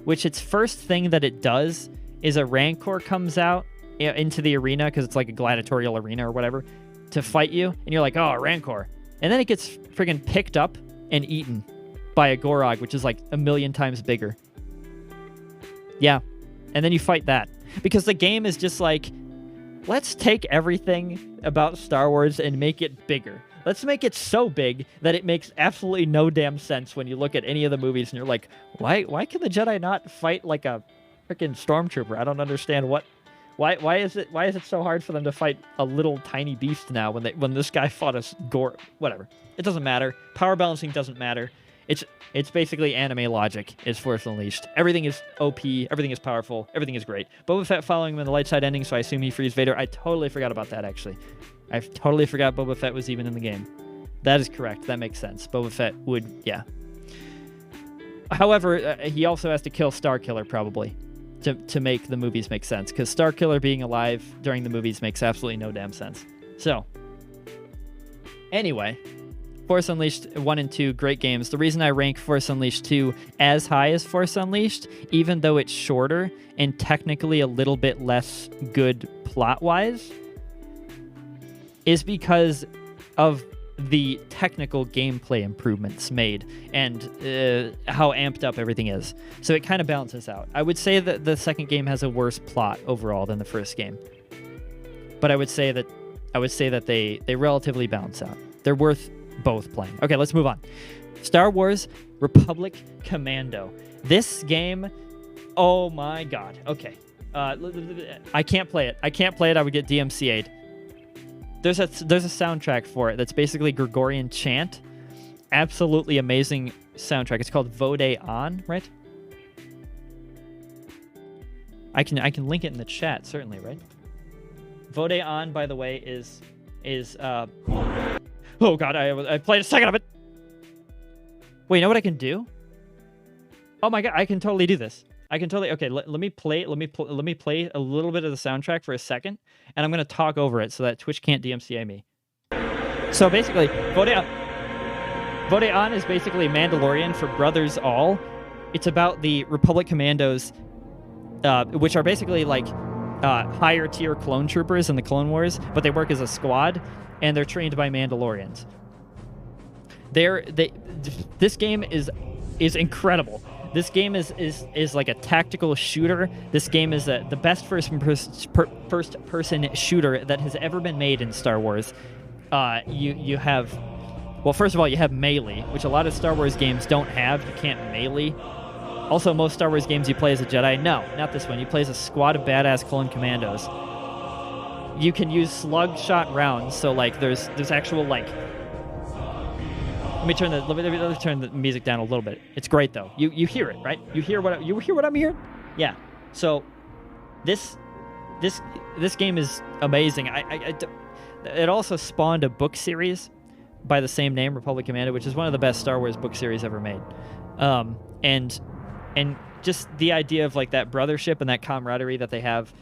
which its first thing that it does is a Rancor comes out into the arena, because it's like a gladiatorial arena or whatever, to fight you. And you're like, oh, Rancor. And then it gets friggin' picked up and eaten by a Gorog, which is like a million times bigger. Yeah. And then you fight that. Because the game is just like, let's take everything about Star Wars and make it bigger. Let's make it so big that it makes absolutely no damn sense when you look at any of the movies and you're like, why can the Jedi not fight like a freaking stormtrooper? I don't understand why is it so hard for them to fight a little tiny beast now when this guy fought a gore? Whatever. It doesn't matter. Power balancing doesn't matter. It's basically anime logic. Is Force Unleashed. Everything is OP. Everything is powerful. Everything is great. Boba Fett following him in the light side ending, so I assume he frees Vader. I totally forgot about that, actually. I totally forgot Boba Fett was even in the game. That is correct. That makes sense. Boba Fett would, yeah. However, he also has to kill Starkiller, probably, to make the movies make sense, because Starkiller being alive during the movies makes absolutely no damn sense. So, anyway, Force Unleashed 1 and 2, great games. The reason I rank Force Unleashed 2 as high as Force Unleashed, even though it's shorter and technically a little bit less good plot-wise, is because of the technical gameplay improvements made and how amped up everything is. So it kind of balances out. I would say that the second game has a worse plot overall than the first game. But I would say that they relatively balance out. They're worth both playing. Okay, let's move on. Star Wars Republic Commando. This game, oh my god. Okay. I can't play it. I would get DMCA'd. There's a soundtrack for it that's basically Gregorian chant. Absolutely amazing soundtrack. It's called Vode On, right? I can link it in the chat, certainly, right? Vode On, by the way, is oh god, I played a second of it. Wait, you know what I can do? Oh my god, I can totally do this. I can totally. Okay, let me play a little bit of the soundtrack for a second, and I'm gonna talk over it so that Twitch can't DMCA me. So basically, Vode On is basically Mandalorian for Brothers All. It's about the Republic Commandos, which are basically like higher tier clone troopers in the Clone Wars, but they work as a squad, and they're trained by Mandalorians. This game is incredible. This game is like a tactical shooter. This game is the best first-person shooter that has ever been made in Star Wars. You have, well, first of all, you have melee, which a lot of Star Wars games don't have. You can't melee. Also, most Star Wars games you play as a Jedi. No, not this one. You play as a squad of badass clone commandos. You can use slug shot rounds, so like there's actual like. Let me turn the music down a little bit. It's great though. You hear it, right? You hear what I'm hearing? Yeah. So this game is amazing. It also spawned a book series by the same name, Republic Commando, which is one of the best Star Wars book series ever made. And just the idea of like that brothership and that camaraderie that they have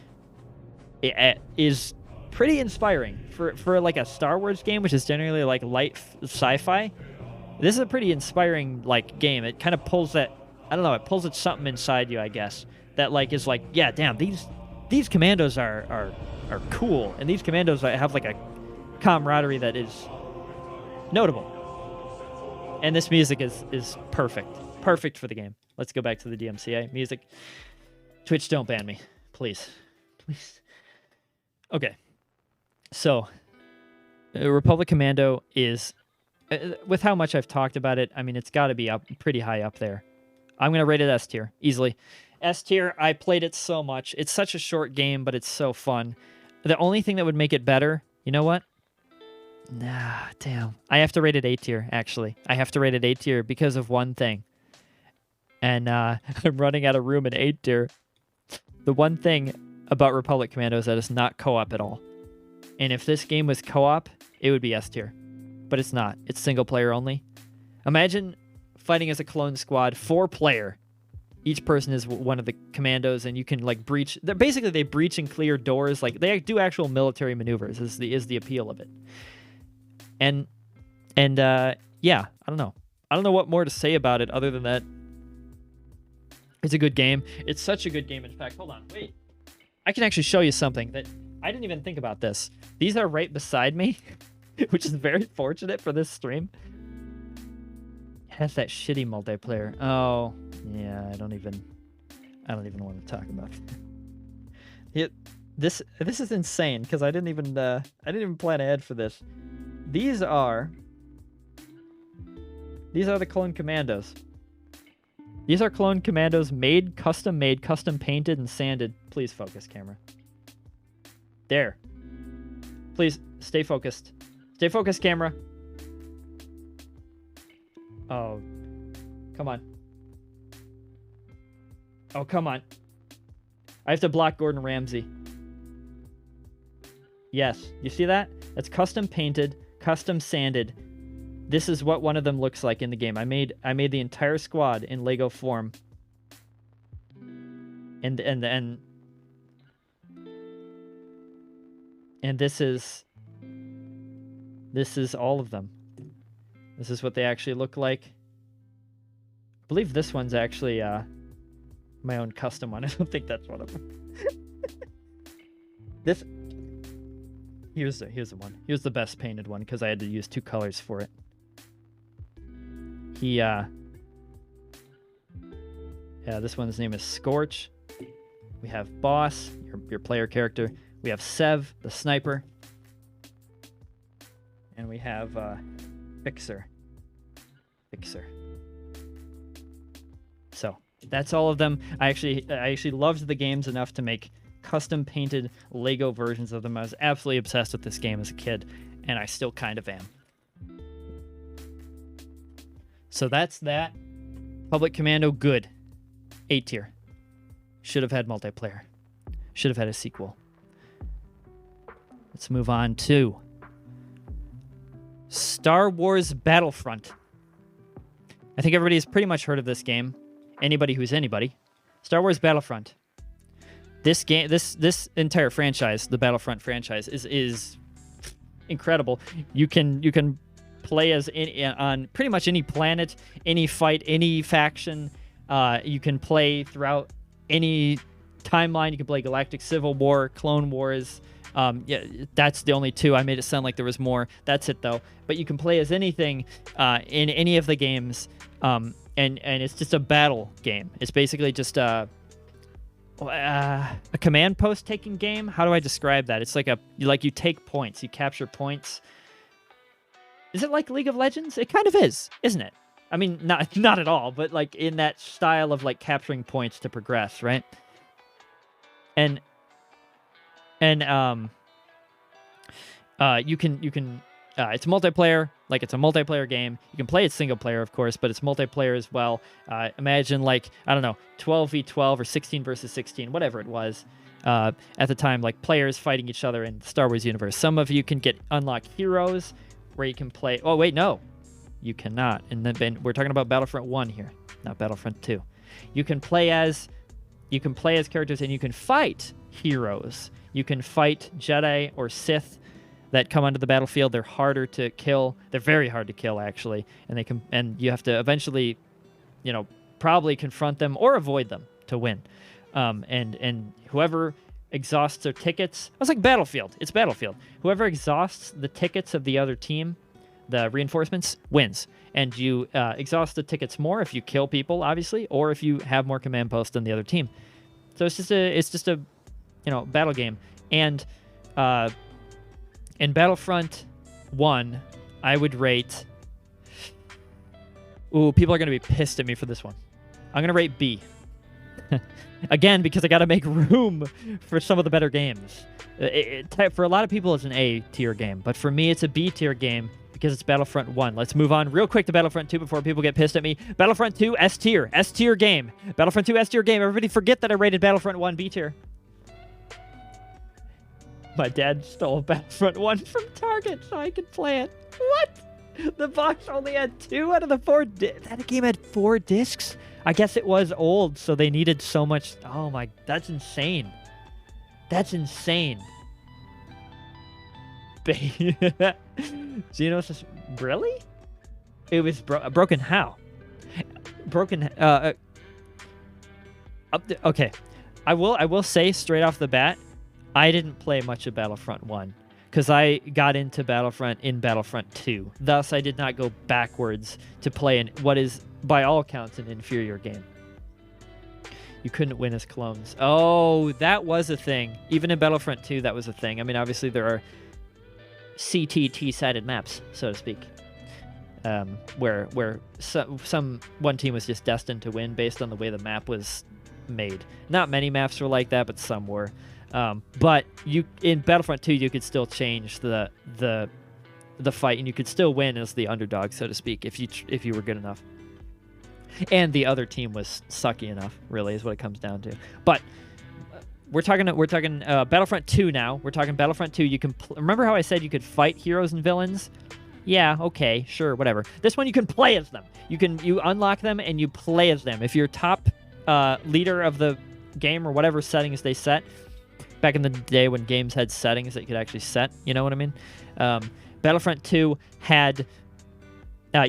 is pretty inspiring for like a Star Wars game, which is generally like light sci-fi. This is a pretty inspiring like game. It kind of pulls that, I don't know, it pulls at something inside you, I guess, that like is like, yeah, damn, these commandos are cool, and these commandos have like a camaraderie that is notable. And this music is perfect for the game. Let's go back to the DMCA music. Twitch, don't ban me, please. Okay, so Republic Commando is, with how much I've talked about it, I mean, it's got to be up pretty high up there. I'm going to rate it S tier, easily. S tier, I played it so much. It's such a short game, but it's so fun. The only thing that would make it better, you know what? Nah, damn. I have to rate it A tier, actually. I have to rate it A tier because of one thing. And I'm running out of room in A tier. The one thing about Republic Commando is that it's not co-op at all. And if this game was co-op, it would be S tier. But it's not. It's single player only. Imagine fighting as a clone squad, 4-player. Each person is one of the commandos, and you can like breach. They breach and clear doors. Like they do actual military maneuvers. Is the appeal of it. And yeah, I don't know. I don't know what more to say about it other than that. It's a good game. It's such a good game. In fact, hold on, wait. I can actually show you something that I didn't even think about this. These are right beside me. which is very fortunate for this stream. It has that shitty multiplayer. Oh, yeah, I don't even want to talk about it. This is insane because I didn't even plan ahead for this. These are the Clone Commandos. These are Clone Commandos custom made, custom painted and sanded. Please focus, camera. There. Please stay focused. Stay focused, camera. Oh, come on. Oh, come on. I have to block Gordon Ramsay. Yes, you see that? That's custom painted, custom sanded. This is what one of them looks like in the game. I made the entire squad in Lego form. And this is all of them. This is what they actually look like. I believe this one's actually my own custom one. I don't think that's one of them. Here's the one. Here's the best painted one because I had to use 2 colors for it. Yeah, this one's name is Scorch. We have Boss, your player character. We have Sev, the sniper. And we have Fixer. So that's all of them. I actually loved the games enough to make custom painted Lego versions of them. I was absolutely obsessed with this game as a kid, and I still kind of am. So that's that. Public Commando, good. 8 tier. Should have had multiplayer. Should have had a sequel. Let's move on to Star Wars Battlefront. I think everybody's pretty much heard of this game. Anybody who's anybody. Star Wars Battlefront. This game, this entire franchise, the Battlefront franchise, is incredible. You can play as on pretty much any planet, any fight, any faction. You can play throughout any timeline. You can play Galactic Civil War, Clone Wars. Yeah, that's the only 2. I made it sound like there was more. That's it though. But you can play as anything in any of the games, and it's just a battle game. It's basically just a command post taking game. How do I describe that? It's like you take points, you capture points. Is it like League of Legends? It kind of is, isn't it? I mean, not at all, but like in that style of like capturing points to progress, right? And you can it's multiplayer, like it's a multiplayer game. You can play it single player, of course, but it's multiplayer as well. Imagine like, I don't know, 12v12 or 16 versus 16, whatever it was at the time, like players fighting each other in the Star Wars universe. Some of you can unlock heroes where you can play. Oh, wait, no, you cannot. And then we're talking about Battlefront 1 here, not Battlefront 2. You can play as characters and you can fight heroes. You can fight Jedi or Sith that come onto the battlefield. They're harder to kill. They're very hard to kill, actually. And you have to eventually, probably confront them or avoid them to win. And whoever exhausts their tickets, it's like Battlefield. It's Battlefield. Whoever exhausts the tickets of the other team, the reinforcements, wins. And you exhaust the tickets more if you kill people, obviously, or if you have more command posts than the other team. So it's just a battle game. And in Battlefront 1, I would rate... Ooh, people are going to be pissed at me for this one. I'm going to rate B. Again, because I got to make room for some of the better games. For a lot of people, it's an A tier game. But for me, it's a B tier game because it's Battlefront 1. Let's move on real quick to Battlefront 2 before people get pissed at me. Battlefront 2, S tier. S tier game. Battlefront 2, S tier game. Everybody forget that I rated Battlefront 1 B tier. My dad stole Battlefront 1 from Target so I could play it. What? The box only had 2 out of the 4 discs. That game had 4 discs? I guess it was old, so they needed so much. Oh my, that's insane. That's insane. Xenos, really? It was broken how? Broken, okay. I will say straight off the bat, I didn't play much of Battlefront 1 because I got into Battlefront in Battlefront 2. Thus, I did not go backwards to play in what is, by all accounts, an inferior game. You couldn't win as clones. Oh, that was a thing. Even in Battlefront 2, that was a thing. I mean, obviously, there are CTT-sided maps, so to speak, where one team was just destined to win based on the way the map was made. Not many maps were like that, but some were. But in Battlefront 2, you could still change the fight, and you could still win as the underdog, so to speak, if you were good enough. And the other team was sucky enough, really, is what it comes down to. But we're talking Battlefront 2 now. We're talking Battlefront 2. You can remember how I said you could fight heroes and villains? Yeah, okay, sure, whatever. This one you can play as them. You unlock them and you play as them. If you're top leader of the game or whatever settings they set, back in the day when games had settings that you could actually set, you know what I mean? Battlefront 2 had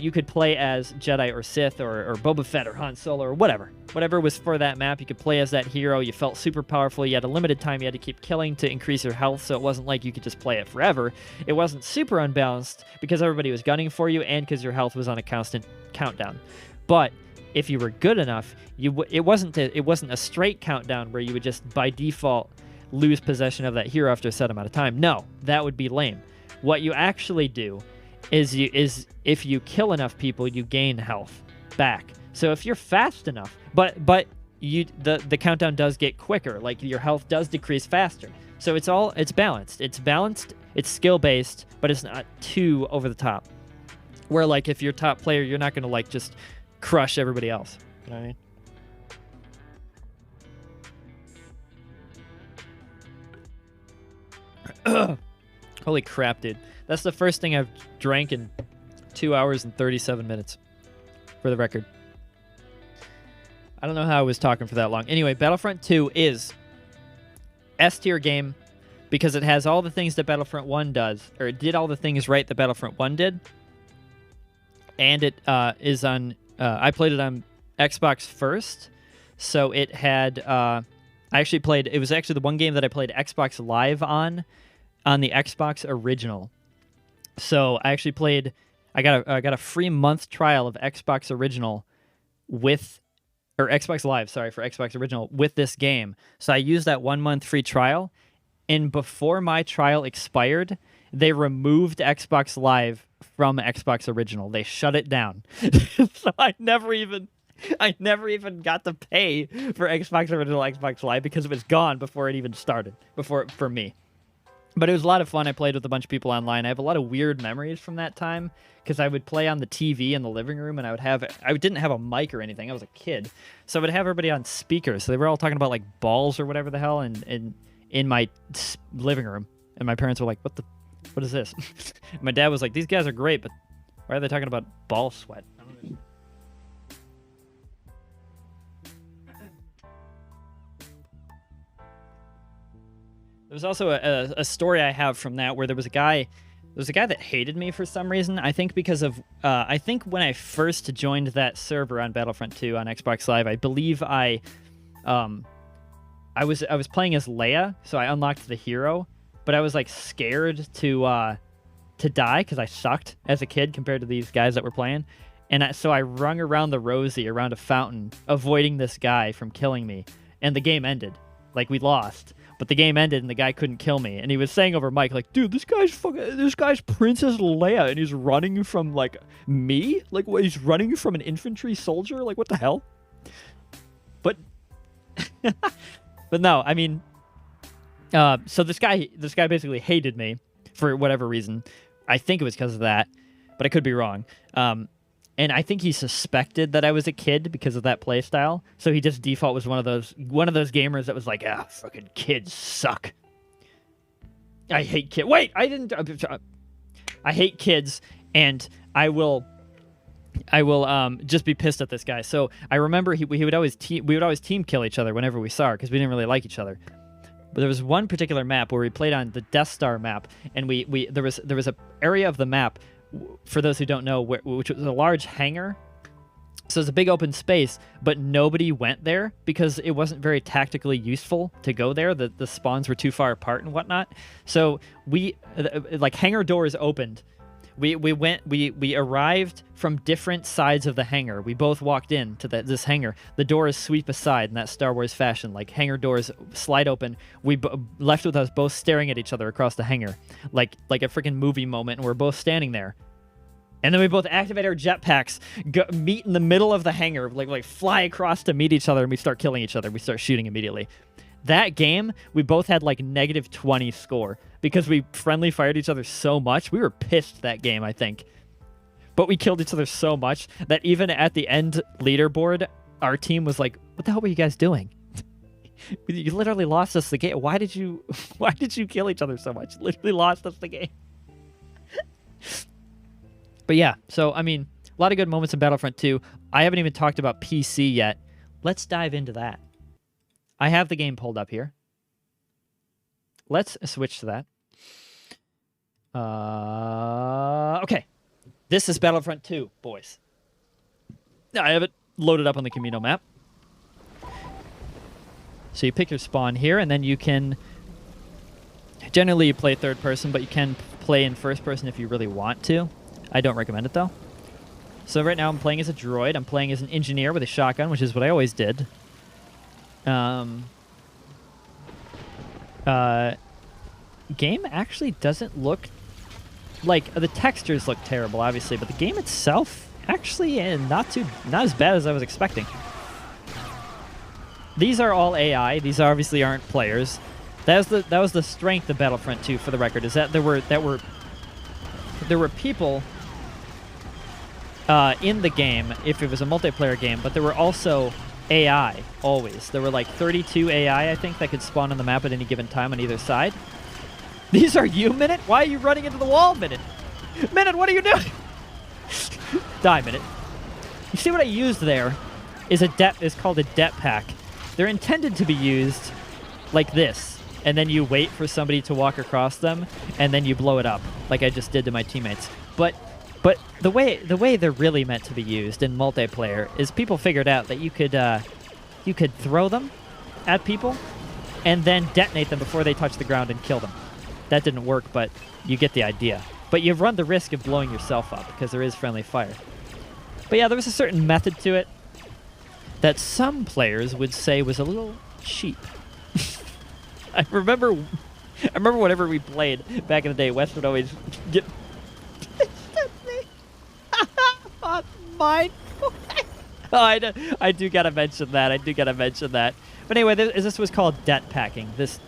you could play as Jedi or Sith or Boba Fett or Han Solo or whatever was for that map. You could play as that hero. You felt super powerful. You had a limited time. You had to keep killing to increase your health, so it wasn't like you could just play it forever. It wasn't super unbalanced because everybody was gunning for you and because your health was on a constant countdown. But if you were good enough, it wasn't a straight countdown where you would just by default lose possession of that hero after a set amount of time. No, that would be lame. What you actually do is if you kill enough people, you gain health back. So if you're fast enough, but the countdown does get quicker, like your health does decrease faster. So it's balanced. It's balanced, it's skill based, but it's not too over the top. Where like if you're top player, you're not gonna like just crush everybody else. You know what I mean? Holy crap, dude. That's the first thing I've drank in 2 hours and 37 minutes, for the record. I don't know how I was talking for that long. Anyway, Battlefront 2 is S-tier game because it has all the things that Battlefront 1 does, or it did all the things right that Battlefront 1 did. And it is on... I played it on Xbox first, so it had... It was actually the one game that I played Xbox Live on the Xbox original. So I actually played. I got a free month trial of Xbox Original Xbox Live. Sorry, for Xbox Original with this game. So I used that 1 month free trial, and before my trial expired, they removed Xbox Live from Xbox Original. They shut it down. So I never even got to pay for Xbox Original Xbox Live because it was gone before it even started. For me. But it was a lot of fun. I played with a bunch of people online. I have a lot of weird memories from that time because I would play on the TV in the living room, and I didn't have a mic or anything. I was a kid, so I would have everybody on speakers. So they were all talking about like balls or whatever the hell, in my living room. And my parents were like, "What is this?" My dad was like, "These guys are great, but why are they talking about ball sweat?" I don't know. There's also a story I have from that where there was a guy that hated me for some reason. I think because of I think when I first joined that server on Battlefront 2 on Xbox Live, I believe I was playing as Leia, so I unlocked the hero, but I was like scared to die because I sucked as a kid compared to these guys that were playing, and so I rung around the Rosie around a fountain, avoiding this guy from killing me, and the game ended. Like, we lost. But the game ended and the guy couldn't kill me. And he was saying over mic, like, dude, this guy's Princess Leia, and he's running from, like, me? Like, what, he's running from an infantry soldier? Like, what the hell? But, but no, I mean, so this guy basically hated me for whatever reason. I think it was because of that, but I could be wrong. And I think he suspected that I was a kid because of that play style. So he just default was one of those gamers that was like, fucking kids suck. I hate kids. Wait, I hate kids, and I will just be pissed at this guy. So I remember we would always team kill each other whenever we saw her because we didn't really like each other. But there was one particular map where we played on the Death Star map, and there was a area of the map, for those who don't know, which was a large hangar So it's a big open space, but nobody went there because it wasn't very tactically useful to go there. The spawns were too far apart and whatnot. So we, like, hangar doors opened. We arrived from different sides of the hangar. We both walked in to this hangar. The doors sweep aside in that Star Wars fashion. Like, hangar doors slide open. We left with us both staring at each other across the hangar. Like a freaking movie moment, and we're both standing there. And then we both activate our jetpacks, meet in the middle of the hangar, like fly across to meet each other, and we start killing each other. We start shooting immediately. That game, we both had like -20 score because we friendly fired each other so much. We were pissed that game, I think. But we killed each other so much that even at the end leaderboard, our team was like, "What the hell were you guys doing? You literally lost us the game. Why did you kill each other so much? Literally lost us the game." But yeah, so, I mean, a lot of good moments in Battlefront 2. I haven't even talked about PC yet. Let's dive into that. I have the game pulled up here. Let's switch to that. Okay. This is Battlefront 2, boys. I have it loaded up on the Camino map. So you pick your spawn here, and then you can... Generally, you play third person, but you can play in first person if you really want to. I don't recommend it, though. So right now I'm playing as a droid. I'm playing as an engineer with a shotgun, which is what I always did. Game actually doesn't look... Like, the textures look terrible, obviously, but the game itself, actually, not as bad as I was expecting. These are all AI. These obviously aren't players. That was the strength of Battlefront 2, for the record, is that there were people in the game if it was a multiplayer game, but there were also AI always. There were like 32 AI, I think, that could spawn on the map at any given time on either side. These are you, Minute? Why are you running into the wall, Minute? Minute, what are you doing? Die, Minute. You see what I used there is called a det pack. They're intended to be used like this, and then you wait for somebody to walk across them, and then you blow it up, like I just did to my teammates. But the way they're really meant to be used in multiplayer is people figured out that you could throw them at people and then detonate them before they touch the ground and kill them. That didn't work, but you get the idea. But you run the risk of blowing yourself up because there is friendly fire. But yeah, there was a certain method to it that some players would say was a little cheap. I remember whenever we played back in the day, Wes would always get mine. Oh, I do gotta mention that. But anyway, this was called det packing, this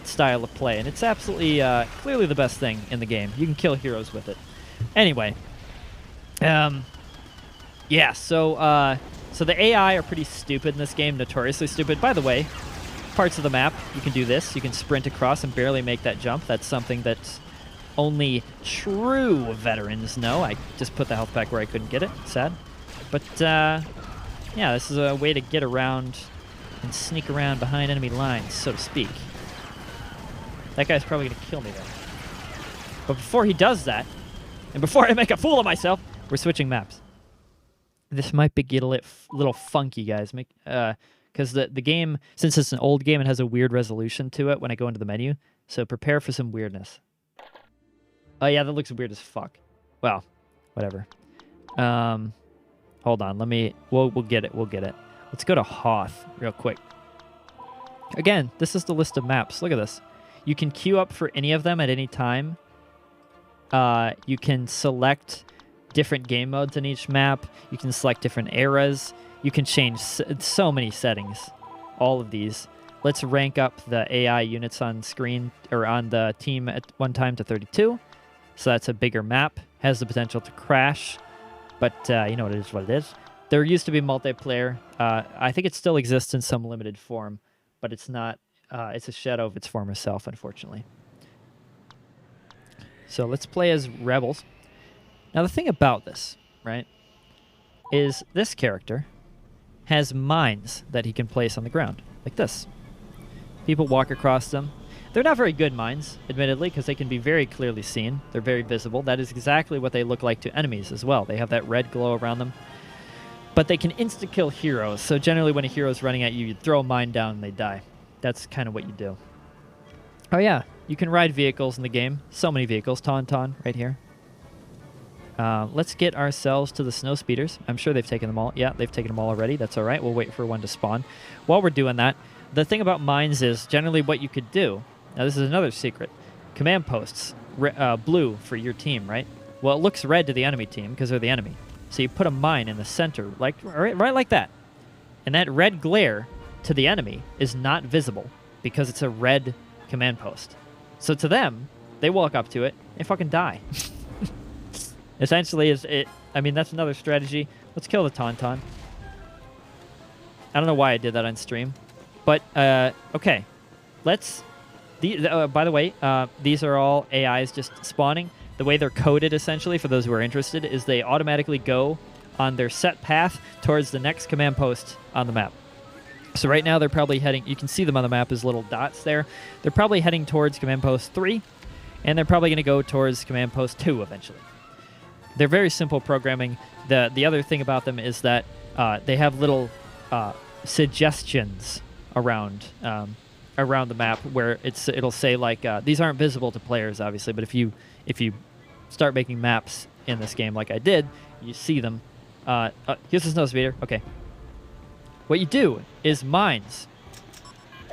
style of play, and it's absolutely clearly the best thing in the game. You can kill heroes with it. Anyway, yeah. So the AI are pretty stupid in this game, notoriously stupid. By the way, parts of the map you can do this. You can sprint across and barely make that jump. That's something that only true veterans know. I just put the health pack where I couldn't get it. Sad. But, yeah, this is a way to get around and sneak around behind enemy lines, so to speak. That guy's probably going to kill me, though. But before he does that, and before I make a fool of myself, we're switching maps. This might get a little funky, guys. Because the game, since it's an old game, it has a weird resolution to it when I go into the menu. So prepare for some weirdness. Oh yeah, that looks weird as fuck. Well, whatever. Hold on, we'll get it. Let's go to Hoth real quick. Again, this is the list of maps. Look at this. You can queue up for any of them at any time. You can select different game modes in each map. You can select different eras. You can change so many settings. All of these. Let's rank up the AI units on screen or on the team at one time to 32. So that's a bigger map. Has the potential to crash, but you know, it is what it is. There used to be multiplayer. I think it still exists in some limited form, but it's not. It's a shadow of its former self, unfortunately. So let's play as rebels. Now the thing about this, right, is this character has mines that he can place on the ground, like this. People walk across them. They're not very good mines, admittedly, because they can be very clearly seen. They're very visible. That is exactly what they look like to enemies as well. They have that red glow around them. But they can insta-kill heroes, so generally when a hero is running at you, you throw a mine down and they die. That's kind of what you do. Oh yeah, you can ride vehicles in the game. So many vehicles. Tauntaun, right here. Let's get ourselves to the snow speeders. I'm sure they've taken them all. Yeah, they've taken them all already. That's all right. We'll wait for one to spawn. While we're doing that, the thing about mines is generally what you could do. Now, this is another secret. Command posts, blue for your team, right? Well, it looks red to the enemy team because they're the enemy. So you put a mine in the center, like right like that. And that red glare to the enemy is not visible because it's a red command post. So to them, they walk up to it and fucking die. Essentially, I mean, that's another strategy. Let's kill the Tauntaun. I don't know why I did that on stream. But, okay. Let's... by the way, these are all AIs just spawning. The way they're coded, essentially, for those who are interested, is they automatically go on their set path towards the next command post on the map. So right now, they're probably heading... You can see them on the map as little dots there. They're probably heading towards command post 3, and they're probably going to go towards command post 2 eventually. They're very simple programming. The other thing about them is that they have little suggestions around the map where it'll say like these aren't visible to players obviously, but if you start making maps in this game like I did, you see them. Here's the snowspeeder. Okay. What you do is mines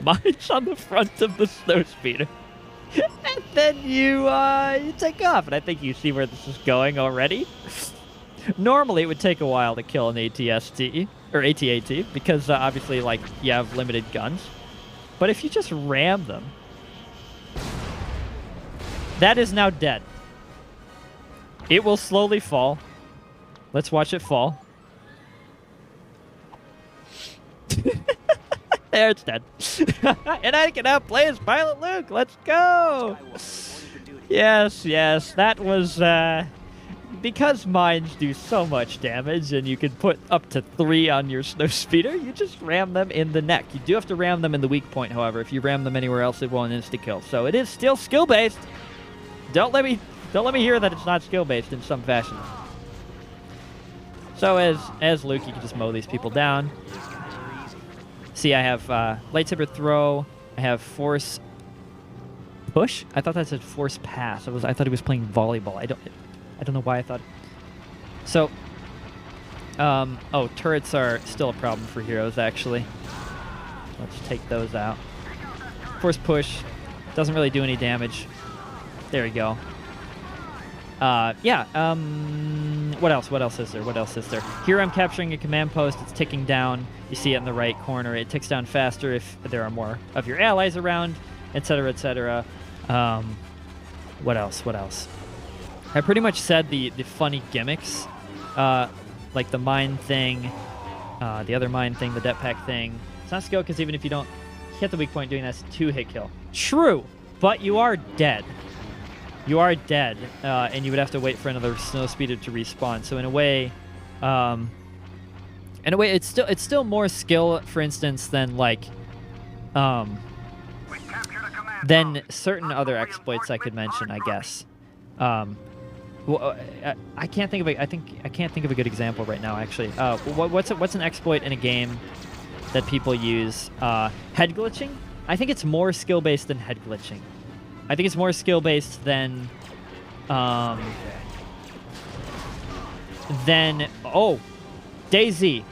on the front of the snowspeeder. And then you take off, and I think you see where this is going already. Normally, it would take a while to kill an ATST, or AT-AT, because obviously, like, you have limited guns. But if you just ram them, that is now dead. It will slowly fall. Let's watch it fall. There, it's dead. And I can now play as Pilot Luke. Let's go. Yes. That was... because mines do so much damage and you can put up to 3 on your snowspeeder, you just ram them in the neck. You do have to ram them in the weak point, however. If you ram them anywhere else, it won't insta-kill. So it is still skill-based. Don't let me hear that it's not skill-based in some fashion. So as Luke, you can just mow these people down. See, I have lightsaber throw. I have force push. I thought that said force pass. I thought he was playing volleyball. I don't know why I thought. So, oh, turrets are still a problem for heroes actually. Let's take those out. Force push doesn't really do any damage. There we go. Yeah. What else is there? Here I'm capturing a command post. It's ticking down. You see it in the right corner. It ticks down faster if there are more of your allies around, etc., etc. What else? I pretty much said the funny gimmicks, like the mine thing, the other mine thing, the jetpack thing. It's not skill because even if you don't hit the weak point doing that, it's a 2-hit kill. True, but you are dead. You are dead, and you would have to wait for another snowspeeder to respawn. So in a way, it's still more skill, for instance, than like, than certain other exploits I could mention, I guess. Well, I can't think of I can't think of a good example right now. Actually, what's an exploit in a game that people use? Head glitching. I think it's more skill based than head glitching. I think it's more skill based than DayZ.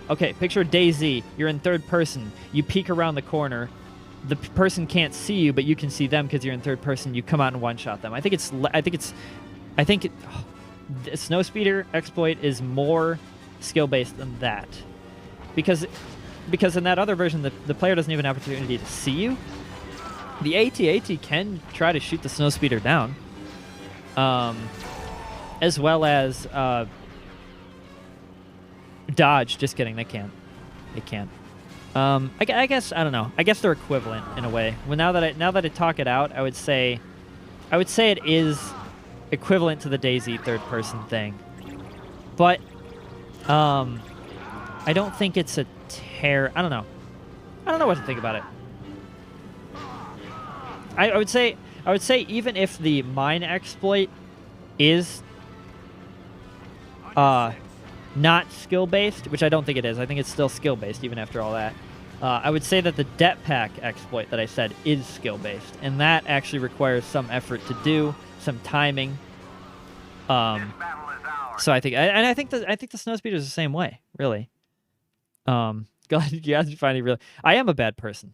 Okay, picture DayZ. You're in third person. You peek around the corner. The person can't see you, but you can see them because you're in third person. You come out and one-shot them. I think Snowspeeder exploit is more skill-based than that. Because in that other version, the player doesn't have an opportunity to see you. The AT-AT can try to shoot the Snowspeeder down. As well as dodge. Just kidding, they can't. They can't. I guess I don't know. I guess they're equivalent in a way. Well, now that I talk it out, I would say it is equivalent to the DayZ third-person thing. But I don't think it's a tear. I don't know. I don't know what to think about it. I would say even if the mine exploit is not skill-based, which I don't think it is. I think it's still skill-based even after all that. I would say that the Jetpack exploit that I said is skill-based, and that actually requires some effort to do, some timing. So I think, and I think the Snowspeeder is the same way, really. God, you guys are finding really. I am a bad person,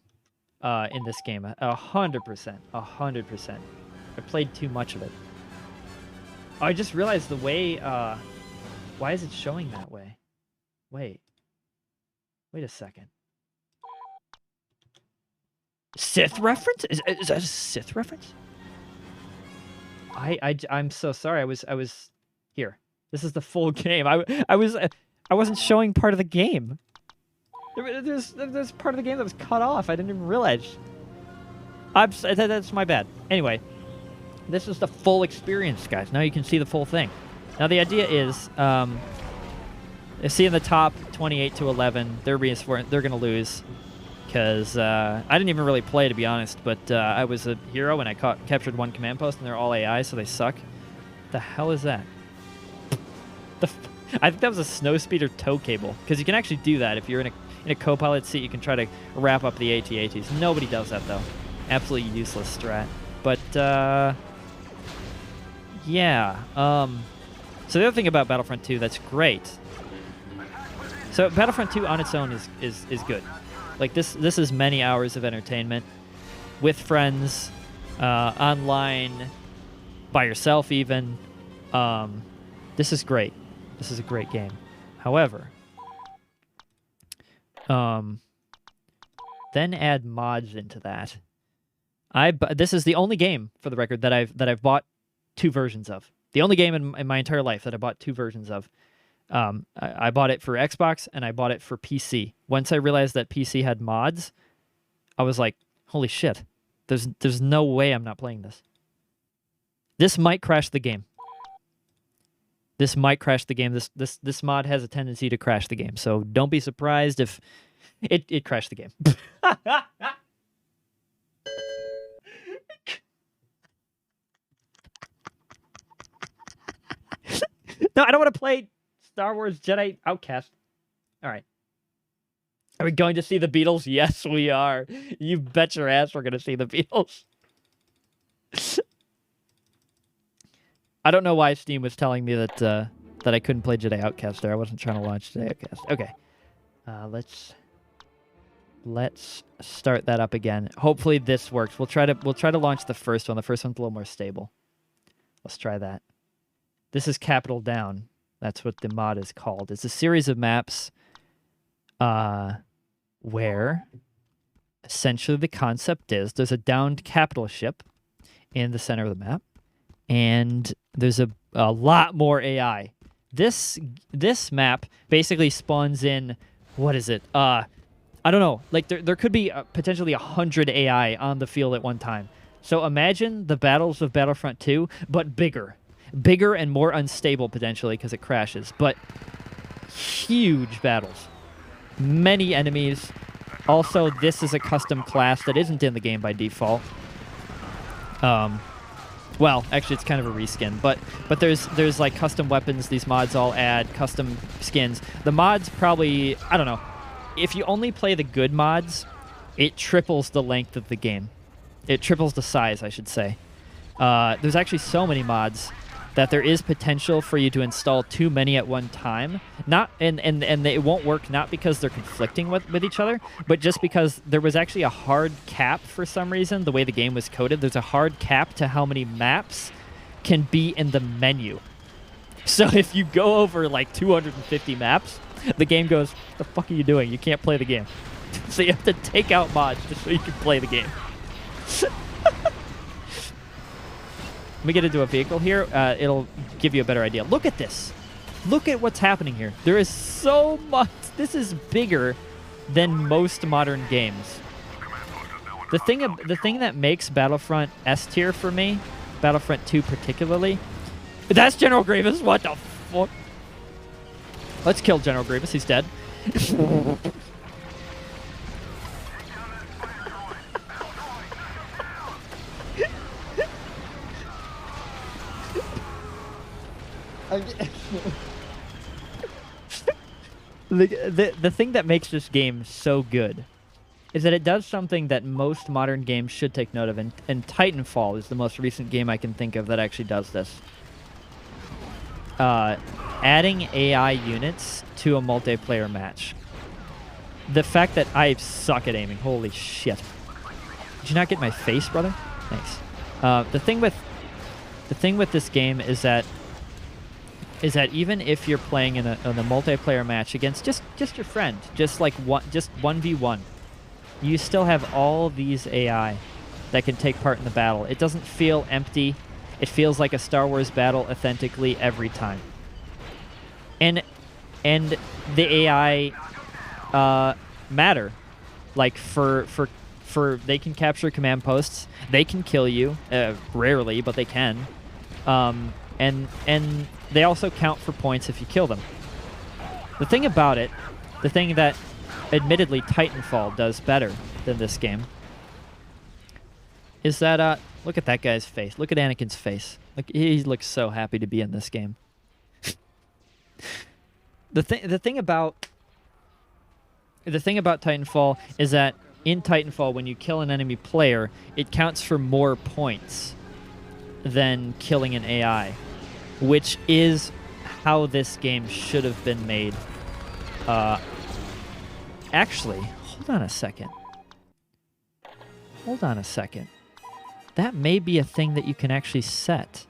in this game, 100%, 100%. I played too much of it. Oh, I just realized the way. Why is it showing that way? Wait a second. Sith reference? Is that a Sith reference? I'm so sorry. I was here. This is the full game. I wasn't showing part of the game. There's part of the game that was cut off. I didn't even realize. That's my bad. Anyway, this is the full experience, guys. Now you can see the full thing. Now the idea is, you see in the top 28 to 11, they're gonna lose. Because I didn't even really play, to be honest, but I was a hero and I captured one command post, and they're all AI, so they suck. The hell is that? I think that was a Snowspeeder tow cable, because you can actually do that. If you're in a co-pilot seat, you can try to wrap up the AT-ATs. Nobody does that, though. Absolutely useless strat. But, yeah. So the other thing about Battlefront 2 that's great. So Battlefront 2 on its own is good. Like, this is many hours of entertainment with friends, online, by yourself even. This is great. This is a great game. However, then add mods into that. This is the only game, for the record, that I've bought 2 versions of. The only game in my entire life that I bought 2 versions of. I bought it for Xbox and I bought it for PC. Once I realized that PC had mods, I was like, holy shit. There's no way I'm not playing this. This might crash the game. This might crash the game. This mod has a tendency to crash the game. So don't be surprised if it crashed the game. No, I don't want to play Star Wars Jedi Outcast. All right. Are we going to see the Beatles? Yes, we are. You bet your ass we're going to see the Beatles. I don't know why Steam was telling me that I couldn't play Jedi Outcast there. I wasn't trying to launch Jedi Outcast. Okay. Let's start that up again. Hopefully this works. We'll try to launch the first one. The first one's a little more stable. Let's try that. This is Capital Down. That's what the mod is called. It's a series of maps where essentially the concept is there's a downed capital ship in the center of the map, and there's a lot more AI. This map basically spawns in, what is it? I don't know. Like there could be potentially 100 AI on the field at one time. So imagine the battles of Battlefront 2, but bigger. Bigger and more unstable, potentially, because it crashes. But huge battles. Many enemies. Also, this is a custom class that isn't in the game by default. Well, actually, it's kind of a reskin. But there's like custom weapons. These mods all add custom skins. The mods probably, I don't know. If you only play the good mods, it triples the length of the game. It triples the size, I should say. There's actually so many mods that there is potential for you to install too many at one time. And it won't work not because they're conflicting with each other, but just because there was actually a hard cap for some reason, the way the game was coded. There's a hard cap to how many maps can be in the menu. So if you go over like 250 maps, the game goes, what the fuck are you doing? You can't play the game. So you have to take out mods just so you can play the game. Let me get into a vehicle here. It'll give you a better idea. Look at this. Look at what's happening here. There is so much. This is bigger than most modern games. The thing that makes Battlefront S tier for me, Battlefront 2 particularly, that's General Grievous. What the fuck? Let's kill General Grievous. He's dead. The thing that makes this game so good is that it does something that most modern games should take note of, and Titanfall is the most recent game I can think of that actually does this. Adding AI units to a multiplayer match. The fact that I suck at aiming, holy shit. Did you not get my face, brother? Thanks. The thing with this game is that even if you're playing in a multiplayer match against just your friend, just 1v1, you still have all these AI that can take part in the battle. It doesn't feel empty. It feels like a Star Wars battle authentically every time. And the AI matter. Like for they can capture command posts. They can kill you, rarely, but they can. And they also count for points if you kill them. The thing about it, the thing that admittedly Titanfall does better than this game, is that look at that guy's face. Look at Anakin's face. Like, he looks so happy to be in this game. The thing about Titanfall is that in Titanfall, when you kill an enemy player, it counts for more points than killing an AI, which is how this game should have been made. Actually, hold on a second. Hold on a second. That may be a thing that you can actually set.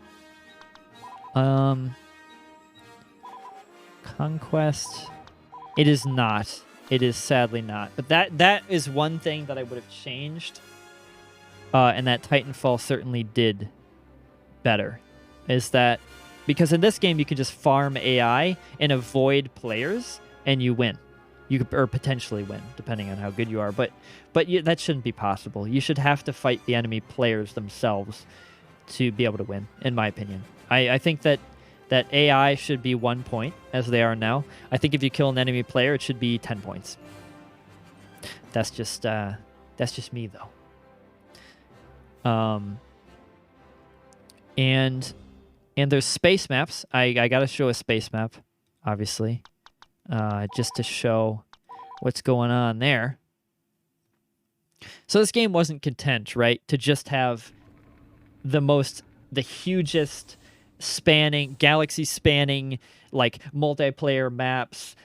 Conquest. It is not. It is sadly not. But that is one thing that I would have changed, and that Titanfall certainly did better. Is that because in this game you can just farm AI and avoid players and you win. You could, or potentially win, depending on how good you are. But that shouldn't be possible. You should have to fight the enemy players themselves to be able to win, in my opinion. I think that AI should be 1 point, as they are now. I think if you kill an enemy player, it should be 10 points. That's just me, though. And there's space maps. I gotta show a space map, obviously, just to show what's going on there. So this game wasn't content, right, to just have the hugest galaxy-spanning, like, multiplayer maps,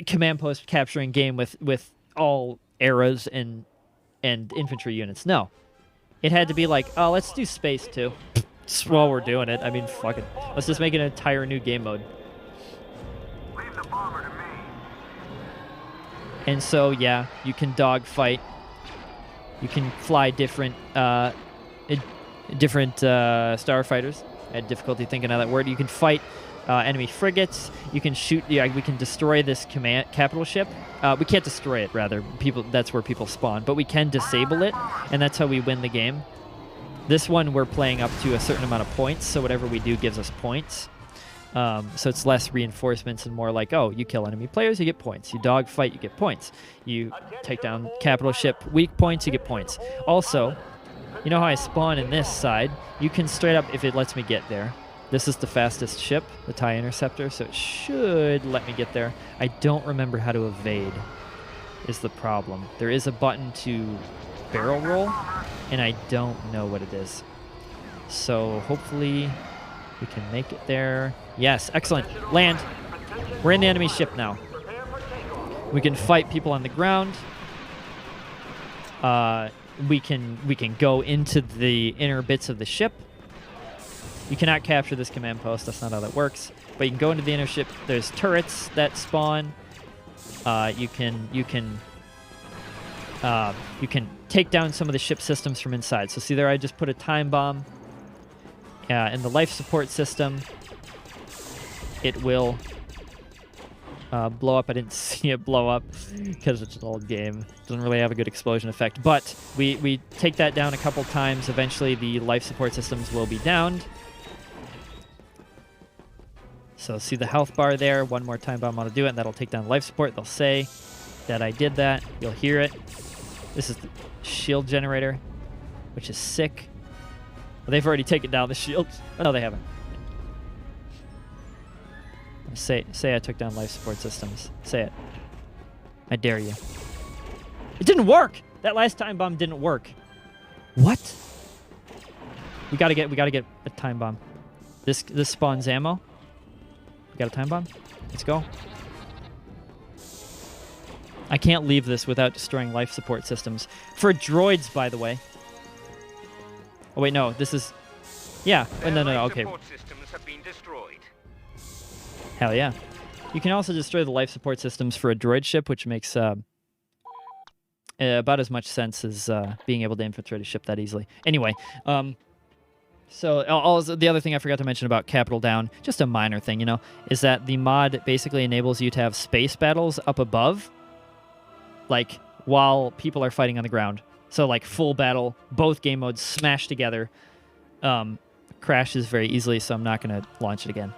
command post capturing game with all eras and infantry units. No. It had to be like, oh, let's do space, too. Just while we're doing it. I mean, fuck it. Let's just make an entire new game mode. Leave the bomber to me. And so, yeah, you can dogfight. You can fly different starfighters. I had difficulty thinking of that word. You can fight enemy frigates. You can shoot. Yeah, we can destroy this capital ship. We can't destroy it, rather. That's where people spawn. But we can disable it, and that's how we win the game. This one, we're playing up to a certain amount of points, so whatever we do gives us points. So it's less reinforcements and more like, oh, you kill enemy players, you get points. You dogfight, you get points. You take down capital ship, weak points, you get points. Also, you know how I spawn in this side? You can straight up, if it lets me get there. This is the fastest ship, the TIE Interceptor, so it should let me get there. I don't remember how to evade, is the problem. There is a button to barrel roll, and I don't know what it is. So hopefully we can make it there. Yes, excellent. Land. We're in the enemy ship now. We can fight people on the ground. We can go into the inner bits of the ship. You cannot capture this command post. That's not how that works. But you can go into the inner ship. There's turrets that spawn. You can take down some of the ship systems from inside. So see there, I just put a time bomb in the life support system. It will blow up. I didn't see it blow up because it's an old game. It doesn't really have a good explosion effect. But we take that down a couple times. Eventually, the life support systems will be downed. So see the health bar there. One more time bomb ought to do it, and that'll take down life support. They'll say that I did that. You'll hear it. This is the shield generator, which is sick. Well, they've already taken down the shields. Oh, no, they haven't. Say I took down life support systems. Say it. I dare you. It didn't work. That last time bomb didn't work. What? We gotta get a time bomb. This spawns ammo. We got a time bomb. Let's go. I can't leave this without destroying life support systems. For droids, by the way. Oh wait, no. This is. Yeah. Oh, no. Okay. Support systems have been destroyed. Hell yeah. You can also destroy the life support systems for a droid ship, which makes about as much sense as being able to infiltrate a ship that easily. Anyway, so the other thing I forgot to mention about Capital Down, just a minor thing, you know, is that the mod basically enables you to have space battles up above, like while people are fighting on the ground. So like full battle, both game modes smashed together. Crashes very easily, so I'm not going to launch it again.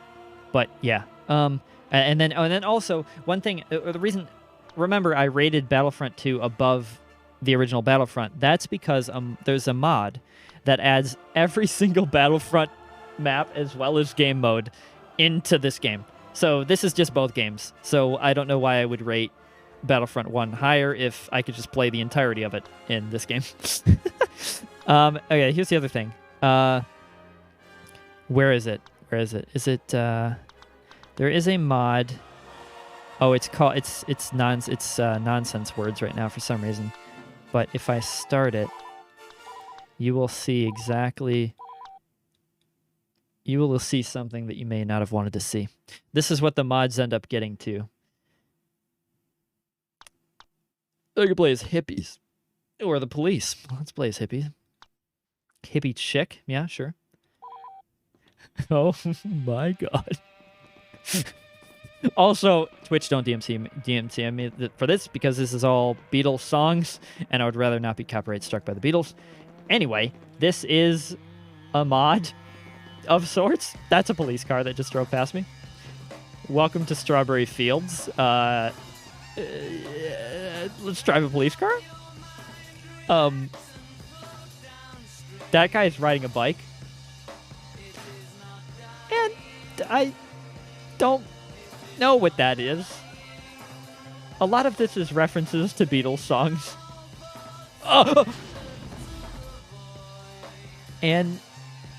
But yeah. And then also one thing, the reason, remember I rated Battlefront 2 above the original Battlefront. That's because there's a mod that adds every single Battlefront map as well as game mode into this game. So this is just both games. So I don't know why I would rate Battlefront 1 higher if I could just play the entirety of it in this game. Okay, here's the other thing. Where is it? Is it there is a mod. Oh, it's nonsense words right now for some reason. But if I start it, you will see exactly. You will see something that you may not have wanted to see. This is what the mods end up getting to. I can play as hippies. Or the police. Let's play as hippies. Hippie chick. Yeah, sure. Oh my god. Also, Twitch don't DMCA me for this because this is all Beatles songs, and I would rather not be copyright struck by the Beatles. Anyway, this is a mod of sorts. That's a police car that just drove past me. Welcome to Strawberry Fields. Let's drive a police car. That guy is riding a bike. And I don't know what that is. A lot of this is references to Beatles songs. Oh! And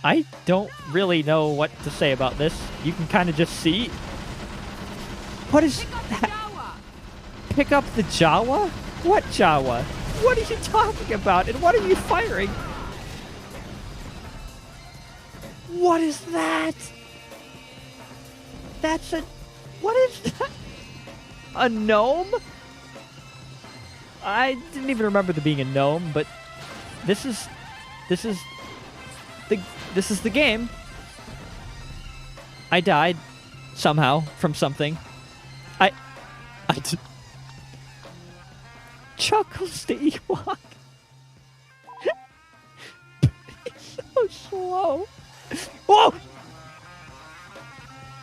I don't really know what to say about this. You can kind of just see. What is that? Pick up the Jawa? What Jawa? What are you talking about? And what are you firing? What is that? That's a... What is that? A gnome? I didn't even remember there being a gnome, but this is the game. I died somehow from something. I did. Chuckles the Ewok. He's so slow. Whoa!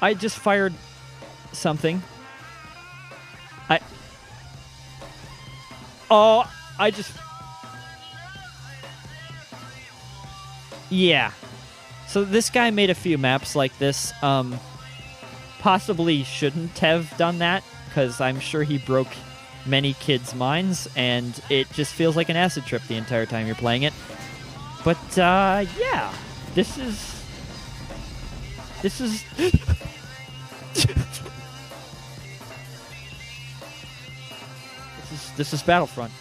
I just fired something. Yeah. So this guy made a few maps like this. Possibly shouldn't have done that, because I'm sure he broke many kids' minds, and it just feels like an acid trip the entire time you're playing it. But, yeah. This is... This is Battlefront.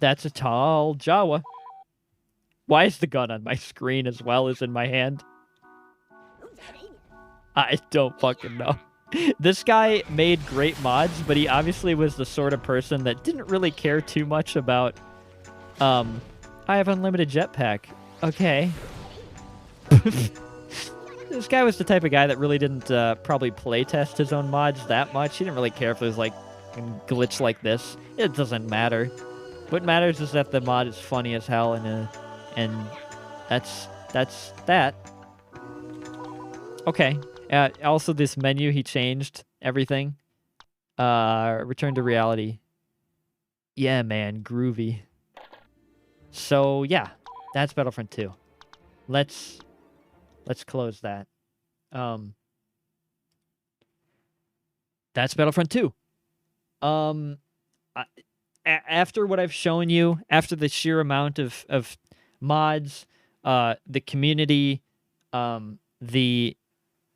That's a tall Jawa. Why is the gun on my screen as well as in my hand? I don't fucking know. This guy made great mods, but he obviously was the sort of person that didn't really care too much about, I have unlimited jetpack. Okay. This guy was the type of guy that really didn't probably playtest his own mods that much. He didn't really care if it was like a glitch like this. It doesn't matter. What matters is that the mod is funny as hell, and that's that. Okay. Also, this menu, he changed everything. Return to reality. Yeah, man, groovy. So yeah, that's Battlefront 2. let's close that. That's Battlefront 2. After what I've shown you, after the sheer amount of mods, the community, the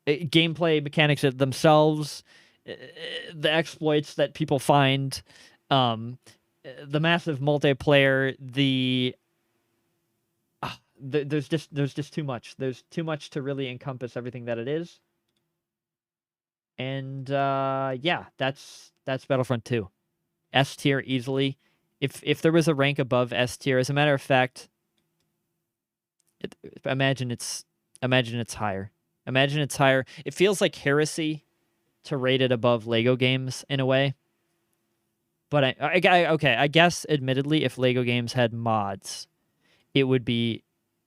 gameplay mechanics themselves, the exploits that people find, the massive multiplayer, there's just too much. There's too much to really encompass everything that it is. And yeah, that's Battlefront 2. S tier easily. If there was a rank above S tier, as a matter of fact, imagine it's higher. Imagine it's higher. It feels like heresy to rate it above Lego games in a way. But I guess admittedly, if Lego games had mods, it would be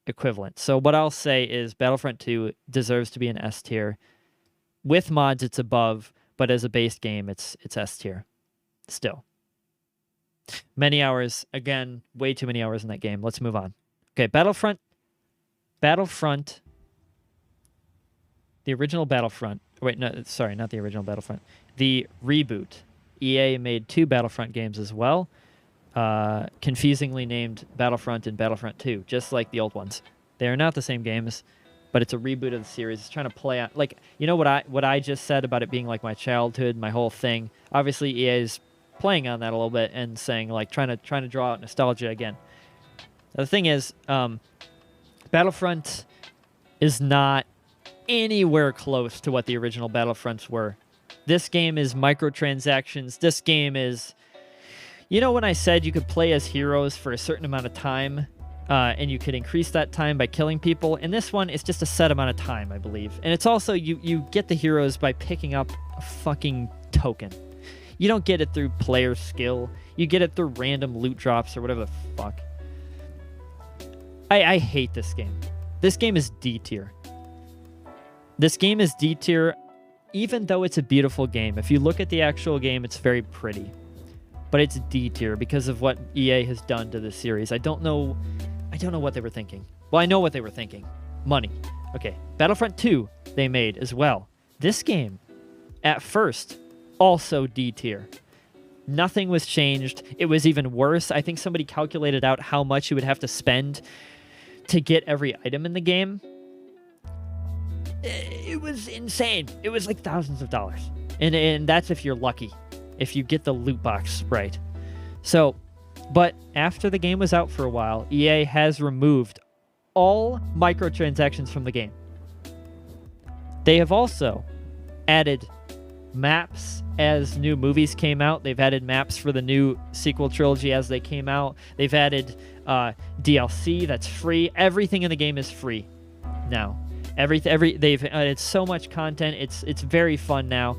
equivalent. So what I'll say is Battlefront 2 deserves to be an S tier. With mods, it's above, but as a base game, it's S tier. Still. Many hours. Again, way too many hours in that game. Let's move on. Okay, Battlefront. The original Battlefront. Wait, no, sorry, not the original Battlefront. The reboot. EA made 2 Battlefront games as well. Confusingly named Battlefront and Battlefront 2, just like the old ones. They are not the same games, but it's a reboot of the series. It's trying to play on, like, you know what I just said about it being like my childhood, my whole thing. Obviously, EA is playing on that a little bit and saying, like, trying to draw out nostalgia again. The thing is, Battlefront is not anywhere close to what the original Battlefronts were. This game is microtransactions. This game is, you know, when I said you could play as heroes for a certain amount of time, and you could increase that time by killing people. In this one, it's just a set amount of time, I believe. And it's also, you get the heroes by picking up a fucking token. You don't get it through player skill. You get it through random loot drops or whatever the fuck. I hate this game. This game is D tier. This game is D tier, even though it's a beautiful game. If you look at the actual game, it's very pretty. But it's D tier because of what EA has done to this series. I don't know what they were thinking. Well, I know what they were thinking. Money. Okay, Battlefront 2 they made as well. This game, at first, also D tier. Nothing was changed. It was even worse. I think somebody calculated out how much you would have to spend to get every item in the game. It was insane. It was like thousands of dollars. And that's if you're lucky. If you get the loot box right. So, but after the game was out for a while, EA has removed all microtransactions from the game. They have also added maps as new movies came out. They've added maps for the new sequel trilogy as they came out. They've added DLC that's free. Everything in the game is free now. They've added so much content. It's very fun now.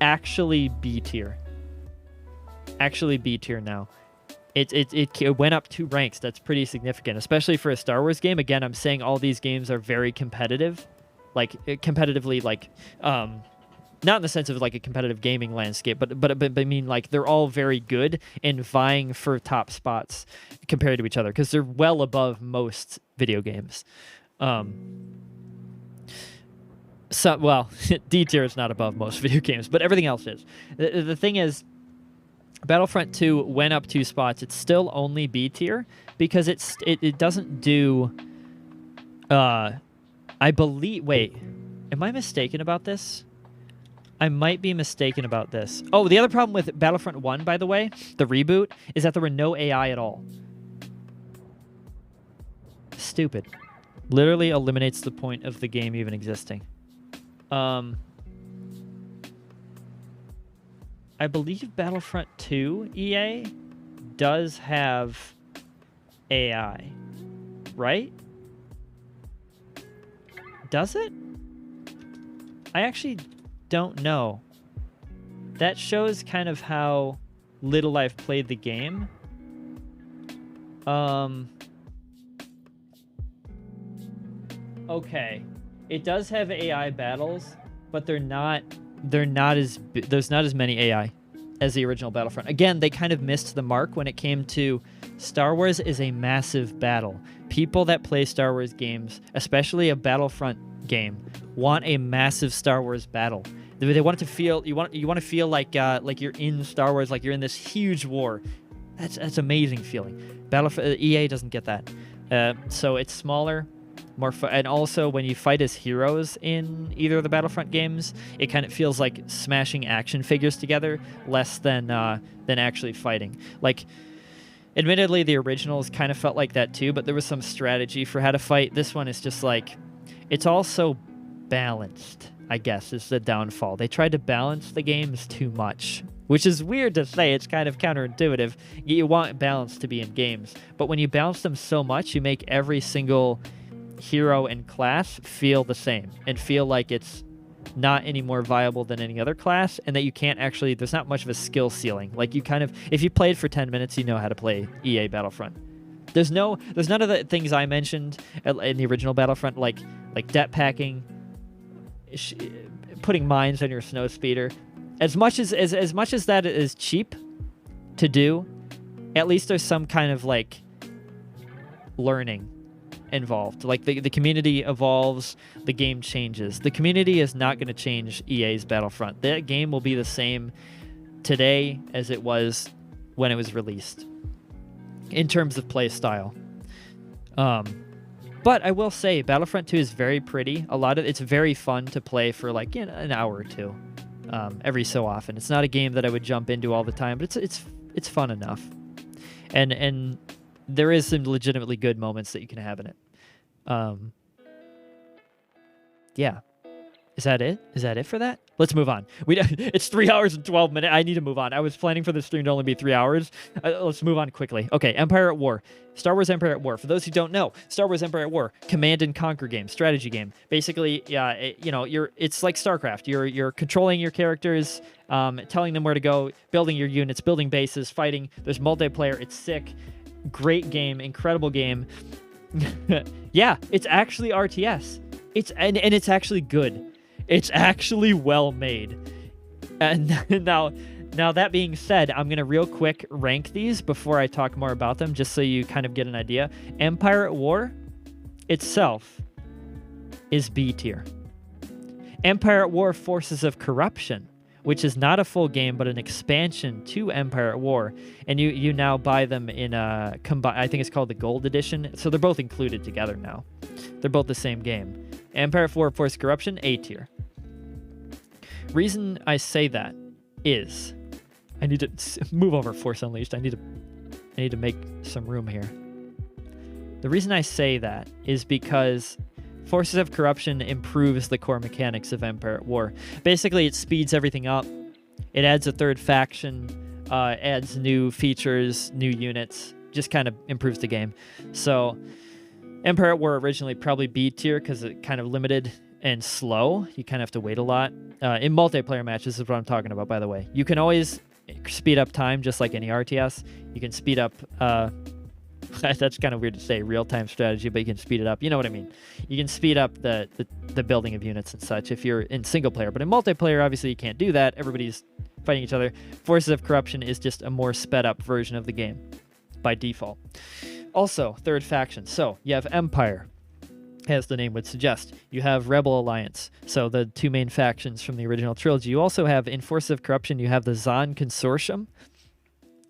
Actually B tier. Actually B tier now. It went up 2 ranks. That's pretty significant, especially for a Star Wars game. Again, I'm saying all these games are very competitive, like competitively, like not in the sense of like a competitive gaming landscape, but I mean like they're all very good and vying for top spots compared to each other because they're well above most video games. So, well, D tier is not above most video games, but everything else is. The thing is, Battlefront 2 went up 2 spots. It's still only B tier because it doesn't do. I believe. Wait, am I mistaken about this? I might be mistaken about this. Oh, the other problem with Battlefront 1, by the way, the reboot, is that there were no AI at all. Stupid. Literally eliminates the point of the game even existing. I believe Battlefront 2 EA does have AI, right? Does it? I actually don't know. That shows kind of how little I've played the game. Okay. It does have AI battles, but there's not as many AI. as the original Battlefront. Again, they kind of missed the mark when it came to Star Wars is a massive battle. People that play Star Wars games, especially a Battlefront game, want a massive Star Wars battle. They want it to feel you want to feel like you're in Star Wars, like you're in this huge war. That's amazing feeling. Battlefront EA doesn't get that, so it's smaller, more fun. And also when you fight as heroes in either of the Battlefront games, it kind of feels like smashing action figures together, less than actually fighting. Like, admittedly, the originals kind of felt like that too, but there was some strategy for how to fight. This one is just like, it's also balanced, I guess, is the downfall. They tried to balance the games too much, which is weird to say. It's kind of counterintuitive. You want balance to be in games, but when you balance them so much, you make every single hero and class feel the same and feel like it's not any more viable than any other class, and that you can't actually, there's not much of a skill ceiling. Like, you kind of, if you played for 10 minutes, you know how to play EA Battlefront. There's none of the things I mentioned in the original Battlefront, like det packing, putting mines on your snow speeder. As much as that is cheap to do, at least there's some kind of like learning involved. Like, the community evolves, the game changes. The community is not going to change EA's Battlefront. That game will be the same today as it was when it was released in terms of play style. But I will say Battlefront 2 is very pretty. It's very fun to play for like an hour or two every so often. It's not a game that I would jump into all the time, but it's fun enough. And there is some legitimately good moments that you can have in it. Yeah. Is that it? Is that it for that? Let's move on. It's 3 hours and 12 minutes. I need to move on. I was planning for the stream to only be 3 hours. Let's move on quickly. Okay, Empire at War. Star Wars Empire at War. For those who don't know, Star Wars Empire at War, command and conquer game, strategy game. Basically, it's like StarCraft. You're controlling your characters, telling them where to go, building your units, building bases, fighting. There's multiplayer. It's sick. Great game, incredible game. Yeah, it's actually RTS. And it's actually good. It's actually well made. And now that being said, I'm going to real quick rank these before I talk more about them, just so you kind of get an idea. Empire at War itself is B tier. Empire at War Forces of Corruption, which is not a full game, but an expansion to Empire at War. And you now buy them in I think it's called the Gold Edition. So they're both included together now. They're both the same game. Empire at War Forces of Corruption, A tier. Reason I say that is I need to move over Force Unleashed. I need to make some room here. The reason I say that is because Forces of Corruption improves the core mechanics of Empire at War. Basically, it speeds everything up. It adds a third faction, adds new features, new units, just kind of improves the game. So Empire at War originally probably B tier because it kind of limited and slow. You kind of have to wait a lot. In multiplayer matches is what I'm talking about, by the way. You can always speed up time just like any RTS. You can speed up... that's kind of weird to say, real-time strategy, but you can speed it up. You know what I mean? You can speed up the building of units and such if you're in single player. But in multiplayer, obviously, you can't do that. Everybody's fighting each other. Forces of Corruption is just a more sped-up version of the game by default. Also, third faction. So, you have Empire, as the name would suggest. You have Rebel Alliance, so the two main factions from the original trilogy. You also have, in Forces of Corruption, you have the Zon Consortium,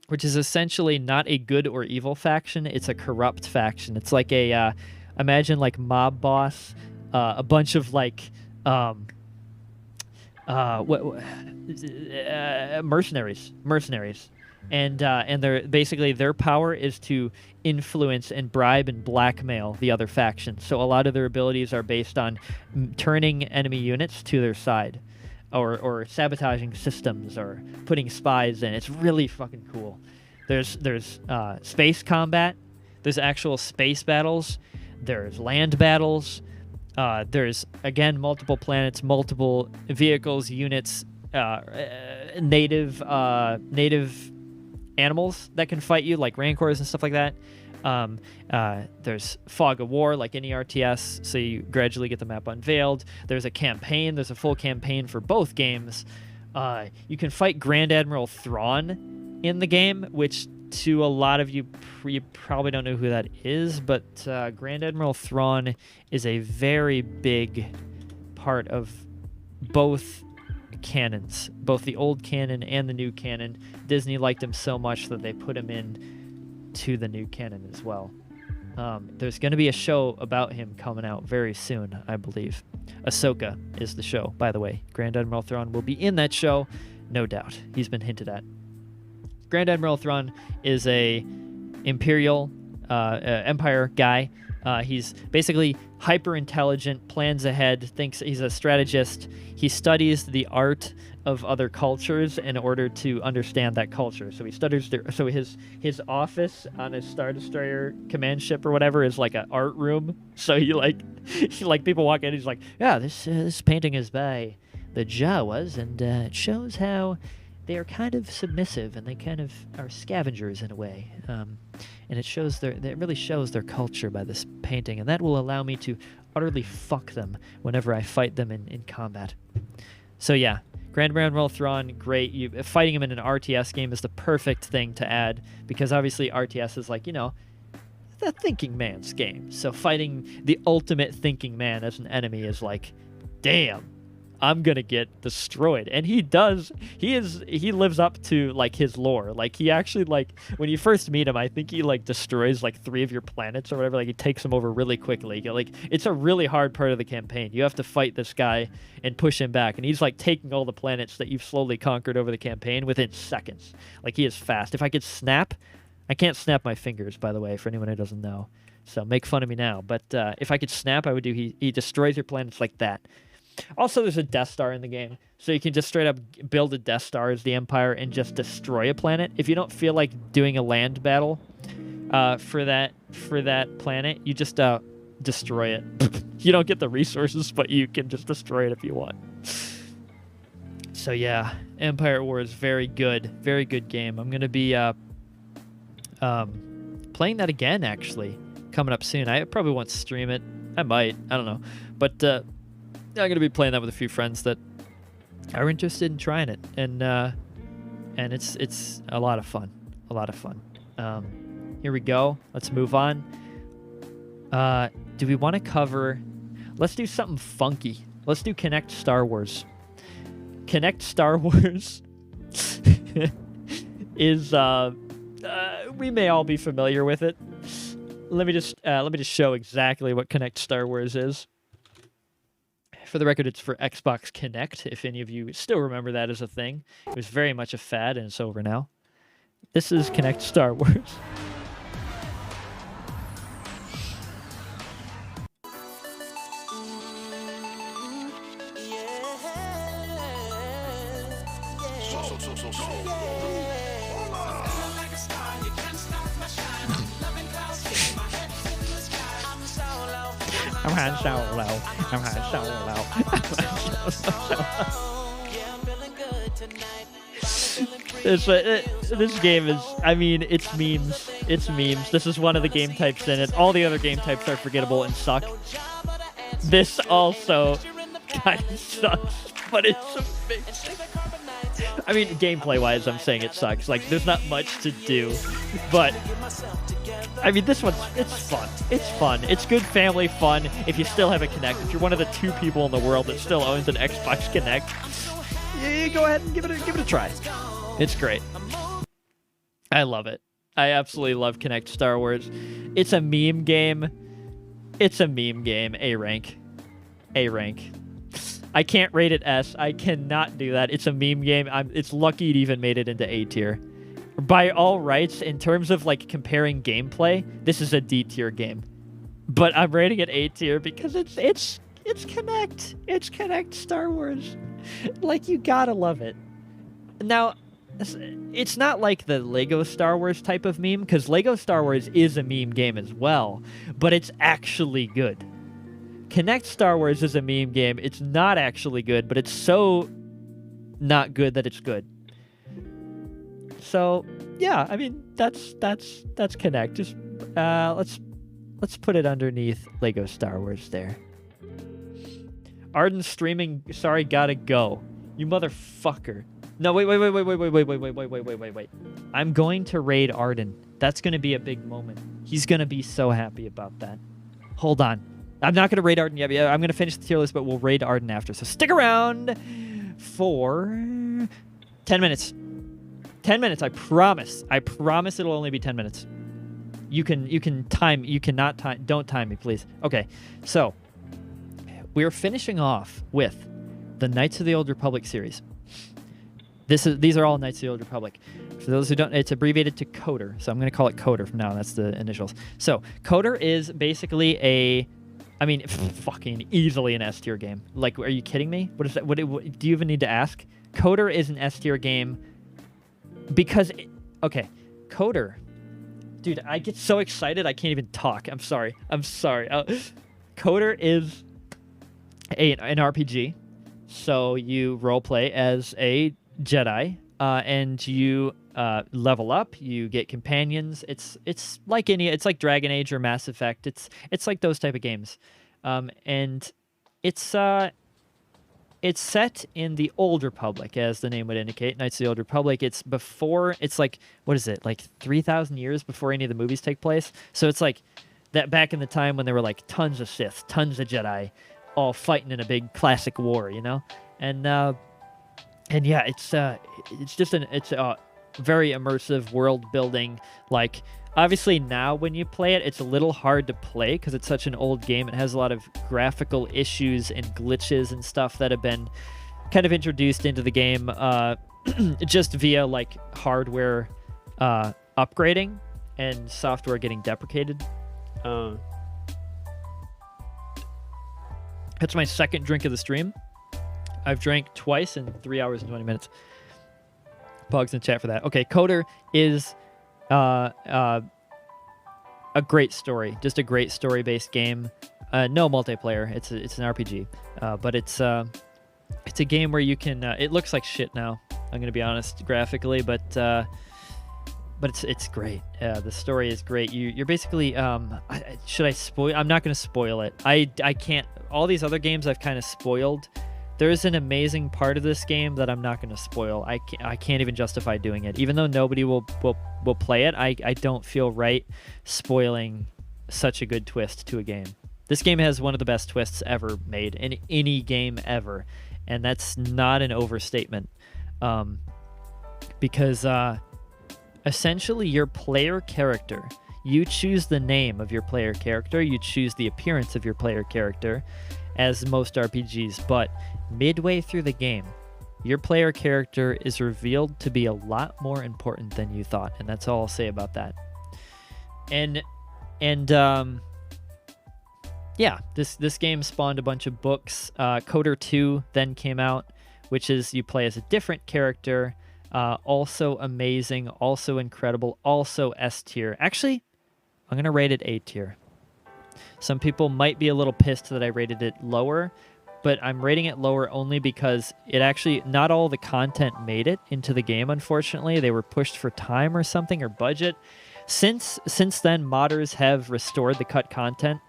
which is essentially not a good or evil faction. It's a corrupt faction. It's like a, imagine like mob boss, a bunch of like, mercenaries. And they're their power is to influence and bribe and blackmail the other faction. So a lot of their abilities are based on turning enemy units to their side, or sabotaging systems, or putting spies in. It's really fucking cool. There's space combat. There's actual space battles. There's land battles. There's again multiple planets, multiple vehicles, units, native animals that can fight you, like rancors and stuff like that. There's Fog of War, like any RTS, so you gradually get the map unveiled. There's a campaign. There's a full campaign for both games. You can fight Grand Admiral Thrawn in the game, which to a lot of you, you probably don't know who that is, but Grand Admiral Thrawn is a very big part of both canons, both the old canon and the new canon. Disney liked him so much that they put him in to the new canon as well. There's going to be a show about him coming out very soon, I believe. Ahsoka is the show, by the way. Grand Admiral Thrawn will be in that show, no doubt. He's been hinted at. Grand Admiral Thrawn is a Imperial Empire guy. He's basically hyper intelligent, plans ahead, thinks he's a strategist. He studies the art of other cultures in order to understand that culture. So he studies his office on his Star Destroyer command ship or whatever is like an art room. So you like people walk in, he's like, yeah, this painting is by the Jawas, and it shows how they are kind of submissive and they kind of are scavengers in a way. And it really shows their culture by this painting, and that will allow me to utterly fuck them whenever I fight them in combat. So yeah, Grand Admiral Thrawn, great. Fighting him in an RTS game is the perfect thing to add, because obviously RTS is like, the thinking man's game. So fighting the ultimate thinking man as an enemy is like, damn, I'm gonna get destroyed. And he does. He lives up to like his lore. Like he actually, like, when you first meet him, I think he like destroys like 3 of your planets or whatever. Like he takes them over really quickly. Like it's a really hard part of the campaign. You have to fight this guy and push him back, and he's like taking all the planets that you've slowly conquered over the campaign within seconds. Like he is fast. If I could snap, I can't snap my fingers, by the way, for anyone who doesn't know. So make fun of me now. But if I could snap, I would do. He destroys your planets like that. Also, there's a Death Star in the game, so you can just straight up build a Death Star as the Empire and just destroy a planet. If you don't feel like doing a land battle for that planet, you just destroy it. You don't get the resources, but you can just destroy it if you want. So yeah, Empire Wars, very good game. I'm gonna be playing that again, actually, coming up soon. I probably won't stream it. I might. I don't know, but I'm going to be playing that with a few friends that are interested in trying it, and it's a lot of fun. Here we go. Let's move on. Do we want to cover? Let's do something funky. Let's do Kinect Star Wars. Kinect Star Wars is we may all be familiar with it. Let me just show exactly what Kinect Star Wars is. For the record, it's for Xbox Kinect, if any of you still remember that as a thing. It was very much a fad, and it's over now. This is Kinect Star Wars. I'm Han Solo. I'm Han Solo. This game is, I mean, it's memes. It's memes. This is one of the game types in it. All the other game types are forgettable and suck. This also kind of sucks, but it's amazing. I mean, gameplay-wise, I'm saying it sucks. Like, there's not much to do, but I mean, this one's, it's fun. It's fun. It's good family fun if you still have a Kinect. If you're one of the 2 people in the world that still owns an Xbox Kinect, you go ahead and give it a try. It's great. I love it. I absolutely love Kinect Star Wars. It's a meme game. It's a meme game. A rank. A rank. I can't rate it S. I cannot do that. It's a meme game. It's lucky it even made it into A tier. By all rights, in terms of like comparing gameplay, this is a D tier game. But I'm rating it A tier because it's Kinect. It's Kinect Star Wars. Like, you gotta love it. Now, it's not like the Lego Star Wars type of meme, because Lego Star Wars is a meme game as well, but it's actually good. Kinect Star Wars is a meme game. It's not actually good, but it's so not good that it's good. So, yeah, I mean, that's Kinect. Just let's put it underneath Lego Star Wars there. Arden streaming, sorry, gotta go. You motherfucker. No, wait. I'm going to raid Arden. That's going to be a big moment. He's going to be so happy about that. Hold on. I'm not going to raid Arden yet. I'm going to finish the tier list, but we'll raid Arden after. So stick around for 10 minutes. 10 minutes, I promise. I promise it'll only be 10 minutes. You cannot time, don't time me, please. Okay, so we're finishing off with the Knights of the Old Republic series. These are all Knights of the Old Republic. For those who don't, it's abbreviated to KOTOR, so I'm going to call it KOTOR from now on. That's the initials. So KOTOR is basically fucking easily an S tier game. Like, are you kidding me? What is that? What do you even need to ask? KOTOR is an S tier game because, okay, KOTOR. Dude, I get so excited I can't even talk. I'm sorry. KOTOR is an RPG. So you roleplay as a Jedi, and you level up. You get companions. It's like Dragon Age or Mass Effect. It's like those type of games, and it's set in the Old Republic, as the name would indicate. Knights of the Old Republic. It's like, what is it, like 3,000 years before any of the movies take place? So it's like that back in the time when there were like tons of Sith, tons of Jedi, all fighting in a big classic war, you know? And yeah, it's a very immersive world building. Like, obviously now when you play it, it's a little hard to play because it's such an old game. It has a lot of graphical issues and glitches and stuff that have been kind of introduced into the game just via like hardware upgrading and software getting deprecated. That's my second drink of the stream. I've drank twice in 3 hours and 20 minutes. Pugs in chat for that. Okay, KOTOR is a great story, just a great story-based game. No multiplayer. It's an RPG, but it's a game where you can. It looks like shit now. I'm gonna be honest, graphically, but it's great. The story is great. You're basically. Should I spoil? I'm not gonna spoil it. I can't. All these other games I've kind of spoiled. There's an amazing part of this game that I'm not going to spoil. I can't even justify doing it. Even though nobody will play it, I don't feel right spoiling such a good twist to a game. This game has one of the best twists ever made in any game ever, and that's not an overstatement. Because essentially your player character, you choose the name of your player character, you choose the appearance of your player character, as most RPGs, but midway through the game, your player character is revealed to be a lot more important than you thought, and that's all I'll say about that. And yeah, this game spawned a bunch of books. KOTOR 2 then came out, which is you play as a different character, also amazing, also incredible, also S tier. Actually, I'm gonna rate it A tier. Some people might be a little pissed that I rated it lower, but I'm rating it lower only because it actually, not all the content made it into the game, unfortunately. They were pushed for time or something, or budget. Since then, modders have restored the cut content,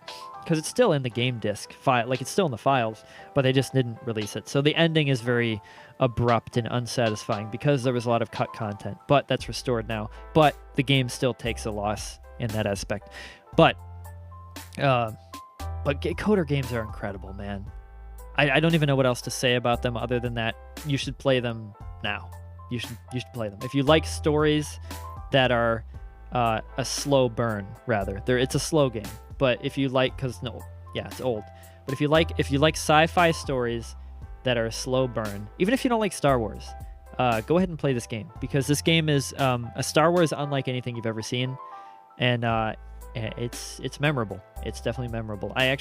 because it's still in the game disc file, like it's still in the files, but they just didn't release it. So the ending is very abrupt and unsatisfying because there was a lot of cut content, but that's restored now. But the game still takes a loss in that aspect. But KOTOR games are incredible, man. I don't even know what else to say about them other than that you should play them now. You should play them. If you like stories that are a slow burn, rather. It's a slow game. But if you like, it's old. But if you like sci-fi stories that are a slow burn, even if you don't like Star Wars, go ahead and play this game, because this game is a Star Wars unlike anything you've ever seen, and it's memorable. It's definitely memorable. I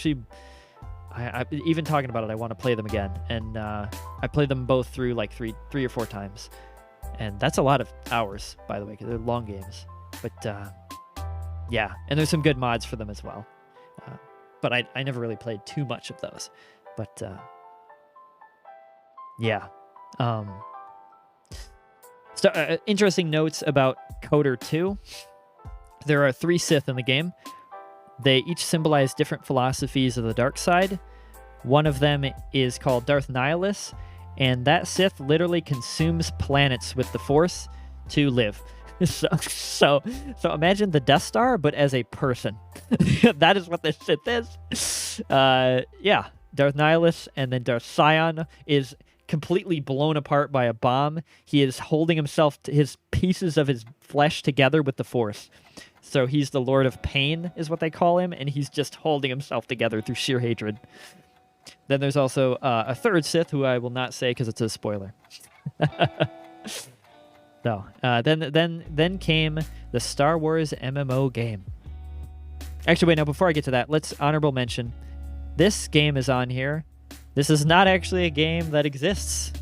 even talking about it, I want to play them again, and I played them both through like three or four times, and that's a lot of hours, by the way, because they're long games. But yeah, and there's some good mods for them as well. But I never really played too much of those. But yeah. Interesting notes about KOTOR 2. There are 3 Sith in the game. They each symbolize different philosophies of the dark side. One of them is called Darth Nihilus, and that Sith literally consumes planets with the Force to live. So imagine the Death Star, but as a person. That is what this Sith is. Yeah, Darth Nihilus, and then Darth Sion is completely blown apart by a bomb. He is holding himself, his pieces of his flesh together with the Force. So he's the Lord of Pain, is what they call him, and he's just holding himself together through sheer hatred. Then there's also a third Sith, who I will not say because it's a spoiler. So then came the Star Wars MMO game. Actually, wait, no, before I get to that, let's honorable mention. This game is on here. This is not actually a game that exists,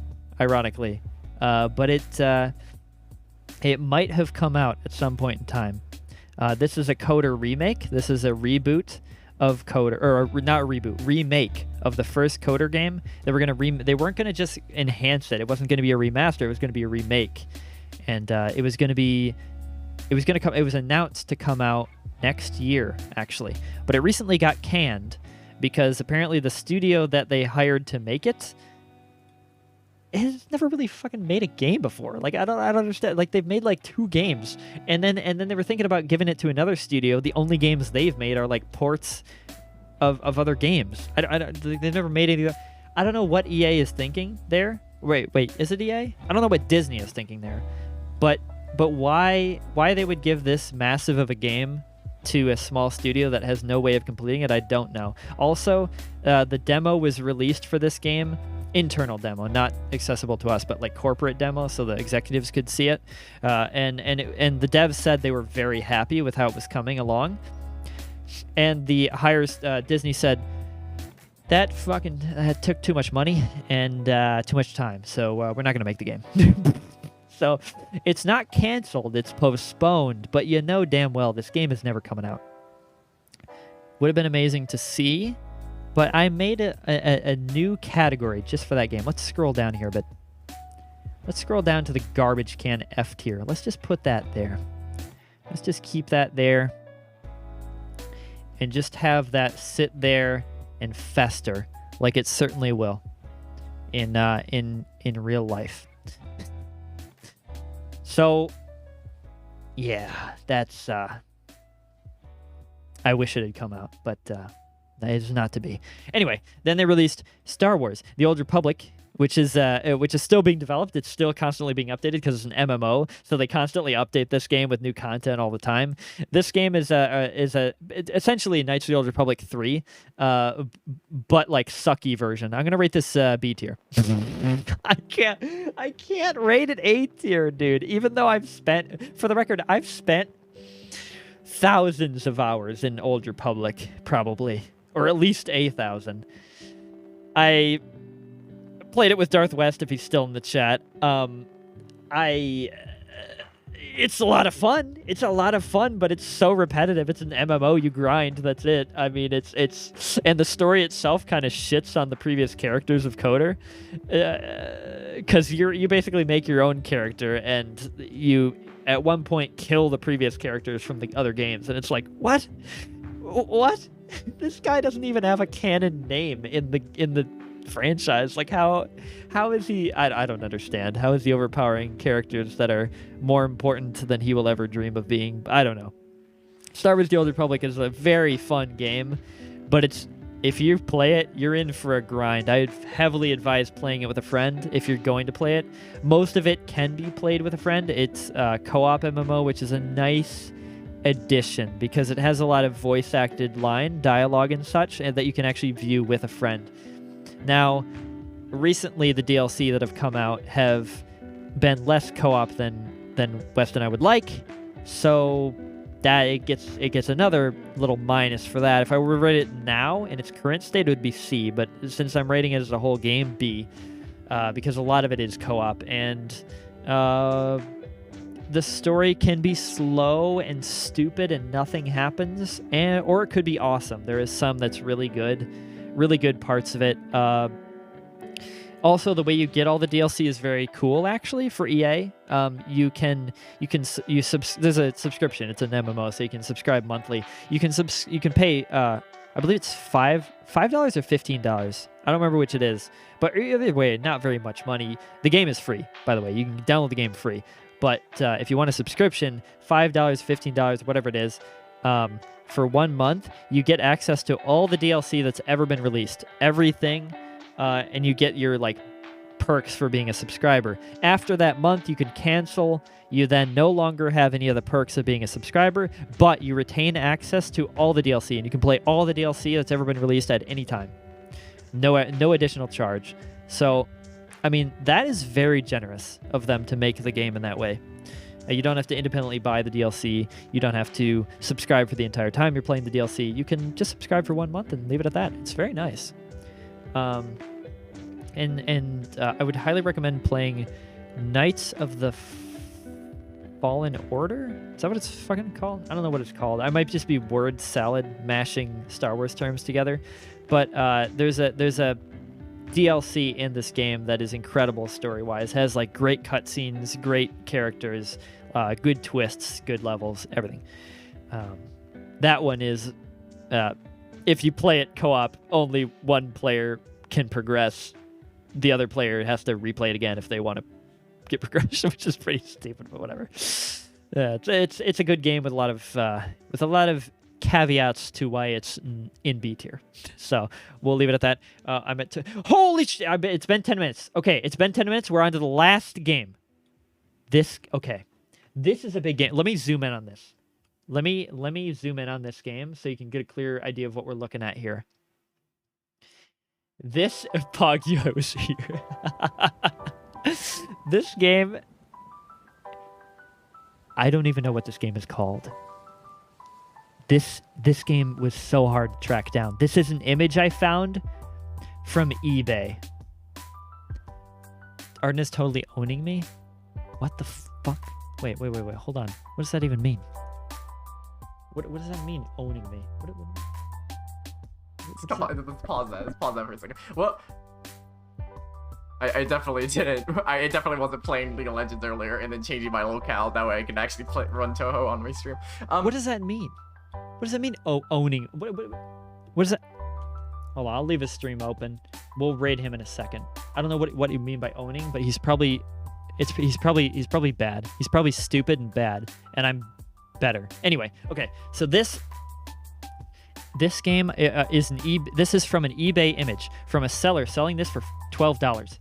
ironically, but it might have come out at some point in time. This is a Coder remake. This is a reboot of Coder, or not a reboot, remake of the first Coder game. They were gonna they weren't gonna just enhance it. It wasn't gonna be a remaster. It was gonna be a remake, and it was announced to come out next year, actually, but it recently got canned because apparently the studio that they hired to make it has never really fucking made a game before. Like, I don't understand. Like, they've made like 2 games, and then they were thinking about giving it to another studio. The only games they've made are like ports of other games. They've never made any. I don't know what EA is thinking there. Wait, is it EA? I don't know what Disney is thinking there, but why they would give this massive of a game to a small studio that has no way of completing it, I don't know. Also, the demo was released for this game, internal demo, not accessible to us, but like corporate demo, so the executives could see it. And the devs said they were very happy with how it was coming along. And the hires, Disney said, that fucking took too much money and too much time, so we're not going to make the game. So it's not canceled, it's postponed, but you know damn well this game is never coming out. Would have been amazing to see, but I made a new category just for that game. Let's scroll down here a bit. Let's scroll down to the garbage can F tier. Let's just put that there. Let's just keep that there and just have that sit there and fester like it certainly will in real life. So, yeah, that's, I wish it had come out, but that is not to be. Anyway, then they released Star Wars: The Old Republic, which is still being developed. It's still constantly being updated because it's an MMO, so they constantly update this game with new content all the time. This game is essentially Knights of the Old Republic 3, but like sucky version. I'm gonna rate this B tier. I can't rate it A tier, dude. Even though I've spent thousands of hours in Old Republic, probably, or at least 1,000. I played it with Darth West, if he's still in the chat. It's a lot of fun. It's a lot of fun, but it's so repetitive. It's an MMO. You grind. That's it. I mean, it's and the story itself kind of shits on the previous characters of Coder, because you basically make your own character, and you at one point kill the previous characters from the other games, and it's like, what? This guy doesn't even have a canon name in the franchise. Like, how is he? I don't understand. How is he overpowering characters that are more important than he will ever dream of being? I don't know. Star Wars: The Old Republic is a very fun game, but if you play it, you're in for a grind. I heavily advise playing it with a friend if you're going to play it. Most of it can be played with a friend. It's co-op MMO, which is a nice addition because it has a lot of voice-acted dialogue and such, and that you can actually view with a friend. Now, recently the DLC that have come out have been less co-op than West and I would like, so that it gets another little minus for that. If I were to rate it now in its current state, it would be C, but since I'm rating it as a whole game, B, because a lot of it is co-op, and the story can be slow and stupid and nothing happens, or it could be awesome. There is some that's really good parts of it. Also, the way you get all the DLC is very cool, actually, for EA. There's a subscription. It's an MMO, so you can subscribe monthly. You can pay I believe it's $5 or $15. I don't remember which it is. But either way, not very much money. The game is free, by the way. You can download the game free. But if you want a subscription, $5, $15, whatever it is, for 1 month, you get access to all the DLC that's ever been released. Everything, and you get your like perks for being a subscriber. After that month, you can cancel. You then no longer have any of the perks of being a subscriber, but you retain access to all the DLC, and you can play all the DLC that's ever been released at any time. No additional charge. So, I mean, that is very generous of them to make the game in that way. You don't have to independently buy the DLC. You don't have to subscribe for the entire time you're playing the DLC. You can just subscribe for 1 month and leave it at that. It's very nice. And I would highly recommend playing Knights of the Fallen Order? Is that what it's fucking called? I don't know what it's called. I might just be word salad mashing Star Wars terms together. But there's a DLC in this game that is incredible story-wise. Has like great cutscenes, great characters, good twists, good levels, everything. That one is, if you play it co-op, only one player can progress. The other player has to replay it again if they want to get progression, which is pretty stupid, but whatever. It's a good game with a lot of caveats to why it's in B tier. So we'll leave it at that. I'm at holy shit! It's been 10 minutes. Okay, it's been 10 minutes. We're on to the last game. This is a big game. Let me zoom in on this. Let me zoom in on this game so you can get a clear idea of what we're looking at here. This Pogyo's here. This game, I don't even know what this game is called. This game was so hard to track down. This is an image I found from eBay. Arden is totally owning me? What the fuck? Wait, hold on. What does that even mean? What does that mean, owning me? Let's pause that for a second. Well, I definitely didn't. I definitely wasn't playing League of Legends earlier and then changing my locale. That way I can actually run Toho on my stream. What does that mean? What does that mean? Oh, owning. What is that? Hold on, I'll leave his stream open. We'll raid him in a second. I don't know what you mean by owning, but he's probably bad. He's probably stupid and bad, and I'm better. Anyway, okay. So this game is this is from an eBay image from a seller selling this for $12.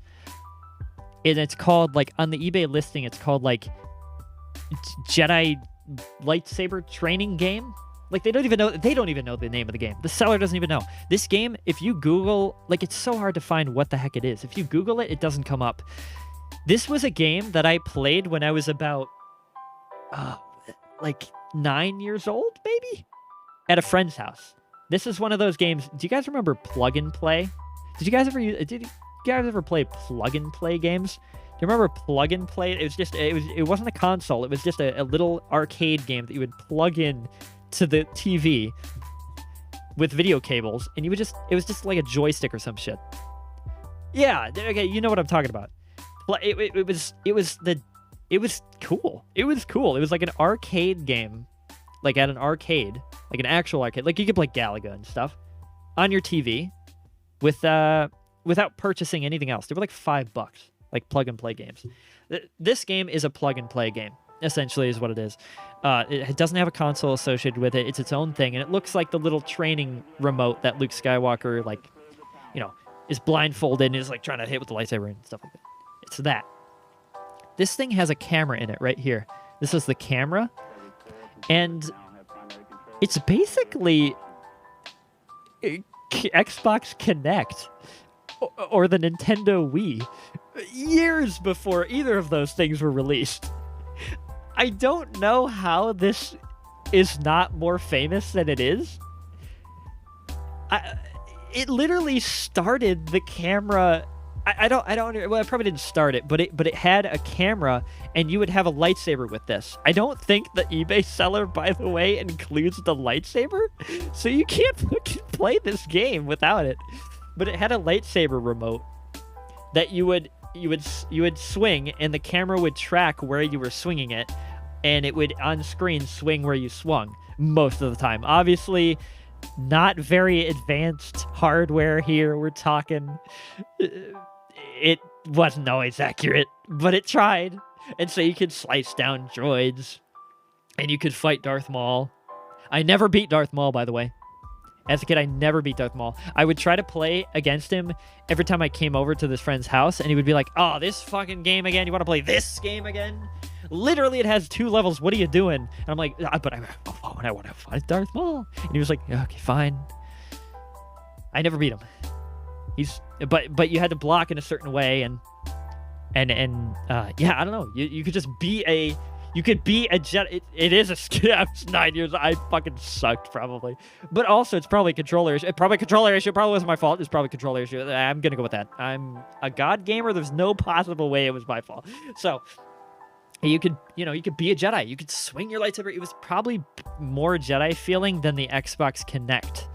And it's called, like, on the eBay listing, it's called like Jedi lightsaber training game. Like, they don't even know the name of the game. The seller doesn't even know. This game, if you Google, like, it's so hard to find what the heck it is. If you Google it, it doesn't come up. This was a game that I played when I was about like 9 years old, maybe, at a friend's house. This is one of those games. Do you guys remember Plug and Play? Did you guys ever play Plug and Play games? Do you remember Plug and Play? It wasn't a console. It was just a little arcade game that you would plug in to the TV with video cables, and it was just like a joystick or some shit. Yeah, okay, you know what I'm talking about. It was cool. It was cool. It was like an arcade game, like at an arcade, like an actual arcade. Like, you could play Galaga and stuff on your TV without purchasing anything else. They were like $5, like plug and play games. This game is a plug and play game, essentially, is what it is. It doesn't have a console associated with it. It's its own thing, and it looks like the little training remote that Luke Skywalker, like, is blindfolded and is like trying to hit with the lightsaber and stuff like that. It's that. This thing has a camera in it right here. This is the camera, and it's basically Xbox Kinect or the Nintendo Wii years before either of those things were released. I don't know how this is not more famous than it is. It literally started the camera. Well, I probably didn't start it, but it had a camera, and you would have a lightsaber with this. I don't think the eBay seller, by the way, includes the lightsaber, so you can't fucking play this game without it. But it had a lightsaber remote that you would swing, and the camera would track where you were swinging it, and it would on screen swing where you swung most of the time. Obviously, not very advanced hardware here. We're talking... It wasn't always accurate, but it tried. And so you could slice down droids, and you could fight Darth Maul. I never beat Darth Maul, by the way. As a kid, I never beat Darth Maul. I would try to play against him every time I came over to this friend's house, and he would be like, oh, this fucking game again? You want to play this game again? Literally, it has 2 levels. What are you doing? And I'm like, but I want to fight Darth Maul. And he was like, okay, fine. I never beat him. But you had to block in a certain way, and yeah, I don't know. You could just be a... You could be a Jedi. It is a skill. I was 9 years. I fucking sucked, probably. But also, it's probably a controller issue. Probably a controller issue. It probably wasn't my fault. It's probably a controller issue. I'm going to go with that. I'm a God gamer. There's no possible way it was my fault. So, you could be a Jedi. You could swing your lightsaber. It was probably more Jedi feeling than the Xbox Kinect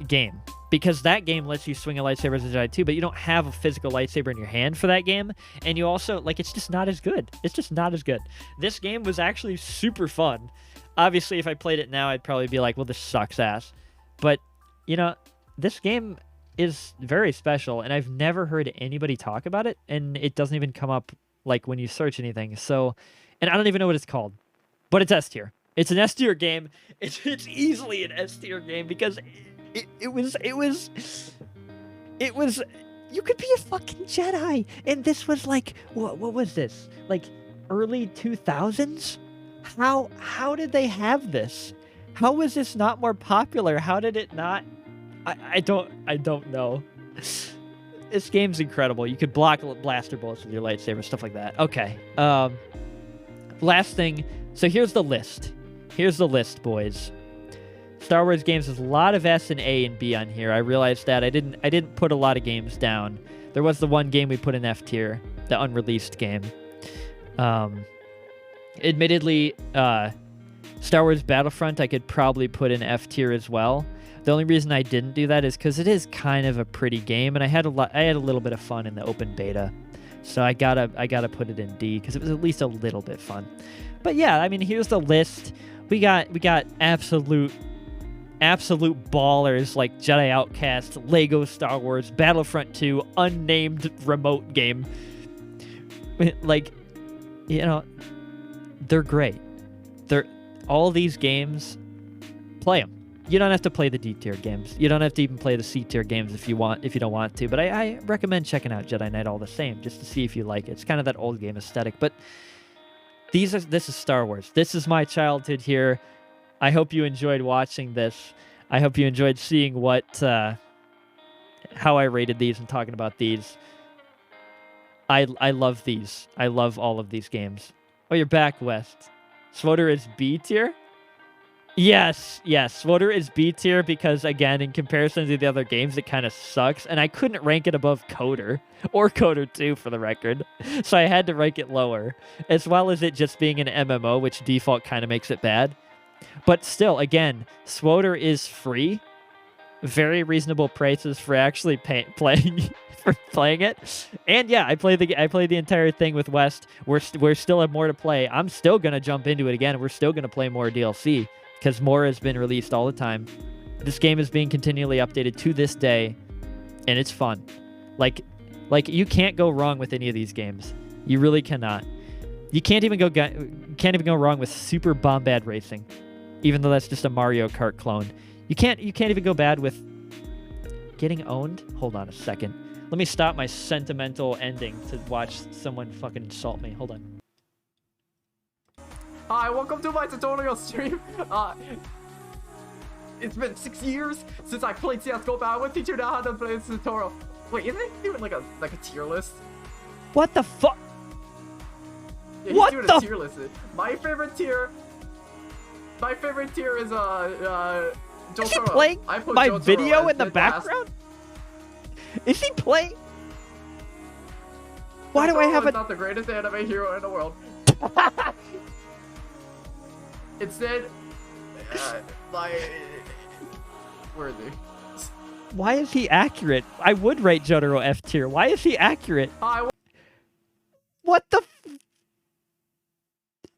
game. Because that game lets you swing a lightsaber as a Jedi too, but you don't have a physical lightsaber in your hand for that game. And you also, it's just not as good. It's just not as good. This game was actually super fun. Obviously, if I played it now, I'd probably be like, well, this sucks ass. But, this game is very special, and I've never heard anybody talk about it, and it doesn't even come up, when you search anything. So, and I don't even know what it's called, but it's S tier. It's an S tier game. It's easily an S tier game because... It was, you could be a fucking Jedi. And this was what was this? Early 2000s? How did they have this? How was this not more popular? How did it not? I don't know. This game's incredible. You could block blaster bullets with your lightsaber, stuff like that. Okay. Last thing. So here's the list. Here's the list, boys. Star Wars games, there's a lot of S and A and B on here. I realized that. I didn't put a lot of games down. There was the one game we put in F tier, the unreleased game. Admittedly, Star Wars Battlefront I could probably put in F tier as well. The only reason I didn't do that is because it is kind of a pretty game, and I had a little bit of fun in the open beta. So I gotta put it in D because it was at least a little bit fun. But yeah, I mean, here's the list. We got absolute ballers like Jedi Outcast, Lego Star Wars, Battlefront 2, unnamed remote game. They're great. All these games, play them. You don't have to play the D tier games. You don't have to even play the C tier games if you don't want to. But I recommend checking out Jedi Knight all the same, just to see if you like it. It's kind of that old game aesthetic. But this is Star Wars. This is my childhood here. I hope you enjoyed watching this. I hope you enjoyed seeing how I rated these and talking about these. I love these. I love all of these games. Oh, you're back, West. SWTOR is B tier? Yes. SWTOR is B tier because, again, in comparison to the other games, it kind of sucks. And I couldn't rank it above KOTOR, or KOTOR 2 for the record. So I had to rank it lower, as well as it just being an MMO, which default kind of makes it bad. But still, again, SWTOR is free. Very reasonable prices for actually playing it. And yeah, I played the entire thing with West. We're still have more to play. I'm still gonna jump into it again. We're still gonna play more DLC because more has been released all the time. This game is being continually updated to this day, and it's fun. You can't go wrong with any of these games. You really cannot. You can't even go wrong with Super Bombad Racing, even though that's just a Mario Kart clone. You can't even go bad with getting owned. Hold on a second. Let me stop my sentimental ending to watch someone fucking insult me. Hold on. Hi, welcome to my tutorial stream. It's been 6 years since I played CSGO, but I will teach you now how to play this tutorial. Wait, isn't it doing like a tier list? What the fuck? Yeah, what doing the? A tier list. My favorite tier is Joe Is he playing my video in the background? Is he playing? Why do I have a? Not the greatest anime hero in the world. Instead, where is he? Why is he accurate? I would rate Jotaro F tier. Why is he accurate? What the?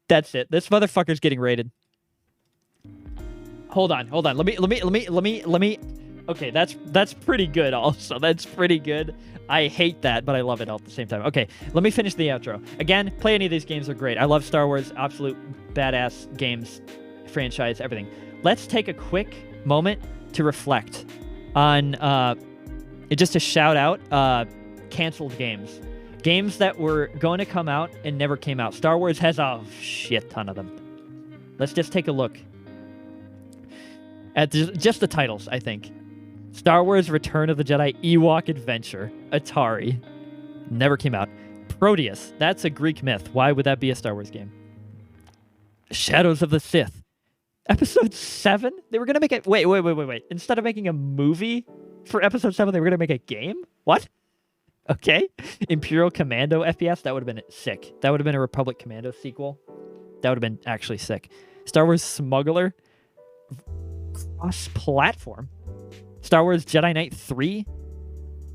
That's it. This motherfucker's getting rated. Hold on. Let me. Okay, that's pretty good. Also, that's pretty good. I hate that, but I love it all at the same time. Okay, let me finish the outro. Again, play any of these games are great. I love Star Wars, absolute badass games, franchise, everything. Let's take a quick moment to reflect on just a shout out canceled games. Games that were going to come out and never came out. Star Wars has a shit ton of them. Let's just take a look at just the titles, I think. Star Wars Return of the Jedi Ewok Adventure. Atari. Never came out. Proteus. That's a Greek myth. Why would that be a Star Wars game? Shadows of the Sith. Episode 7? They were going to make it... Wait. Instead of making a movie for Episode 7, they were going to make a game? What? Okay. Imperial Commando FPS. That would have been sick. That would have been a Republic Commando sequel. That would have been actually sick. Star Wars Smuggler. Cross-platform. Star Wars Jedi Knight 3?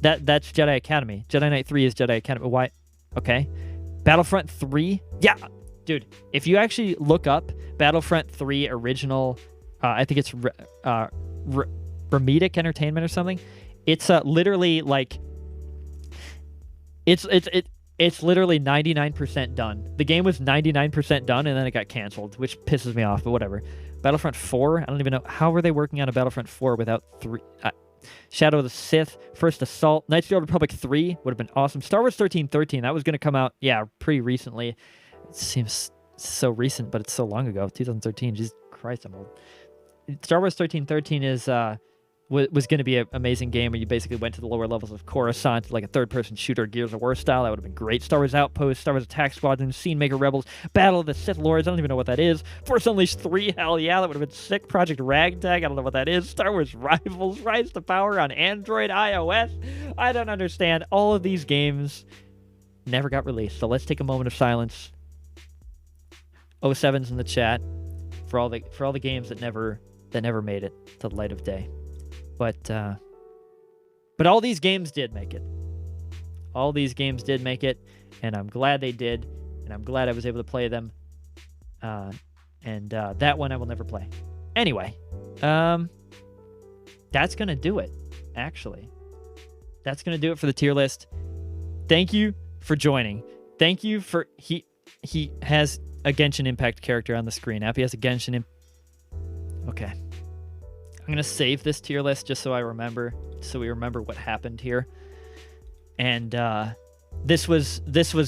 That's Jedi Academy. Jedi Knight 3 is Jedi Academy. Why? Okay. Battlefront 3? Yeah. Dude, if you actually look up Battlefront 3 original, I think it's Remedic Entertainment or something. It's literally like... It's literally 99% done. The game was 99% done, and then it got canceled, which pisses me off, but whatever. Battlefront 4? I don't even know. How were they working on a Battlefront 4 without 3? Shadow of the Sith, First Assault, Knights of the Old Republic 3 would have been awesome. Star Wars 1313, that was going to come out, pretty recently. It seems so recent, but it's so long ago. 2013, Jesus Christ, I'm old. Star Wars 1313 is... was going to be an amazing game where you basically went to the lower levels of Coruscant, like a third-person shooter, Gears of War style. That would have been great. Star Wars Outpost, Star Wars Attack Squadron, Scene Maker Rebels, Battle of the Sith Lords. I don't even know what that is. Force Unleashed 3, hell yeah, that would have been sick. Project Ragtag, I don't know what that is. Star Wars Rivals, Rise to Power on Android, iOS. I don't understand. All of these games never got released. So let's take a moment of silence. 07's in the chat for all the games that never made it to the light of day. But all these games did make it. All these games did make it, and I'm glad they did, and I'm glad I was able to play them. And that one I will never play. Anyway, that's going to do it, actually. That's going to do it for the tier list. Thank you for joining. Thank you for... He has a Genshin Impact character on the screen. Appy has a Genshin Okay. I'm going to save this tier list just so we remember what happened here. And this was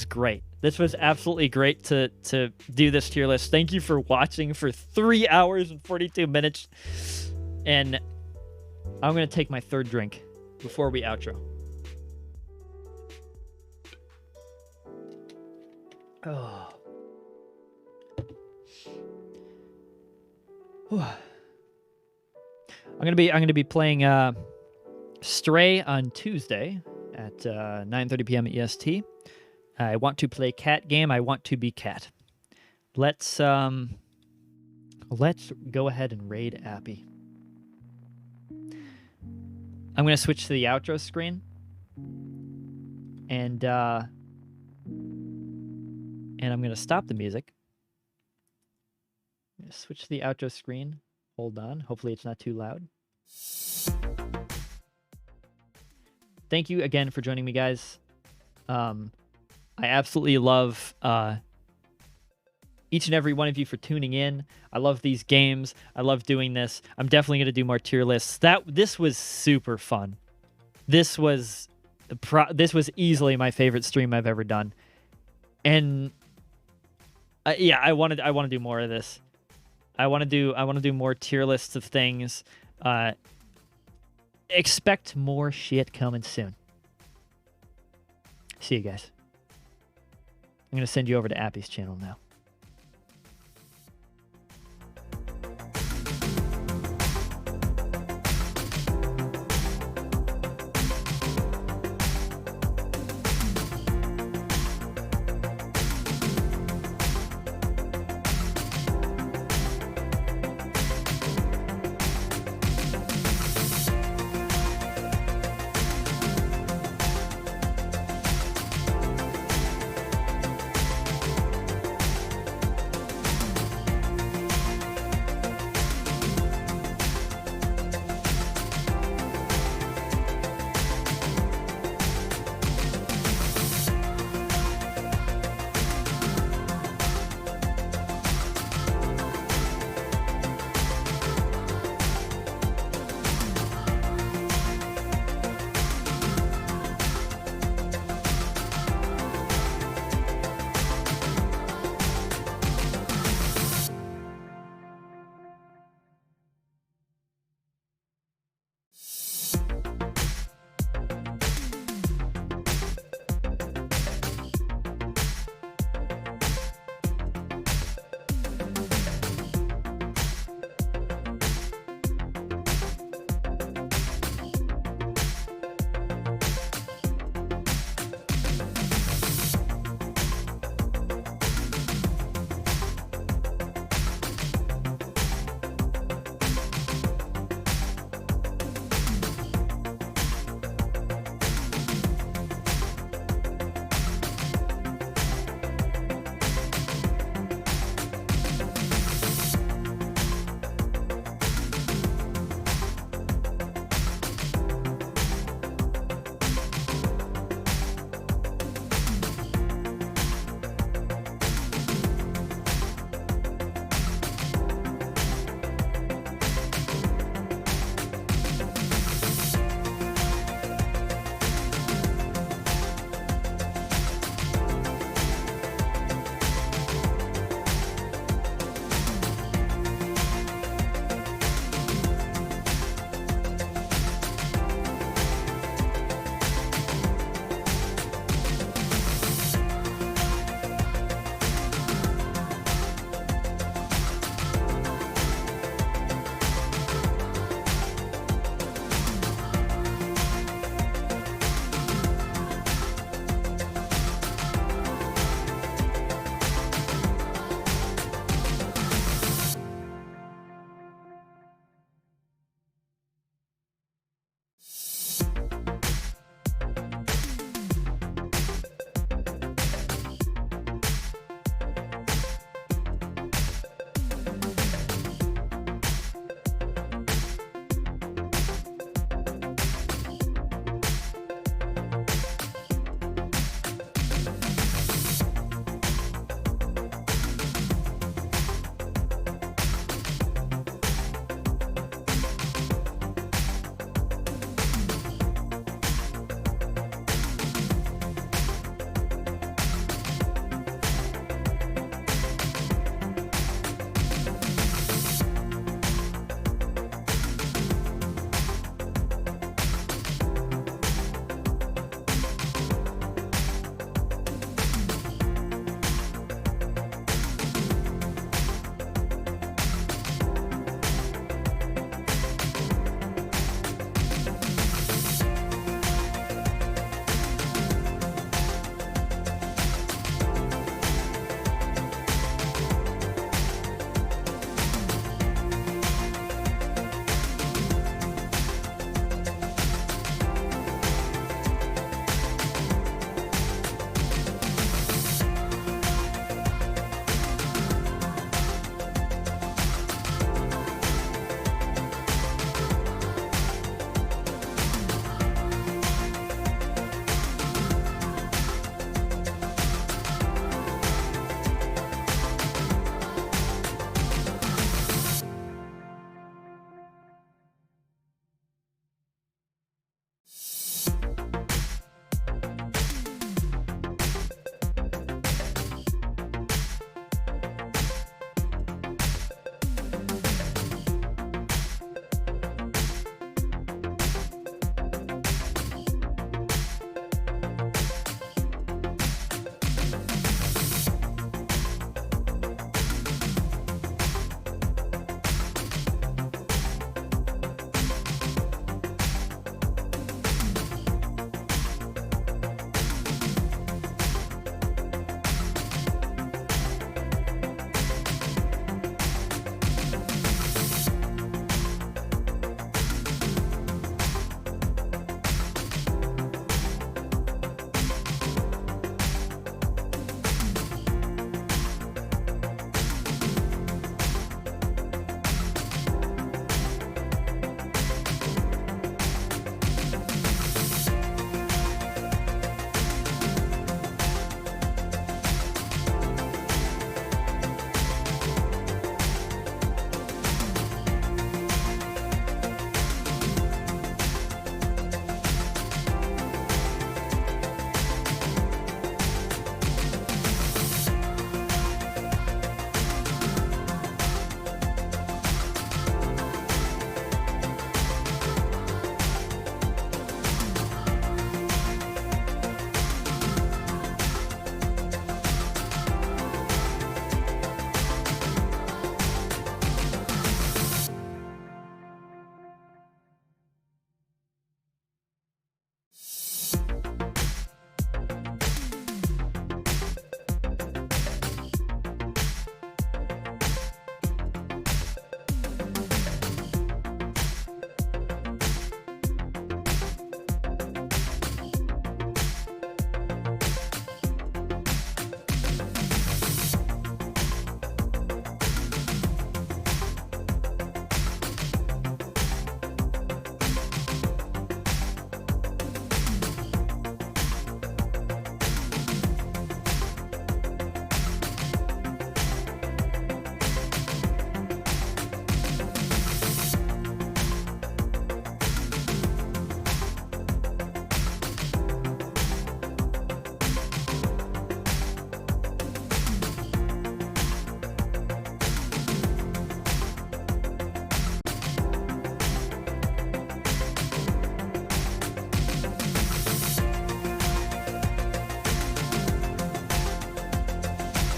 great. This was absolutely great to do this tier list. Thank you for watching for 3 hours and 42 minutes. And I'm going to take my third drink before we outro. Oh. I'm gonna be playing Stray on Tuesday at 9:30 p.m. EST. I want to play Cat game. I want to be Cat. Let's go ahead and raid Appy. I'm gonna switch to the outro screen, and I'm gonna stop the music. I'm gonna switch to the outro screen. Hold on. Hopefully it's not too loud. Thank you again for joining me, guys. I absolutely love each and every one of you for tuning in. I love these games. I love doing this. I'm definitely going to do more tier lists. This was super fun. This was easily my favorite stream I've ever done. And I want to do more of this. I want to do more tier lists of things. Expect more shit coming soon. See you guys. I'm going to send you over to Appy's channel now.